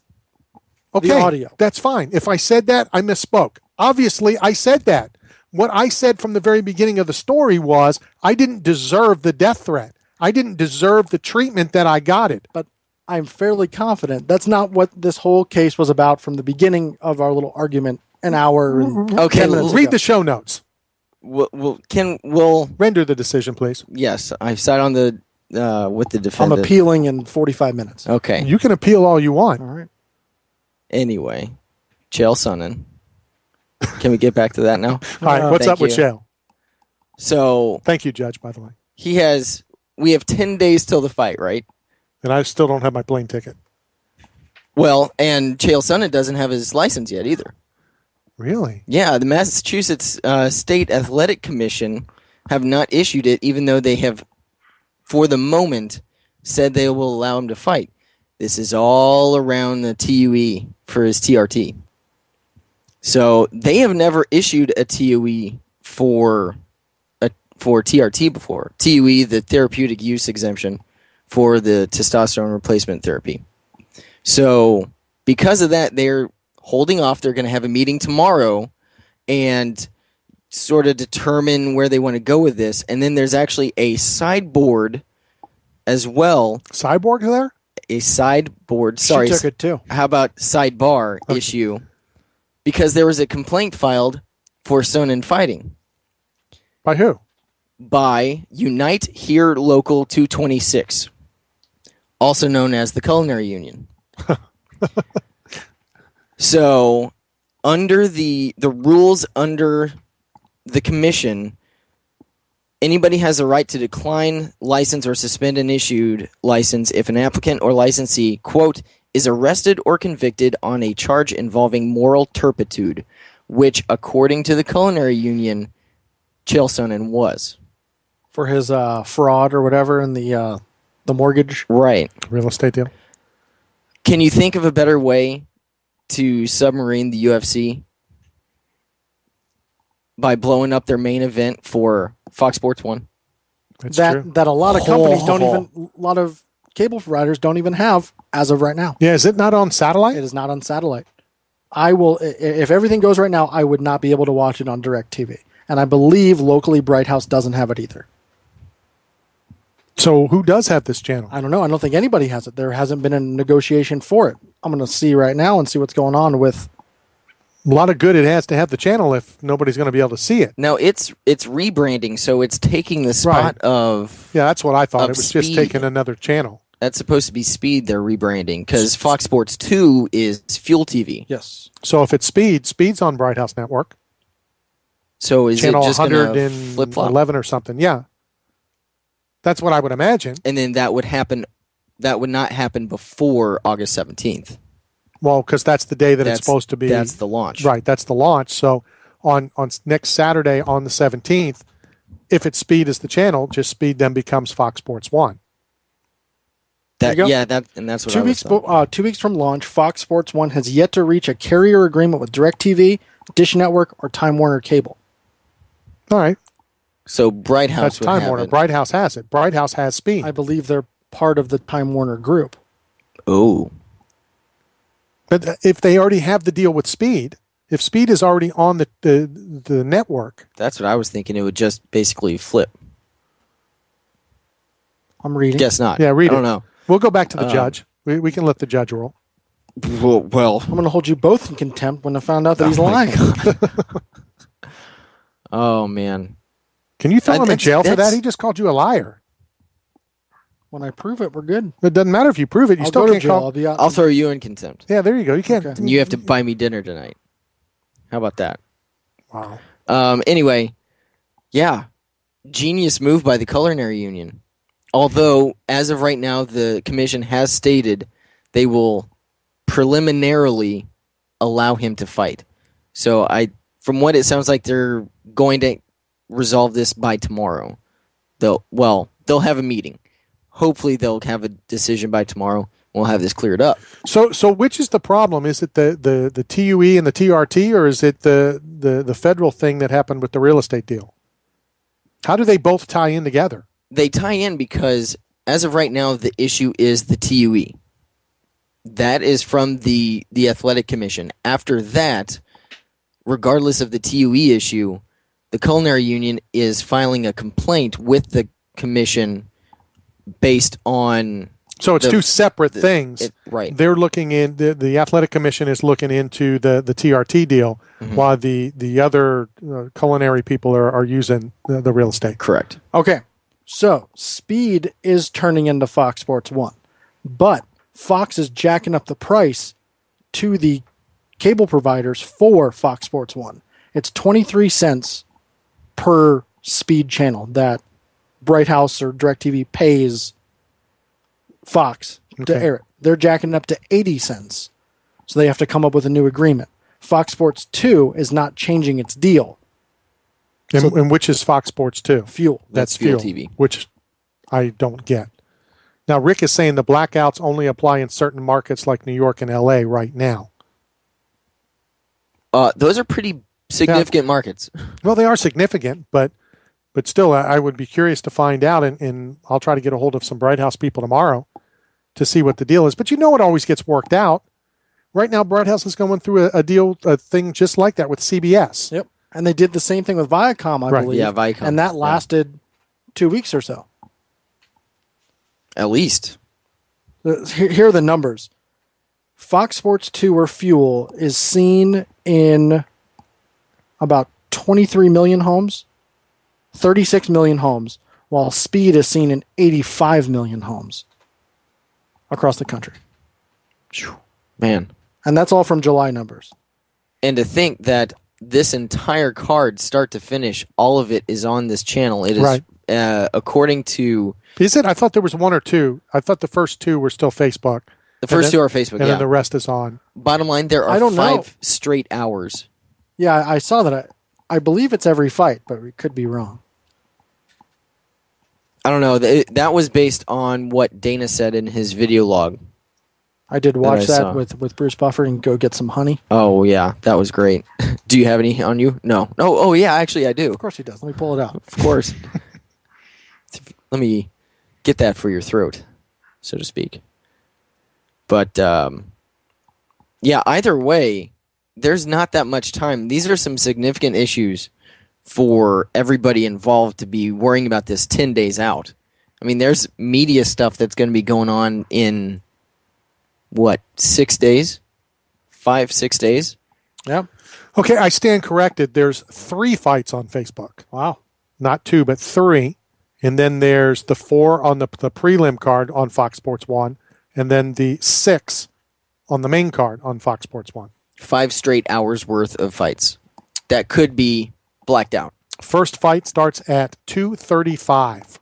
[SPEAKER 4] Okay,
[SPEAKER 6] the audio.
[SPEAKER 4] that's fine. If I said that, I misspoke. Obviously, I said that. What I said from the very beginning of the story was I didn't deserve the death threat. I didn't deserve the treatment that I got it.
[SPEAKER 6] But I'm fairly confident that's not what this whole case was about from the beginning of our little argument an hour and
[SPEAKER 5] Okay,
[SPEAKER 6] 10 minutes
[SPEAKER 4] Read
[SPEAKER 6] ago.
[SPEAKER 4] the show notes.
[SPEAKER 5] We'll
[SPEAKER 4] Render the decision, please.
[SPEAKER 5] yes, I sat on the with the
[SPEAKER 6] I'm
[SPEAKER 5] defendant.
[SPEAKER 6] appealing in 45 minutes.
[SPEAKER 5] Okay.
[SPEAKER 4] You can appeal all you want.
[SPEAKER 6] All right.
[SPEAKER 5] Anyway, Chael Sonnen. Can we get back to that now?
[SPEAKER 4] All right, what's
[SPEAKER 5] Thank
[SPEAKER 4] up with
[SPEAKER 5] you.
[SPEAKER 4] Shale?
[SPEAKER 5] So
[SPEAKER 4] Thank you, Judge, by the way.
[SPEAKER 5] we have 10 days till the fight, right?
[SPEAKER 4] And I still don't have my plane ticket.
[SPEAKER 5] Well, and Chael Sonnen doesn't have his license yet either.
[SPEAKER 4] Really?
[SPEAKER 5] Yeah, the Massachusetts State Athletic Commission have not issued it, even though they have, for the moment, said they will allow him to fight. This is all around the TUE for his TRT. So they have never issued a TUE for TRT before. TUE, the therapeutic use exemption for the testosterone replacement therapy. So because of that, they're holding off. They're going to have a meeting tomorrow and sort of determine where they want to go with this. And then there's actually a sideboard as well.
[SPEAKER 4] Cyborg there?
[SPEAKER 5] A sideboard. Sorry.
[SPEAKER 6] She took it too.
[SPEAKER 5] How about sidebar issue? Because there was a complaint filed for Sonnen fighting
[SPEAKER 4] By who?
[SPEAKER 5] by Unite Here Local 226, also known as the Culinary Union. So, under the rules under the commission, anybody has a right to decline license or suspend an issued license if an applicant or licensee, quote, is arrested or convicted on a charge involving moral turpitude, which, according to the Culinary Union, Chael Sonnen was.
[SPEAKER 6] For his fraud or whatever in the mortgage.
[SPEAKER 5] Right.
[SPEAKER 4] Real estate deal?
[SPEAKER 5] Can you think of a better way to submarine the UFC by blowing up their main event for Fox Sports 1?
[SPEAKER 4] That's true.
[SPEAKER 6] That a lot of companies don't even, a lot of cable providers don't even have as of right now.
[SPEAKER 4] Yeah, is it not on satellite?
[SPEAKER 6] It is not on satellite. I will, if everything goes right now, I would not be able to watch it on DirecTV. And I believe locally Bright House doesn't have it either.
[SPEAKER 4] So who does have this channel?
[SPEAKER 6] I don't know. I don't think anybody has it. There hasn't been a negotiation for it. I'm going to see right now and see what's going on with.
[SPEAKER 4] A lot of good it has to have the channel if nobody's going to be able to see it.
[SPEAKER 5] No, it's rebranding, so it's taking the spot of...
[SPEAKER 4] Yeah, that's what I thought.
[SPEAKER 5] of
[SPEAKER 4] It was just
[SPEAKER 5] Speed.
[SPEAKER 4] taking another channel.
[SPEAKER 5] That's supposed to be Speed they're rebranding, because Fox Sports 2 is Fuel TV.
[SPEAKER 6] Yes.
[SPEAKER 4] So if it's Speed's on Bright House Network.
[SPEAKER 5] So is
[SPEAKER 4] Channel
[SPEAKER 5] it just going to flip-flop?
[SPEAKER 4] 111 or something. Yeah. That's what I would imagine.
[SPEAKER 5] And then that would not happen before August 17th.
[SPEAKER 4] Well, because that's the day that it's supposed to be.
[SPEAKER 5] That's the launch.
[SPEAKER 4] Right, that's the launch. So on next Saturday on the 17th, if it's Speed as the channel, just Speed then becomes Fox Sports 1.
[SPEAKER 5] And that's what I was thinking.
[SPEAKER 6] 2 weeks from launch, Fox Sports 1 has yet to reach a carrier agreement with DirecTV, Dish Network, or Time Warner Cable.
[SPEAKER 4] All right.
[SPEAKER 5] So Bright House
[SPEAKER 4] That's
[SPEAKER 5] would
[SPEAKER 4] Time
[SPEAKER 5] have
[SPEAKER 4] Warner.
[SPEAKER 5] it.
[SPEAKER 4] Bright House has it. Bright House has Speed.
[SPEAKER 6] I believe they're part of the Time Warner group.
[SPEAKER 5] Oh.
[SPEAKER 4] But if they already have the deal with Speed, if Speed is already on the network.
[SPEAKER 5] That's what I was thinking. It would just basically flip.
[SPEAKER 6] I'm reading.
[SPEAKER 5] Guess not.
[SPEAKER 4] Yeah, read it.
[SPEAKER 5] I don't know.
[SPEAKER 4] We'll go back to the judge. We can let the judge roll.
[SPEAKER 5] Well,
[SPEAKER 6] I'm going to hold you both in contempt when I found out that he's lying.
[SPEAKER 5] Oh, man.
[SPEAKER 4] Can you throw him in
[SPEAKER 5] That's-
[SPEAKER 4] jail for that?
[SPEAKER 5] that's-
[SPEAKER 4] He just called you a liar.
[SPEAKER 6] When I prove it, we're good.
[SPEAKER 4] It doesn't matter if you prove it. You
[SPEAKER 6] I'll
[SPEAKER 4] still
[SPEAKER 6] go to
[SPEAKER 4] can't
[SPEAKER 6] jail.
[SPEAKER 4] call.
[SPEAKER 6] I'll be out.
[SPEAKER 5] I'll throw you in contempt.
[SPEAKER 4] Yeah, there you go. You can't.
[SPEAKER 6] Okay.
[SPEAKER 5] And you have to buy me dinner tonight. How about that?
[SPEAKER 4] Wow.
[SPEAKER 5] Anyway, yeah. Genius move by the Culinary Union. Although, as of right now, the commission has stated they will preliminarily allow him to fight. So I from what it sounds like, they're going to resolve this by tomorrow. They'll have a meeting. Hopefully, they'll have a decision by tomorrow. We'll have this cleared up.
[SPEAKER 4] So which is the problem? Is it the TUE and the TRT, or is it the federal thing that happened with the real estate deal? How do they both tie in together?
[SPEAKER 5] They tie in because, as of right now, the issue is the TUE. That is from the Athletic Commission. After that, regardless of the TUE issue, the Culinary Union is filing a complaint with the commission based on...
[SPEAKER 4] So it's two separate things.
[SPEAKER 5] Right.
[SPEAKER 4] They're looking in, the Athletic Commission is looking into the TRT deal, while the other culinary people are using the real estate.
[SPEAKER 5] Correct.
[SPEAKER 6] Okay, so Speed is turning into Fox Sports 1, but Fox is jacking up the price to the cable providers for Fox Sports 1. It's 23 cents per Speed channel that Bright House or DirecTV pays Fox to air it. They're jacking it up to 80 cents. So they have to come up with a new agreement. Fox Sports 2 is not changing its deal.
[SPEAKER 4] And which is Fox Sports 2?
[SPEAKER 6] Fuel.
[SPEAKER 4] That's
[SPEAKER 5] Fuel
[SPEAKER 4] Fuel
[SPEAKER 5] TV.
[SPEAKER 4] Which I don't get. Now, Rick is saying the blackouts only apply in certain markets like New York and LA right now.
[SPEAKER 5] Those are pretty significant markets.
[SPEAKER 4] Well, they are significant, but still, I would be curious to find out, and I'll try to get a hold of some Bright House people tomorrow to see what the deal is. But it always gets worked out. Right now, Bright House is going through a thing just like that with CBS.
[SPEAKER 6] Yep. And they did the same thing with Viacom, I believe.
[SPEAKER 5] Yeah, Viacom.
[SPEAKER 6] And that lasted 2 weeks or so.
[SPEAKER 5] At least.
[SPEAKER 6] Here are the numbers. Fox Sports 2 or Fuel is seen in about 23 million homes, 36 million homes, while Speed is seen in 85 million homes across the country.
[SPEAKER 5] Man.
[SPEAKER 6] And that's all from July numbers.
[SPEAKER 5] And to think that this entire card, start to finish, all of it is on this channel. It is,
[SPEAKER 4] right.
[SPEAKER 5] According to...
[SPEAKER 4] Is it? I thought there was one or two. I thought the first two were still Facebook.
[SPEAKER 5] The first two are Facebook,
[SPEAKER 4] and then the rest is on.
[SPEAKER 5] Bottom line, there are 5 straight hours.
[SPEAKER 6] Yeah, I saw that. I believe it's every fight, but we could be wrong.
[SPEAKER 5] I don't know. That was based on what Dana said in his video log.
[SPEAKER 6] I did watch that with Bruce Buffer and go get some honey.
[SPEAKER 5] Oh, yeah. That was great. Do you have any on you? No. Oh, yeah. Actually, I do.
[SPEAKER 6] Of course he does. Let me pull it out.
[SPEAKER 5] Of course. Let me get that for your throat, so to speak. But, yeah, either way, there's not that much time. These are some significant issues for everybody involved to be worrying about this 10 days out. I mean, there's media stuff that's going to be going on in, 6 days? 5-6 days?
[SPEAKER 6] Yeah.
[SPEAKER 4] Okay, I stand corrected. There's 3 fights on Facebook.
[SPEAKER 6] Wow.
[SPEAKER 4] Not 2, but 3. And then there's the 4 on the prelim card on Fox Sports 1, and then the 6 on the main card on Fox Sports 1.
[SPEAKER 5] 5 straight hours worth of fights that could be blacked out.
[SPEAKER 4] First fight starts at 2:35.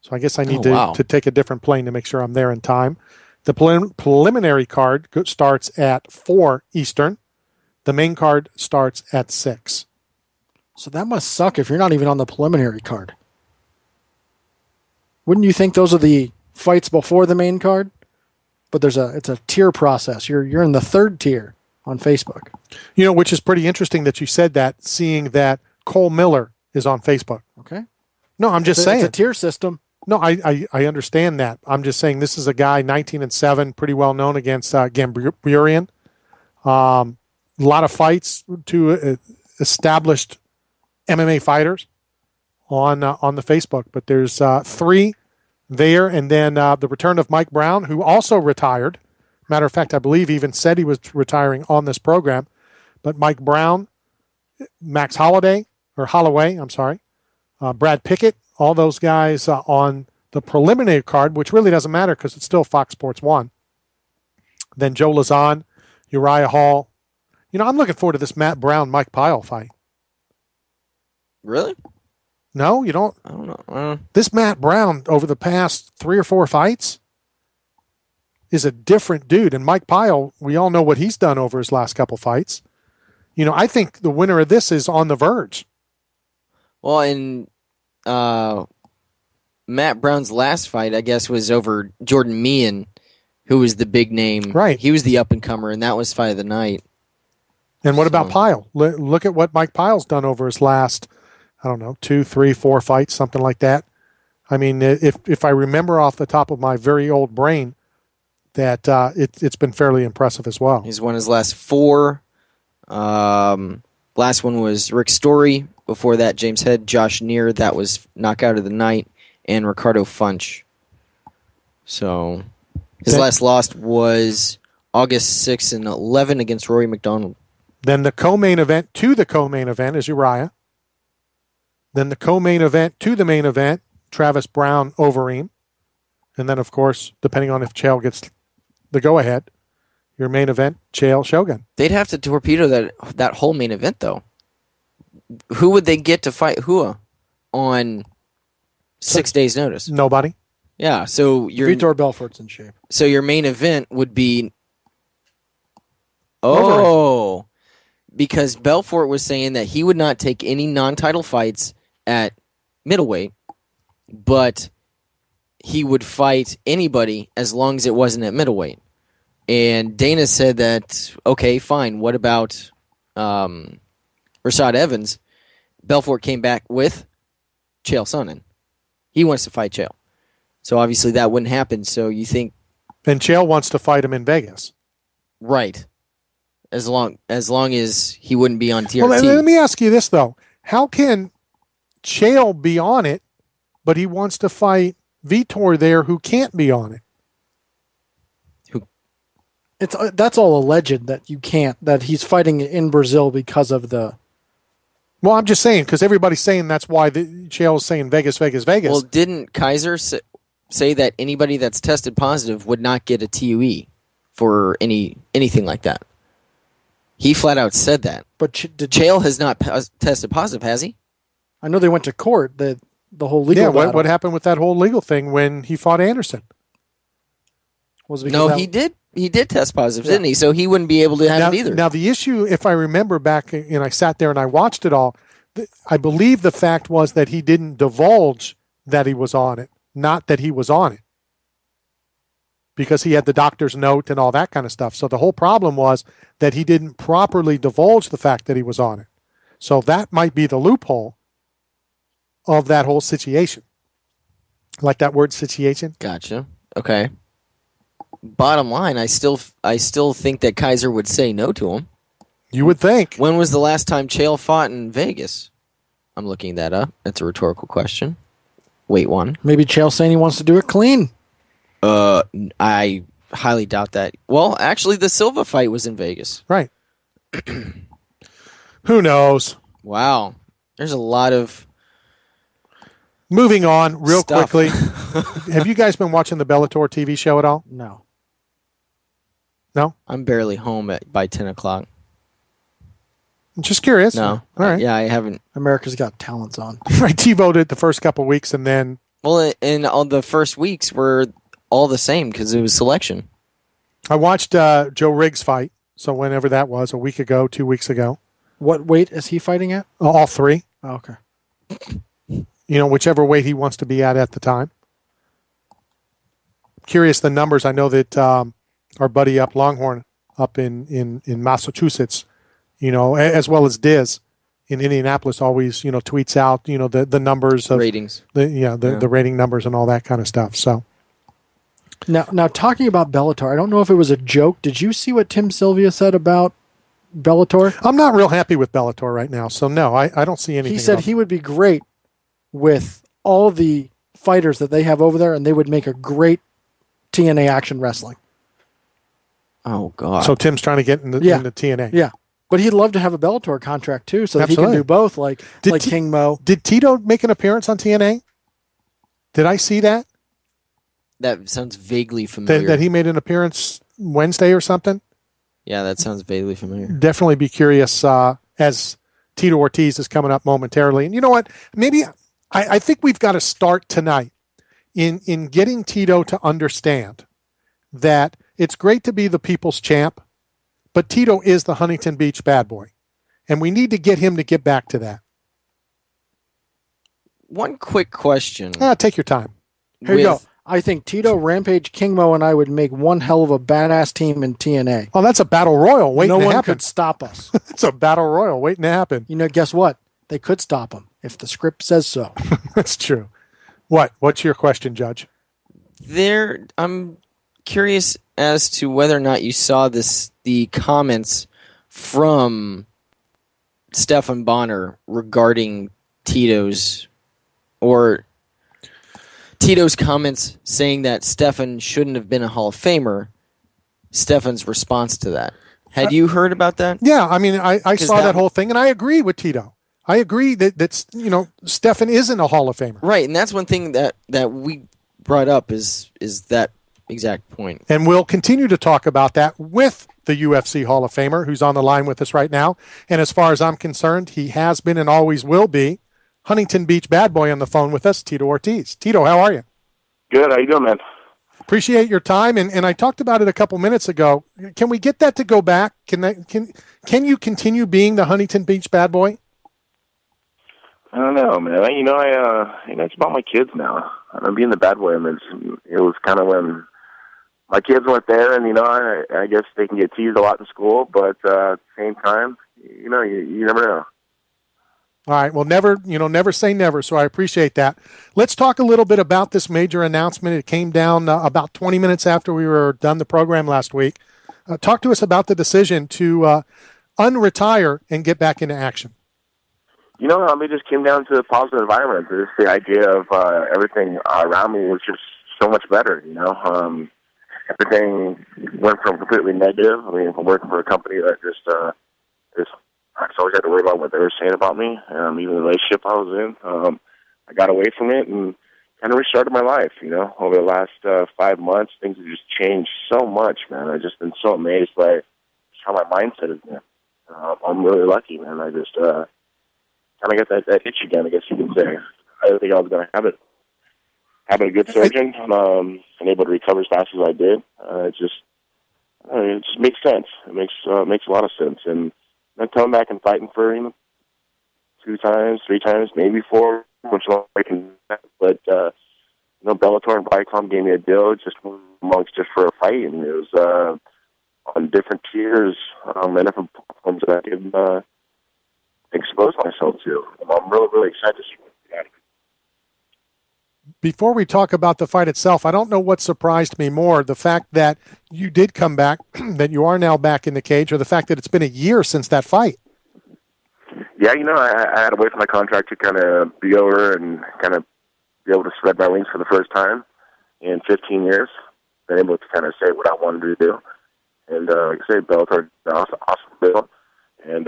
[SPEAKER 4] So I guess I need to take a different plane to make sure I'm there in time. The preliminary card starts at 4 Eastern. The main card starts at 6.
[SPEAKER 6] So that must suck if you're not even on the preliminary card. Wouldn't you think those are the fights before the main card? But it's a tier process. You're in the 3rd tier on Facebook.
[SPEAKER 4] Which is pretty interesting that you said that, seeing that Cole Miller is on Facebook.
[SPEAKER 6] Okay.
[SPEAKER 4] No, I'm just saying.
[SPEAKER 6] It's a tier system.
[SPEAKER 4] No, I understand that. I'm just saying this is a guy, 19-7, pretty well known against Gamburian. A lot of fights to established MMA fighters on the Facebook. But there's 3 there, and then the return of Mike Brown, who also retired. Matter of fact, I believe he even said he was retiring on this program. But Mike Brown, Max Holloway, Brad Pickett, all those guys on the preliminary card, which really doesn't matter because it's still Fox Sports 1. Then Joe Lazan, Uriah Hall. I'm looking forward to this Matt Brown-Mike Pyle fight.
[SPEAKER 5] Really?
[SPEAKER 4] No, you don't?
[SPEAKER 5] I don't know.
[SPEAKER 4] This Matt Brown, over the past 3 or 4 fights, is a different dude. And Mike Pyle, we all know what he's done over his last couple fights. I think the winner of this is on the verge.
[SPEAKER 5] Well, and Matt Brown's last fight, I guess, was over Jordan Meehan, who was the big name.
[SPEAKER 4] Right.
[SPEAKER 5] He was the up-and-comer, and that was fight of the night.
[SPEAKER 4] And what about Pyle? Look at what Mike Pyle's done over his last, 2, 3, 4 fights, something like that. I mean, if I remember off the top of my very old brain, that it's been fairly impressive as well.
[SPEAKER 5] He's won his last 4. Last one was Rick Story. Before that, James Head, Josh Neer. That was knockout of the night, and Ricardo Funch. So his last loss was August 6 and 11 against Rory McDonald.
[SPEAKER 4] Then the co-main event to the co-main event is Uriah. Then the co-main event to the main event, Travis Brown, Overeem. And then, of course, depending on if Chael gets the go-ahead, your main event, Chael Shogun.
[SPEAKER 5] They'd have to torpedo that whole main event, though. Who would they get to fight Hua on 6 days' notice?
[SPEAKER 4] Nobody.
[SPEAKER 5] Yeah, so
[SPEAKER 6] Vitor Belfort's in shape.
[SPEAKER 5] So your main event would be... Oh, because Belfort was saying that he would not take any non-title fights at middleweight, but he would fight anybody as long as it wasn't at middleweight. And Dana said that, okay, fine, what about Rashad Evans? Belfort came back with Chael Sonnen. He wants to fight Chael. So obviously that wouldn't happen, so you think...
[SPEAKER 4] And Chael wants to fight him in Vegas.
[SPEAKER 5] Right. As long as he wouldn't be on TRT.
[SPEAKER 4] Well, let me ask you this, though. How can Chael be on it, but he wants to fight Vitor there who can't be on it?
[SPEAKER 6] That's all alleged that you can't, that he's fighting in Brazil because of the...
[SPEAKER 4] Well, I'm just saying, because everybody's saying that's why Chael's saying Vegas, Vegas, Vegas.
[SPEAKER 5] Well, didn't Kaiser say that anybody that's tested positive would not get a TUE for anything like that? He flat out said that.
[SPEAKER 6] But
[SPEAKER 5] Chael has not tested positive, has he?
[SPEAKER 6] I know they went to court, the whole legal battle.
[SPEAKER 4] What happened with that whole legal thing when he fought Anderson?
[SPEAKER 5] He did. He did test positive, didn't he? So he wouldn't be able to have it either.
[SPEAKER 4] Now, the issue, if I remember back, and I sat there and I watched it all, I believe the fact was that he didn't divulge that he was on it, not that he was on it, because he had the doctor's note and all that kind of stuff. So the whole problem was that he didn't properly divulge the fact that he was on it. So that might be the loophole of that whole situation. Like that word situation?
[SPEAKER 5] Gotcha. Okay. Bottom line, I still think that Kaiser would say no to him.
[SPEAKER 4] You would think.
[SPEAKER 5] When was the last time Chael fought in Vegas? I'm looking that up. That's a rhetorical question. Wait one.
[SPEAKER 6] Maybe Chael's saying he wants to do it clean.
[SPEAKER 5] I highly doubt that. Well, actually, the Silva fight was in Vegas.
[SPEAKER 4] Right. Who knows?
[SPEAKER 5] Wow. There's a lot of...
[SPEAKER 4] Moving on real
[SPEAKER 5] stuff.
[SPEAKER 4] Quickly. Have you guys been watching the Bellator TV show at all?
[SPEAKER 6] No.
[SPEAKER 4] No?
[SPEAKER 5] I'm barely home by 10 o'clock.
[SPEAKER 4] I'm just curious.
[SPEAKER 5] No.
[SPEAKER 4] All right.
[SPEAKER 5] Yeah, I haven't.
[SPEAKER 6] America's Got Talents on.
[SPEAKER 4] I TiVoed it the first couple of weeks and then...
[SPEAKER 5] Well, and all the first weeks were all the same because it was selection.
[SPEAKER 4] I watched Joe Riggs fight, so whenever that was, a week ago, 2 weeks ago.
[SPEAKER 6] What weight is he fighting at?
[SPEAKER 4] All three.
[SPEAKER 6] Oh, okay.
[SPEAKER 4] Whichever weight he wants to be at the time. Curious the numbers. I know that our buddy up Longhorn up in Massachusetts, as well as Diz in Indianapolis always, tweets out, the numbers of
[SPEAKER 5] ratings.
[SPEAKER 4] The rating numbers and all that kind of stuff. So
[SPEAKER 6] now talking about Bellator, I don't know if it was a joke. Did you see what Tim Sylvia said about Bellator?
[SPEAKER 4] I'm not real happy with Bellator right now. So no, I don't see anything.
[SPEAKER 6] He said he would be great with all the fighters that they have over there, and they would make a great TNA action wrestling.
[SPEAKER 5] Oh, God.
[SPEAKER 4] So Tim's trying to get into TNA.
[SPEAKER 6] Yeah. But he'd love to have a Bellator contract, too, so that he can do both, like King Mo.
[SPEAKER 4] Did Tito make an appearance on TNA? Did I see that?
[SPEAKER 5] That sounds vaguely familiar.
[SPEAKER 4] That he made an appearance Wednesday or something?
[SPEAKER 5] Yeah, that sounds vaguely familiar.
[SPEAKER 4] Definitely be curious as Tito Ortiz is coming up momentarily. And you know what? Maybe... I think we've got to start tonight in getting Tito to understand that it's great to be the people's champ, but Tito is the Huntington Beach bad boy. and we need to get him to get back to that.
[SPEAKER 5] One quick question.
[SPEAKER 4] Take your time.
[SPEAKER 6] Here you go. I think Tito, Rampage, Kingmo, and I would make one hell of a badass team in TNA.
[SPEAKER 4] Oh, that's a battle royal waiting to happen.
[SPEAKER 6] No one could stop us.
[SPEAKER 4] It's a battle royal waiting to happen.
[SPEAKER 6] Guess what? They could stop them if the script says so.
[SPEAKER 4] That's true. What's your question, Judge?
[SPEAKER 5] I'm curious as to whether or not you saw the comments from Stephan Bonner regarding Tito's comments saying that Stephan shouldn't have been a Hall of Famer. Stephan's response to that. Had you heard about that?
[SPEAKER 4] Yeah, I mean, I saw that whole thing, and I agree with Tito. I agree that Stephan isn't a Hall of Famer.
[SPEAKER 5] Right, and that's one thing that we brought up is that exact point.
[SPEAKER 4] And we'll continue to talk about that with the UFC Hall of Famer who's on the line with us right now. And as far as I'm concerned, he has been and always will be Huntington Beach bad boy on the phone with us, Tito Ortiz. Tito, how are you?
[SPEAKER 10] Good. How you doing, man?
[SPEAKER 4] Appreciate your time. And I talked about it a couple minutes ago. Can we get that to go back? Can you continue being the Huntington Beach bad boy?
[SPEAKER 10] I don't know, man. It's about my kids now. I'm being the bad boy. It was kind of when my kids weren't there, and I guess they can get teased a lot in school, but at the same time, you never know.
[SPEAKER 4] All right. Well, never say never. So I appreciate that. Let's talk a little bit about this major announcement. It came down about 20 minutes after we were done the program last week. Talk to us about the decision to unretire and get back into action.
[SPEAKER 10] It just came down to a positive environment. Just the idea of everything around me was just so much better. Everything went from completely negative. I mean, I'm working for a company that I always had to worry about what they were saying about me. Even the relationship I was in, I got away from it and kind of restarted my life. Over the last 5 months, things have just changed so much, man. I've just been so amazed by how my mindset has been. I'm really lucky, man. I just kind of got that itch again, I guess you can say. I didn't think I was going to have it. Having a good surgeon and able to recover as fast as I did, it just makes sense. It makes a lot of sense. And then coming back and fighting for 2 times, 3 times, maybe 4, which I can. But Bellator and Viacom gave me a deal just for a fight, and it was on different tiers and different platforms that I could expose myself to. I'm really, really excited to see what that.
[SPEAKER 4] Before we talk about the fight itself, I don't know what surprised me more, the fact that you did come back, that you are now back in the cage, or the fact that it's been a year since that fight.
[SPEAKER 10] Yeah, I had to wait for my contract to kind of be over and kind of be able to spread my wings for the first time in 15 years. Been able to kind of say what I wanted to do. And like I say, Bellator, awesome deal. And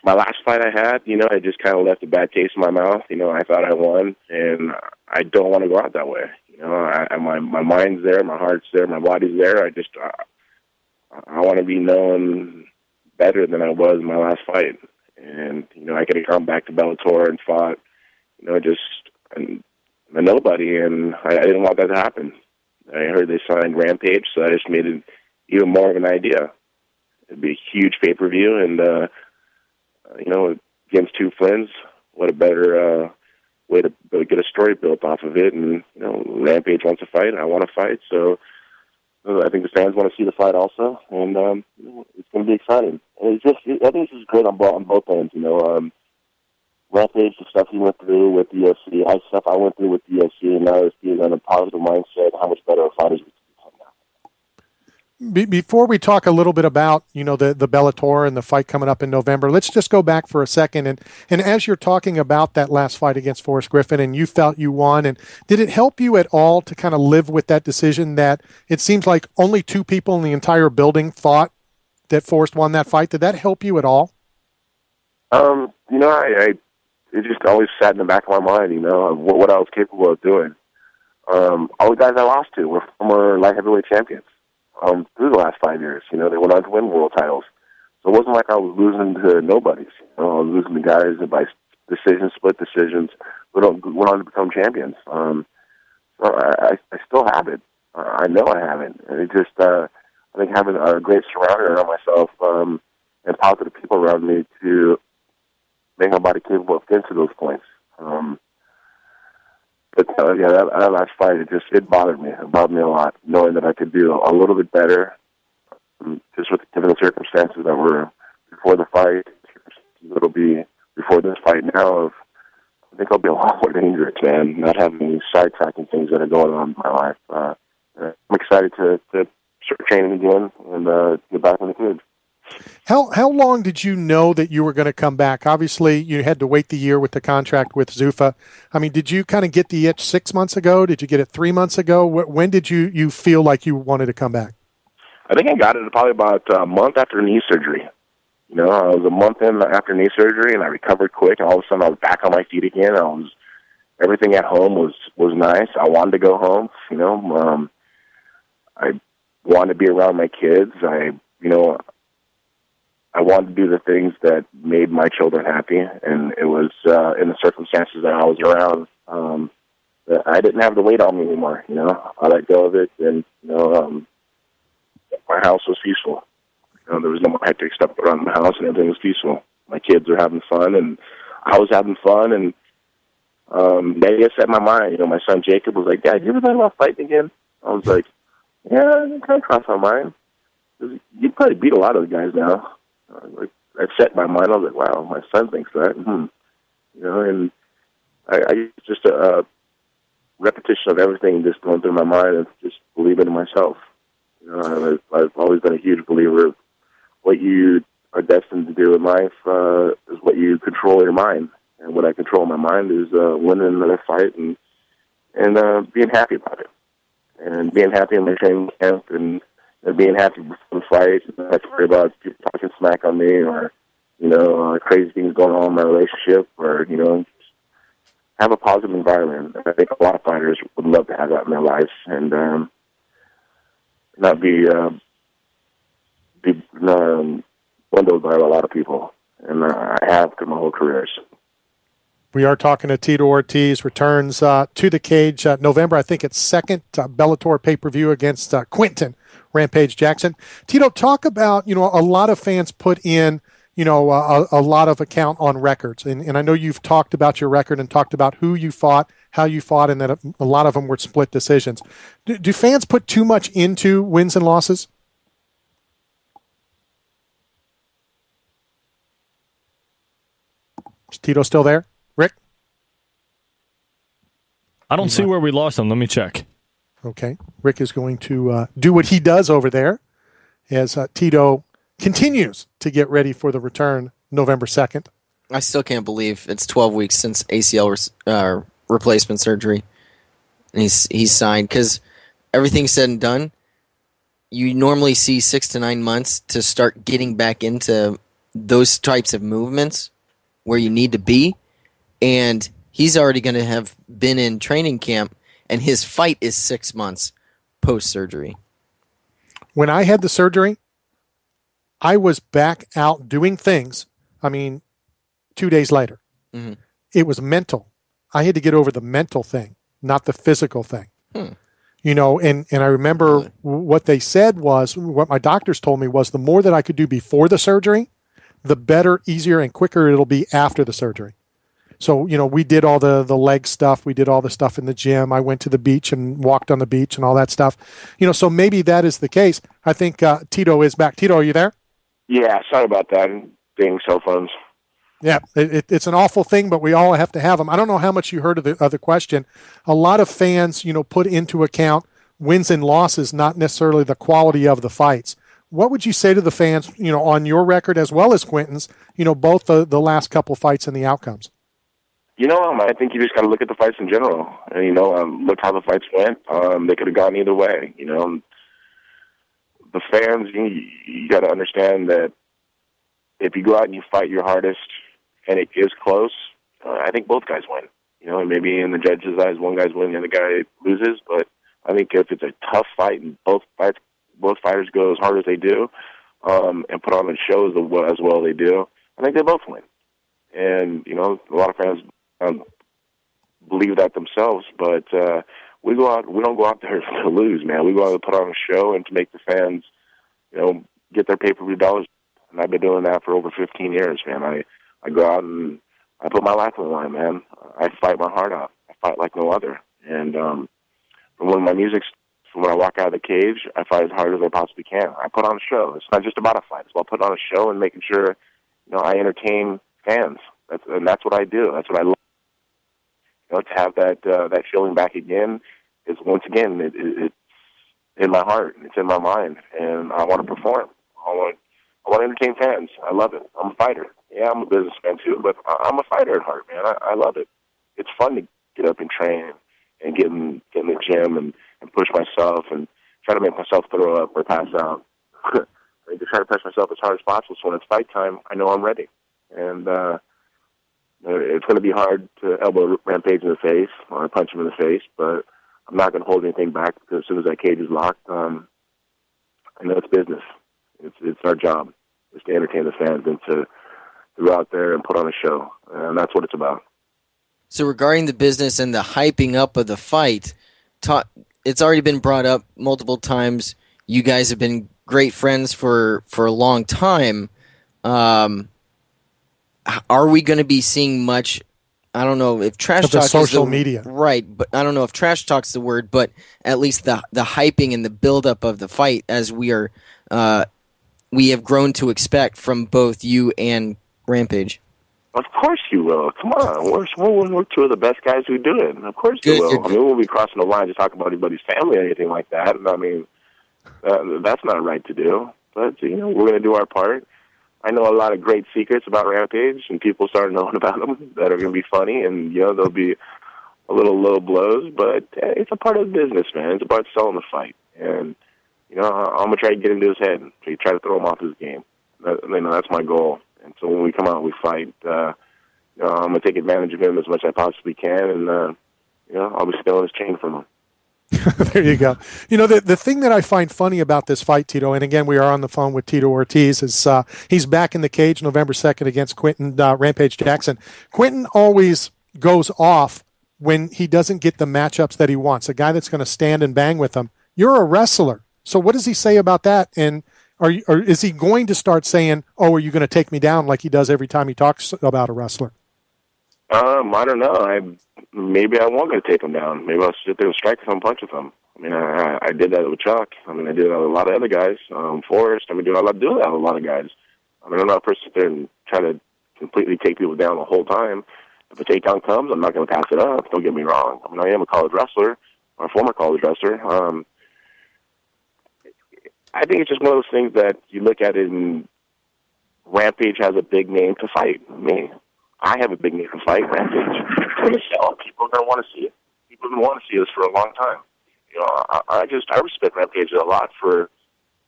[SPEAKER 10] my last fight I had, I just kind of left a bad taste in my mouth. I thought I won, and I don't want to go out that way. My mind's there, my heart's there, my body's there. I want to be known better than I was in my last fight. And, I could have come back to Bellator and fought, just a nobody, and I didn't want that to happen. I heard they signed Rampage, so I just made it even more of an idea. It'd be a huge pay-per-view, and, against 2 friends, what a better way to get a story built off of it. And, Rampage wants to fight, I want to fight, so I think the fans want to see the fight also, and it's going to be exciting. And I think this is good on both ends, Rampage, the stuff he went through with the UFC, stuff I went through with the UFC, and now it's being on a positive mindset, how much better a fighters become now.
[SPEAKER 4] Before we talk a little bit about, the Bellator and the fight coming up in November, let's just go back for a second. And as you're talking about that last fight against Forrest Griffin and you felt you won, and did it help you at all to kind of live with that decision that it seems like only 2 people in the entire building thought that Forrest won that fight? Did that help you at all?
[SPEAKER 10] It just always sat in the back of my mind, what I was capable of doing. All the guys I lost to were former light heavyweight champions. Through the last 5 years, they went on to win world titles. So it wasn't like I was losing to nobodies. I was losing to guys by decisions, split decisions, went on to become champions. So I still have it. I know I have it. And it just, I think having a great surrounding around myself, and and positive people around me to make my body capable of getting to those points. That last fight, it bothered me. It bothered me a lot, knowing that I could do a little bit better, just with given the circumstances that were before the fight. It'll be before this fight now. I think I'll be a lot more dangerous, man. Not having any sidetracking things that are going on in my life. I'm excited to start training again and get back in the cage.
[SPEAKER 4] How long did you know that you were going to come back? Obviously, you had to wait the year with the contract with Zuffa. I mean, did you kind of get the itch 6 months ago? Did you get it 3 months ago? When did you feel like you wanted to come back?
[SPEAKER 10] I think I got it probably about a month after knee surgery. You know, I was a month in after knee surgery, and I recovered quick, and all of a sudden I was back on my feet again. Everything at home was nice. I wanted to go home, you know. I wanted to be around my kids. I wanted to do the things that made my children happy, and it was in the circumstances that I was around that I didn't have the weight on me anymore. You know, I let go of it, and my house was peaceful. You know, there was no more hectic stuff around my house, and everything was peaceful. My kids were having fun, and I was having fun, and that just set my mind. You know, my son Jacob was like, "Dad, you ever thought about fighting again?" I was like, "Yeah, it kind of crossed my mind. You probably beat a lot of the guys now." I set my mind. I was like, "Wow, my son thinks that." You know, and I just a repetition of everything just going through my mind and just believing in myself. You know, I've always been a huge believer of what you are destined to do in life is what you control your mind, and what I control in my mind is winning another fight and being happy about it, and being happy in my training camp, and being happy before the fight. I don't have to worry about people talking smack on me, or crazy things going on in my relationship, or just have a positive environment. I think a lot of fighters would love to have that in their lives, and not be windowed by a lot of people, and I have through my whole career.
[SPEAKER 4] We are talking to Tito Ortiz, returns to the cage November, I think it's 2nd, Bellator pay-per-view against Quinton, Rampage Jackson. Tito, talk about, a lot of fans put in, a lot of account on records. And I know you've talked about your record and talked about who you fought, how you fought, and that a lot of them were split decisions. Do fans put too much into wins and losses? Is Tito still there? Rick?
[SPEAKER 11] I don't see where we lost him. Let me check.
[SPEAKER 4] Okay. Rick is going to do what he does over there as Tito continues to get ready for the return November 2nd.
[SPEAKER 5] I still can't believe it's 12 weeks since ACL replacement surgery. And he's signed, because everything's said and done. You normally see 6 to 9 months to start getting back into those types of movements where you need to be. And he's already going to have been in training camp, and his fight is 6 months post-surgery.
[SPEAKER 4] When I had the surgery, I was back out doing things, 2 days later. Mm-hmm. It was mental. I had to get over the mental thing, not the physical thing. And I remember what they said was, what my doctors told me was, the more that I could do before the surgery, the better, easier, and quicker it'll be after the surgery. So, we did all the leg stuff. We did all the stuff in the gym. I went to the beach and walked on the beach and all that stuff. So maybe that is the case. I think Tito is back. Tito, are you there?
[SPEAKER 10] Yeah, sorry about that. Dang cell phones.
[SPEAKER 4] Yeah, it's an awful thing, but we all have to have them. I don't know how much you heard of the question. A lot of fans, put into account wins and losses, not necessarily the quality of the fights. What would you say to the fans, on your record as well as Quinton's, both the last couple fights and the outcomes?
[SPEAKER 10] I think you just got to look at the fights in general, and look how the fights went. They could have gone either way. The fans, you got to understand that if you go out and you fight your hardest, and it is close, I think both guys win. Maybe in the judges' eyes, one guy's winning, the other guy loses. But I think if it's a tough fight and both fighters go as hard as they do, and put on the show as well they do, I think they both win. And a lot of fans believe that themselves, but we don't go out there to lose, man. We go out to put on a show and to make the fans, get their pay-per-view dollars. and I've been doing that for over 15 years, man. I go out and I put my life on the line, man. I fight my heart out. I fight like no other. And from when I walk out of the cage, I fight as hard as I possibly can. I put on a show. It's not just about a fight. It's about putting on a show and making sure, I entertain fans. That's what I do. That's what I love. To have that feeling back again is, once again, it's in my heart. It's in my mind, and I want to perform. I want to entertain fans. I love it. I'm a fighter. Yeah, I'm a businessman too, but I'm a fighter at heart, man. I love it. It's fun to get up and train and get in the gym and push myself and try to make myself throw up or pass out. I just try to push myself as hard as possible, so when it's fight time, I know I'm ready. And it's going to be hard to elbow Rampage in the face or punch him in the face, but I'm not going to hold anything back, because as soon as that cage is locked, I know it's business. It's our job, is to entertain the fans and to go out there and put on a show, and that's what it's about.
[SPEAKER 5] So regarding the business and the hyping up of the fight, it's already been brought up multiple times. You guys have been great friends for a long time. Are we going to be seeing much? I don't know if trash talk is
[SPEAKER 4] social media,
[SPEAKER 5] right? But I don't know if trash talk's the word. But at least the hyping and the buildup of the fight, as we have grown to expect from both you and Rampage.
[SPEAKER 10] Of course you will. Come on, we're two of the best guys who do it. Of course you will. I mean, we won't be crossing the line to talk about anybody's family or anything like that. I mean, that's not right to do. But we're going to do our part. I know a lot of great secrets about Rampage, and people start knowing about them that are going to be funny, and there'll be a little low blows, but it's a part of the business, man. It's about selling the fight, and I'm going to try to get into his head, try to throw him off his game. That's my goal. And so when we come out and we fight, I'm going to take advantage of him as much as I possibly can, and I'll be stealing his chain from him.
[SPEAKER 4] There you go. The thing that I find funny about this fight, Tito, and again, we are on the phone with Tito Ortiz, is he's back in the cage November 2nd against Quinton, Rampage Jackson. Quinton always goes off when he doesn't get the matchups that he wants, a guy that's going to stand and bang with him. You're a wrestler. So what does he say about that? And or is he going to start saying, "Oh, are you going to take me down," like he does every time he talks about a wrestler?
[SPEAKER 10] I don't know. Maybe I won't going to take him down. Maybe I'll sit there and strike some punch with him. I mean, I did that with Chuck. I mean, I did that with a lot of other guys. Forrest, I do that with a lot of guys. I mean, I'm not a person sit there and try to completely take people down the whole time. If a takedown comes, I'm not going to pass it up. Don't get me wrong. I mean, I am a college wrestler, or a former college wrestler. I think it's just one of those things that you look at it and Rampage has a big name to fight. I have a big name to fight. Rampage. It's going to sell. People are going to want to see it. People have been wanting to see this for a long time. I respect Rampage a lot for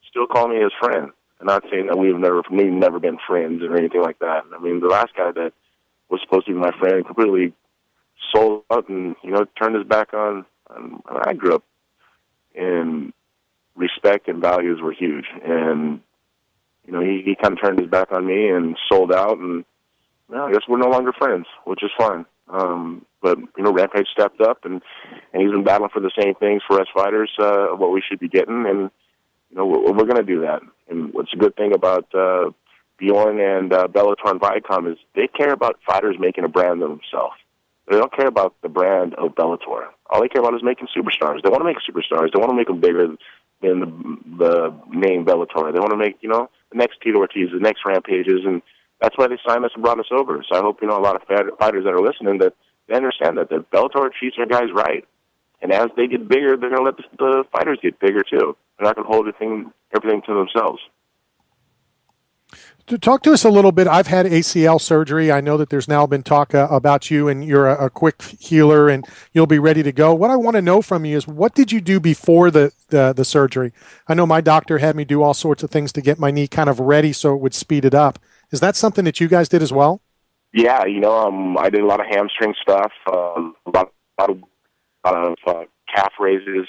[SPEAKER 10] still calling me his friend. I'm not saying that we've never been friends or anything like that. I mean, the last guy that was supposed to be my friend completely sold out and turned his back on. I grew up in respect and values were huge, and he kind of turned his back on me and sold out, and I guess we're no longer friends, which is fine. But Rampage stepped up, and he's been battling for the same things for us fighters, what we should be getting, and we're going to do that. And what's a good thing about Bjorn and Bellator and Viacom is they care about fighters making a brand of themselves. They don't care about the brand of Bellator. All they care about is making superstars. They want to make superstars. They want to make them bigger than the name Bellator. They want to make the next Tito Ortiz, the next Rampages, and that's why they signed us and brought us over. So I hope a lot of fighters that are listening that they understand that the Bellator treats their guys right, and as they get bigger, they're going to let the fighters get bigger too. They're not going to hold everything to themselves.
[SPEAKER 4] To talk to us a little bit, I've had ACL surgery. I know that there's now been talk about you, and you're a quick healer, and you'll be ready to go. What I want to know from you is, what did you do before the surgery? I know my doctor had me do all sorts of things to get my knee kind of ready so it would speed it up. Is that something that you guys did as well?
[SPEAKER 10] Yeah, I did a lot of hamstring stuff, a lot of calf raises,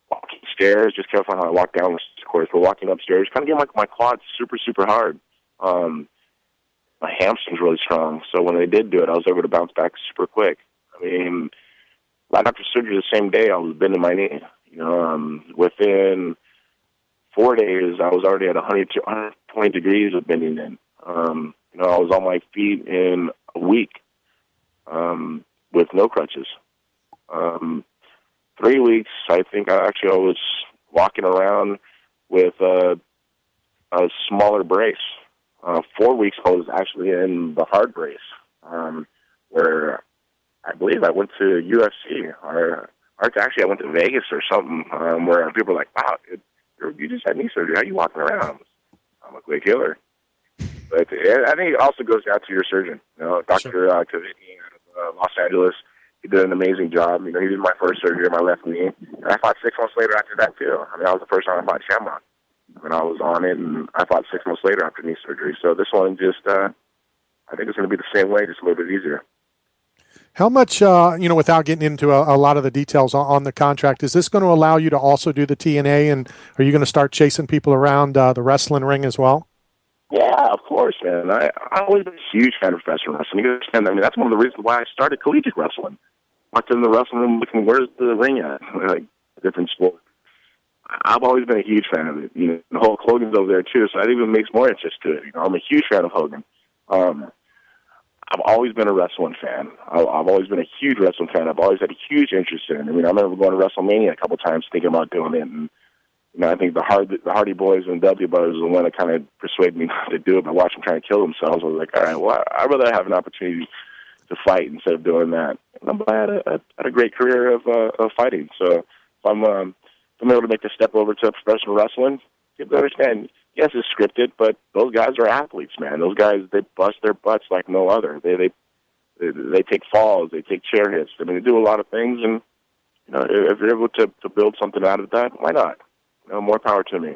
[SPEAKER 10] walking stairs, just careful how I walk down the course, but walking upstairs, kind of getting my quads super, super hard. My hamstring's really strong, so when they did do it, I was able to bounce back super quick. I mean, right after surgery the same day, I was bending my knee. Within 4 days, I was already at 120 degrees of bending in. I was on my feet in a week with no crutches. 3 weeks, I think I was walking around with a smaller brace. 4 weeks, I was actually in the hard brace, where I believe I went to UFC, or actually I went to Vegas or something, where people were like, wow, you just had knee surgery. How are you walking around? I'm a quick healer. But I think it also goes down to your surgeon. Dr. Quinton out of Los Angeles, he did an amazing job. He did my first surgery on my left knee. And I fought 6 months later after that, too. That was the first time I fought Shamrock. And I was on it, and I fought 6 months later after knee surgery. So this one just, I think it's going to be the same way, just a little bit easier.
[SPEAKER 4] How much, without getting into a lot of the details on the contract, is this going to allow you to also do the TNA, and are you going to start chasing people around the wrestling ring as well?
[SPEAKER 10] Yeah, of course, man. I've always been a huge fan of professional wrestling. You understand? That's one of the reasons why I started collegiate wrestling. Walked in the wrestling room looking, where's the ring at? Like, different sport. I've always been a huge fan of it. The whole Hogan's over there, too, so that even makes more interest to it. I'm a huge fan of Hogan. I've always been a wrestling fan. I've always been a huge wrestling fan. I've always had a huge interest in it. I remember going to WrestleMania a couple times thinking about doing it. And, I think the Hardy Boys and the W Brothers were the one that kind of persuaded me not to do it. But watching them trying to kill themselves, I was like, all right, well, I'd rather have an opportunity to fight instead of doing that. And I had a great career of fighting. So if I'm able to make the step over to professional wrestling, people understand, yes, it's scripted, but those guys are athletes, man. Those guys, they bust their butts like no other. They take falls, they take chair hits. They do a lot of things, and if you're able to build something out of that, why not? More power to me.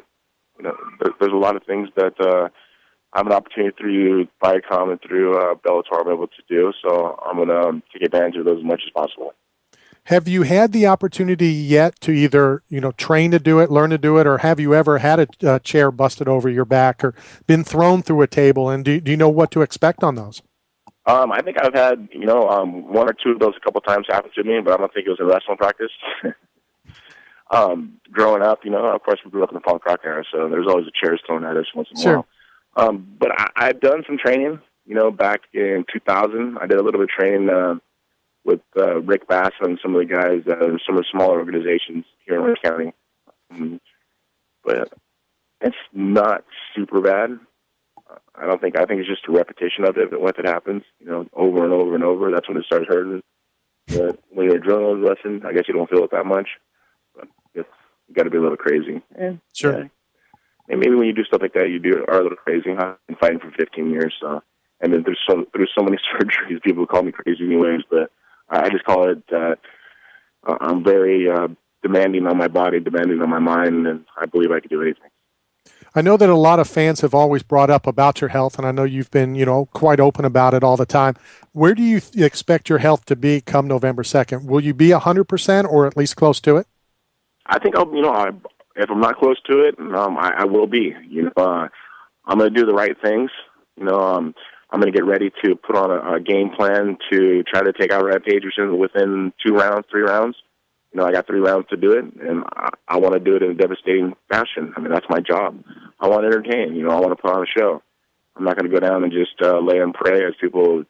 [SPEAKER 10] There's a lot of things that I have an opportunity through Viacom and through Bellator I'm able to do, so I'm going to take advantage of those as much as possible.
[SPEAKER 4] Have you had the opportunity yet to either, train to do it, learn to do it, or have you ever had a chair busted over your back or been thrown through a table? And do you know what to expect on those?
[SPEAKER 10] I think I've had, one or two of those a couple times happen to me, but I don't think it was in wrestling practice. Growing up, of course we grew up in the punk rock era, so there's always a chairs thrown at us once in a while. But I've done some training, back in 2000. I did a little bit of training with Rick Bass and some of the guys, some of the smaller organizations here in Orange County. But it's not super bad. I think it's just a repetition of it. Once it happens, over and over and over, that's when it starts hurting. But when you're adrenaline rushing, I guess you don't feel it that much. But you got to be a little crazy.
[SPEAKER 4] Sure.
[SPEAKER 10] Yeah. And maybe when you do stuff like that, you are a little crazy. I've been fighting for 15 years, so. And then through so many surgeries, people call me crazy anyways, but I just call it I'm very demanding on my body, demanding on my mind, and I believe I can do anything.
[SPEAKER 4] I know that a lot of fans have always brought up about your health, and I know you've been, quite open about it all the time. Where do you expect your health to be come November 2nd? Will you be 100% or at least close to it?
[SPEAKER 10] I think if I'm not close to it, I will be. I'm going to do the right things. I'm going to get ready to put on a game plan to try to take out Rampage within 2 rounds, 3 rounds. I got 3 rounds to do it, and I want to do it in a devastating fashion. That's my job. I want to entertain. I want to put on a show. I'm not going to go down and just lay and pray as people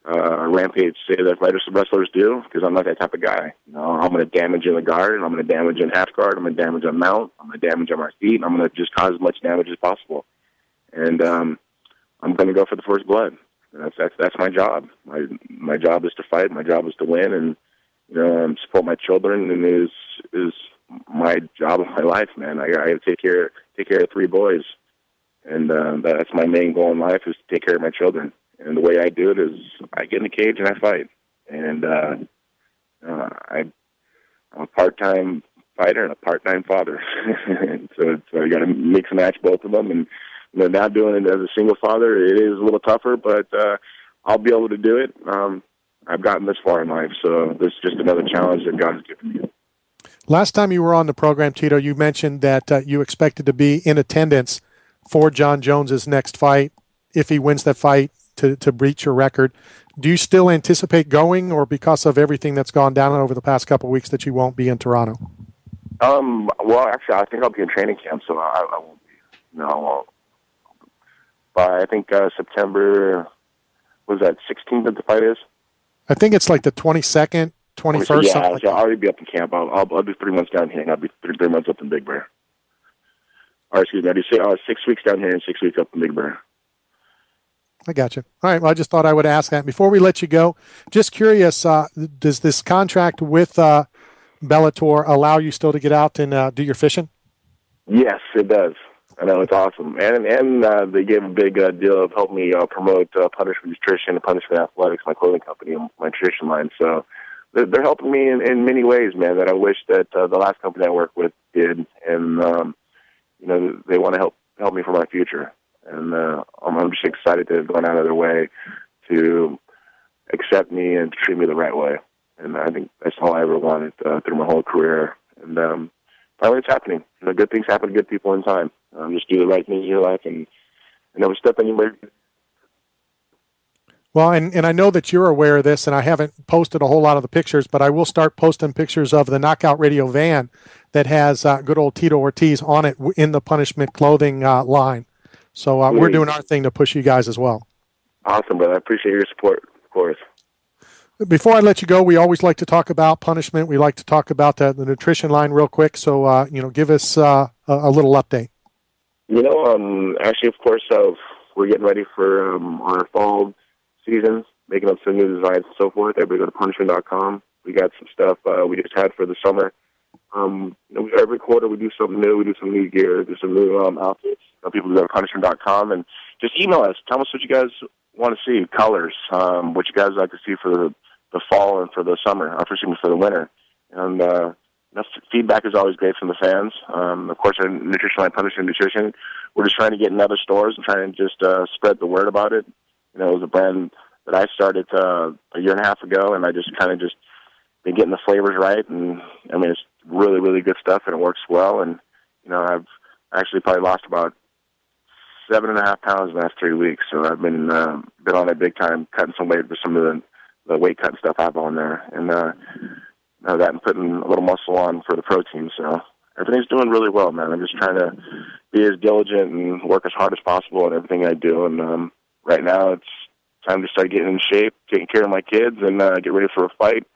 [SPEAKER 10] Rampage say that wrestlers do, because I'm not that type of guy. I'm going to damage in the guard, I'm going to damage in half guard, I'm going to damage on mount, I'm going to damage on my feet, and I'm going to just cause as much damage as possible. And I'm going to go for the first blood. That's my job. My job is to fight. My job is to win, and support my children. And is my job of my life, man. I got to take care of 3 boys, and that's my main goal in life, is to take care of my children. And the way I do it is I get in the cage and I fight. And I'm a part-time fighter and a part-time father, so I got to mix and match both of them. And now doing it as a single father, it is a little tougher, but I'll be able to do it. I've gotten this far in life, so this is just another challenge that God has given me.
[SPEAKER 4] Last time you were on the program, Tito, you mentioned that you expected to be in attendance for John Jones's next fight, if he wins that fight, to breach your record. Do you still anticipate going, or because of everything that's gone down over the past couple of weeks that you won't be in Toronto?
[SPEAKER 10] Well, actually, I think I'll be in training camp, so I won't be. No, I won't. But I think September, was that 16th that the fight is?
[SPEAKER 4] I think it's like the 22nd, 21st.
[SPEAKER 10] Yeah,
[SPEAKER 4] something like
[SPEAKER 10] so I'll already be up in camp. I'll do 3 months down here, and I'll be 3 months up in Big Bear. Or excuse me, I do 6 weeks down here and 6 weeks up in Big Bear.
[SPEAKER 4] I got you. All right. Well, I just thought I would ask that. Before we let you go, just curious, does this contract with Bellator allow you still to get out and do your fishing?
[SPEAKER 10] Yes, it does. I know, it's awesome. And they gave a big deal of helping me promote Punishment Nutrition and Punishment Athletics, my clothing company, my nutrition line. So they're helping me in many ways, man, that I wish that the last company I worked with did. And, they want to help me for my future. And I'm just excited to have gone out of their way to accept me and to treat me the right way. And I think that's all I ever wanted through my whole career. And finally it's happening. Good things happen to good people in time. Just do the right thing in your life and never step anywhere.
[SPEAKER 4] Well, and I know that you're aware of this, and I haven't posted a whole lot of the pictures, but I will start posting pictures of the Knockout Radio van that has good old Tito Ortiz on it in the Punishment clothing line. So we're doing our thing to push you guys as well.
[SPEAKER 10] Awesome, brother. I appreciate your support, of course.
[SPEAKER 4] Before I let you go, we always like to talk about Punishment. We like to talk about the nutrition line real quick. So, give us a little update.
[SPEAKER 10] Actually, of course, we're getting ready for our fall season, making up some new designs and so forth. Everybody go to punishment.com. We got some stuff we just had for the summer. Every quarter we do something new. We do some new gear, do some new outfits. People go to punishment.com and just email us. Tell us what you guys want to see, colors, what you guys like to see for the fall and for the summer, or for the winter. And feedback is always great from the fans. Of course, our nutrition line, Punishment Nutrition, we're just trying to get in other stores and trying to just spread the word about it. It was a brand that I started a year and a half ago, and I just been getting the flavors right. And I mean, it's really, really good stuff, and it works well. And I've actually probably lost about 7.5 pounds in the last 3 weeks. So I've been on it big time, cutting some weight with some of the weight cutting stuff I have on there, and that and putting a little muscle on for the protein. So everything's doing really well, man. I'm just trying to be as diligent and work as hard as possible in everything I do. And right now it's time to start getting in shape, taking care of my kids, and get ready for a fight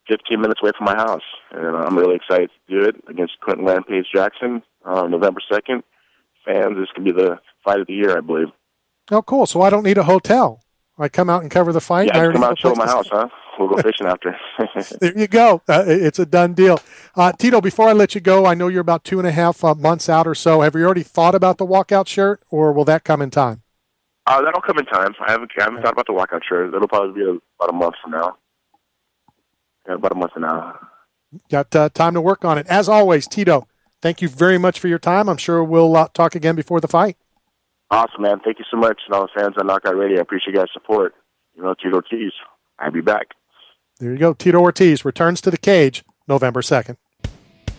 [SPEAKER 10] 15 minutes away from my house. And I'm really excited to do it against Quinton Rampage Jackson on November 2nd. Fans, this could be the fight of the year, I believe.
[SPEAKER 4] Oh, cool. So I don't need a hotel. I come out and cover the fight.
[SPEAKER 10] Yeah, come out and show my house, huh? We'll go fishing after.
[SPEAKER 4] There you go. It's a done deal. Tito, before I let you go, I know you're about 2.5 months out or so. Have you already thought about the walkout shirt, or will that come in time?
[SPEAKER 10] That'll come in time. I haven't thought about the walkout shirt. It'll probably be about a month from now. Yeah, about a month from now.
[SPEAKER 4] Got time to work on it. As always, Tito, thank you very much for your time. I'm sure we'll talk again before the fight.
[SPEAKER 10] Awesome, man. Thank you so much. And all the fans on Knockout Radio, I appreciate you guys' support. Tito Ortiz, I'll be back.
[SPEAKER 4] There you go. Tito Ortiz returns to the cage November 2nd.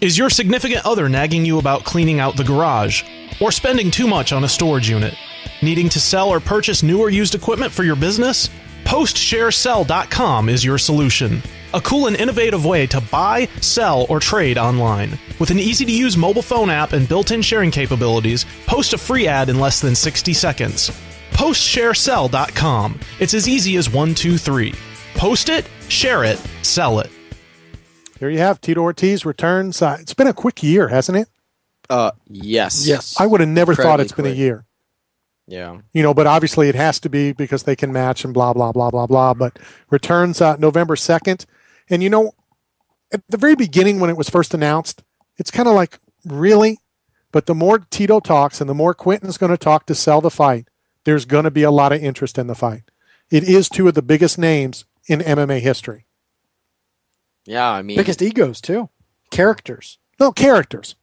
[SPEAKER 9] Is your significant other nagging you about cleaning out the garage? Or spending too much on a storage unit? Needing to sell or purchase new or used equipment for your business? PostShareSell.com is your solution. A cool and innovative way to buy, sell, or trade online. With an easy-to-use mobile phone app and built-in sharing capabilities, post a free ad in less than 60 seconds. PostShareSell.com. It's as easy as 1, 2, 3. Post it, share it, sell it.
[SPEAKER 4] There you have Tito Ortiz returns. It's been a quick year, hasn't it?
[SPEAKER 5] Yes.
[SPEAKER 4] I would have never thought it's been
[SPEAKER 5] quick.
[SPEAKER 4] a year.
[SPEAKER 5] Yeah.
[SPEAKER 4] But obviously it has to be because they can match and blah, blah, blah, blah, blah. But returns November 2nd. And, at the very beginning when it was first announced, it's kind of like, really? But the more Tito talks and the more Quinton's going to talk to sell the fight, there's going to be a lot of interest in the fight. It is two of the biggest names in MMA history.
[SPEAKER 5] Yeah, I mean...
[SPEAKER 6] Biggest egos, too. Characters.
[SPEAKER 4] No, characters.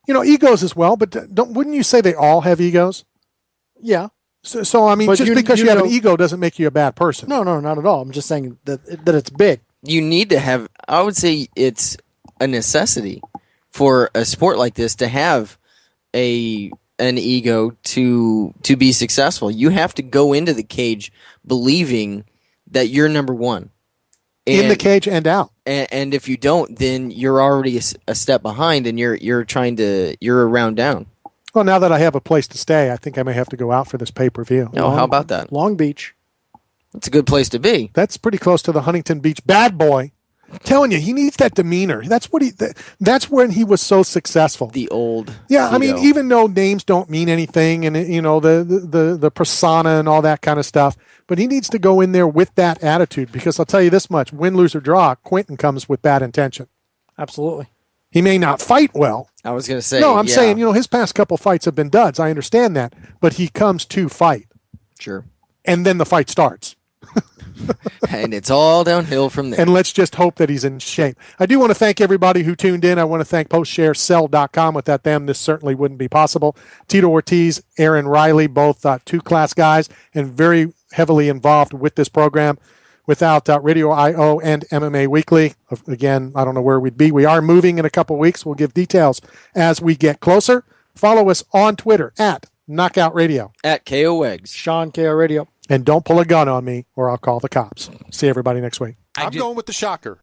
[SPEAKER 4] Egos as well, but wouldn't you say they all have egos?
[SPEAKER 6] Yeah.
[SPEAKER 4] So I mean, but just because you have an ego doesn't make you a bad person.
[SPEAKER 6] No, not at all. I'm just saying that it's big.
[SPEAKER 5] You need to have, I would say it's a necessity for a sport like this to have an ego to be successful. You have to go into the cage believing that you're number one.
[SPEAKER 4] In the cage and out.
[SPEAKER 5] And if you don't, then you're already a step behind, and you're a round down.
[SPEAKER 4] Well, now that I have a place to stay, I think I may have to go out for this pay-per-view.
[SPEAKER 5] No, how about that?
[SPEAKER 6] Long Beach.
[SPEAKER 5] That's a good place to be.
[SPEAKER 4] That's pretty close to the Huntington Beach bad boy. I'm telling you, he needs that demeanor. That's what that's when he was so successful.
[SPEAKER 5] The old.
[SPEAKER 4] Yeah,
[SPEAKER 5] Tito.
[SPEAKER 4] I mean, even though names don't mean anything, and the persona and all that kind of stuff, but he needs to go in there with that attitude, because I'll tell you this much: win, lose, or draw, Quinton comes with bad intention.
[SPEAKER 6] Absolutely.
[SPEAKER 4] He may not fight well.
[SPEAKER 5] I was going to say.
[SPEAKER 4] No, I'm saying, his past couple fights have been duds. I understand that, but he comes to fight.
[SPEAKER 5] Sure.
[SPEAKER 4] And then the fight starts.
[SPEAKER 5] And it's all downhill from there.
[SPEAKER 4] And let's just hope that he's in shape. I do want to thank everybody who tuned in. I want to thank PostShareCell.com. Without them, this certainly wouldn't be possible. Tito Ortiz, Aaron Riley, both two-class guys and very heavily involved with this program. Without Radio I.O. and MMA Weekly, again, I don't know where we'd be. We are moving in a couple weeks. We'll give details as we get closer. Follow us on Twitter at Knockout Radio.
[SPEAKER 5] At KO Wegs.
[SPEAKER 6] Sean KO Radio.
[SPEAKER 4] And don't pull a gun on me or I'll call the cops. See everybody next week.
[SPEAKER 12] I'm going with the shocker.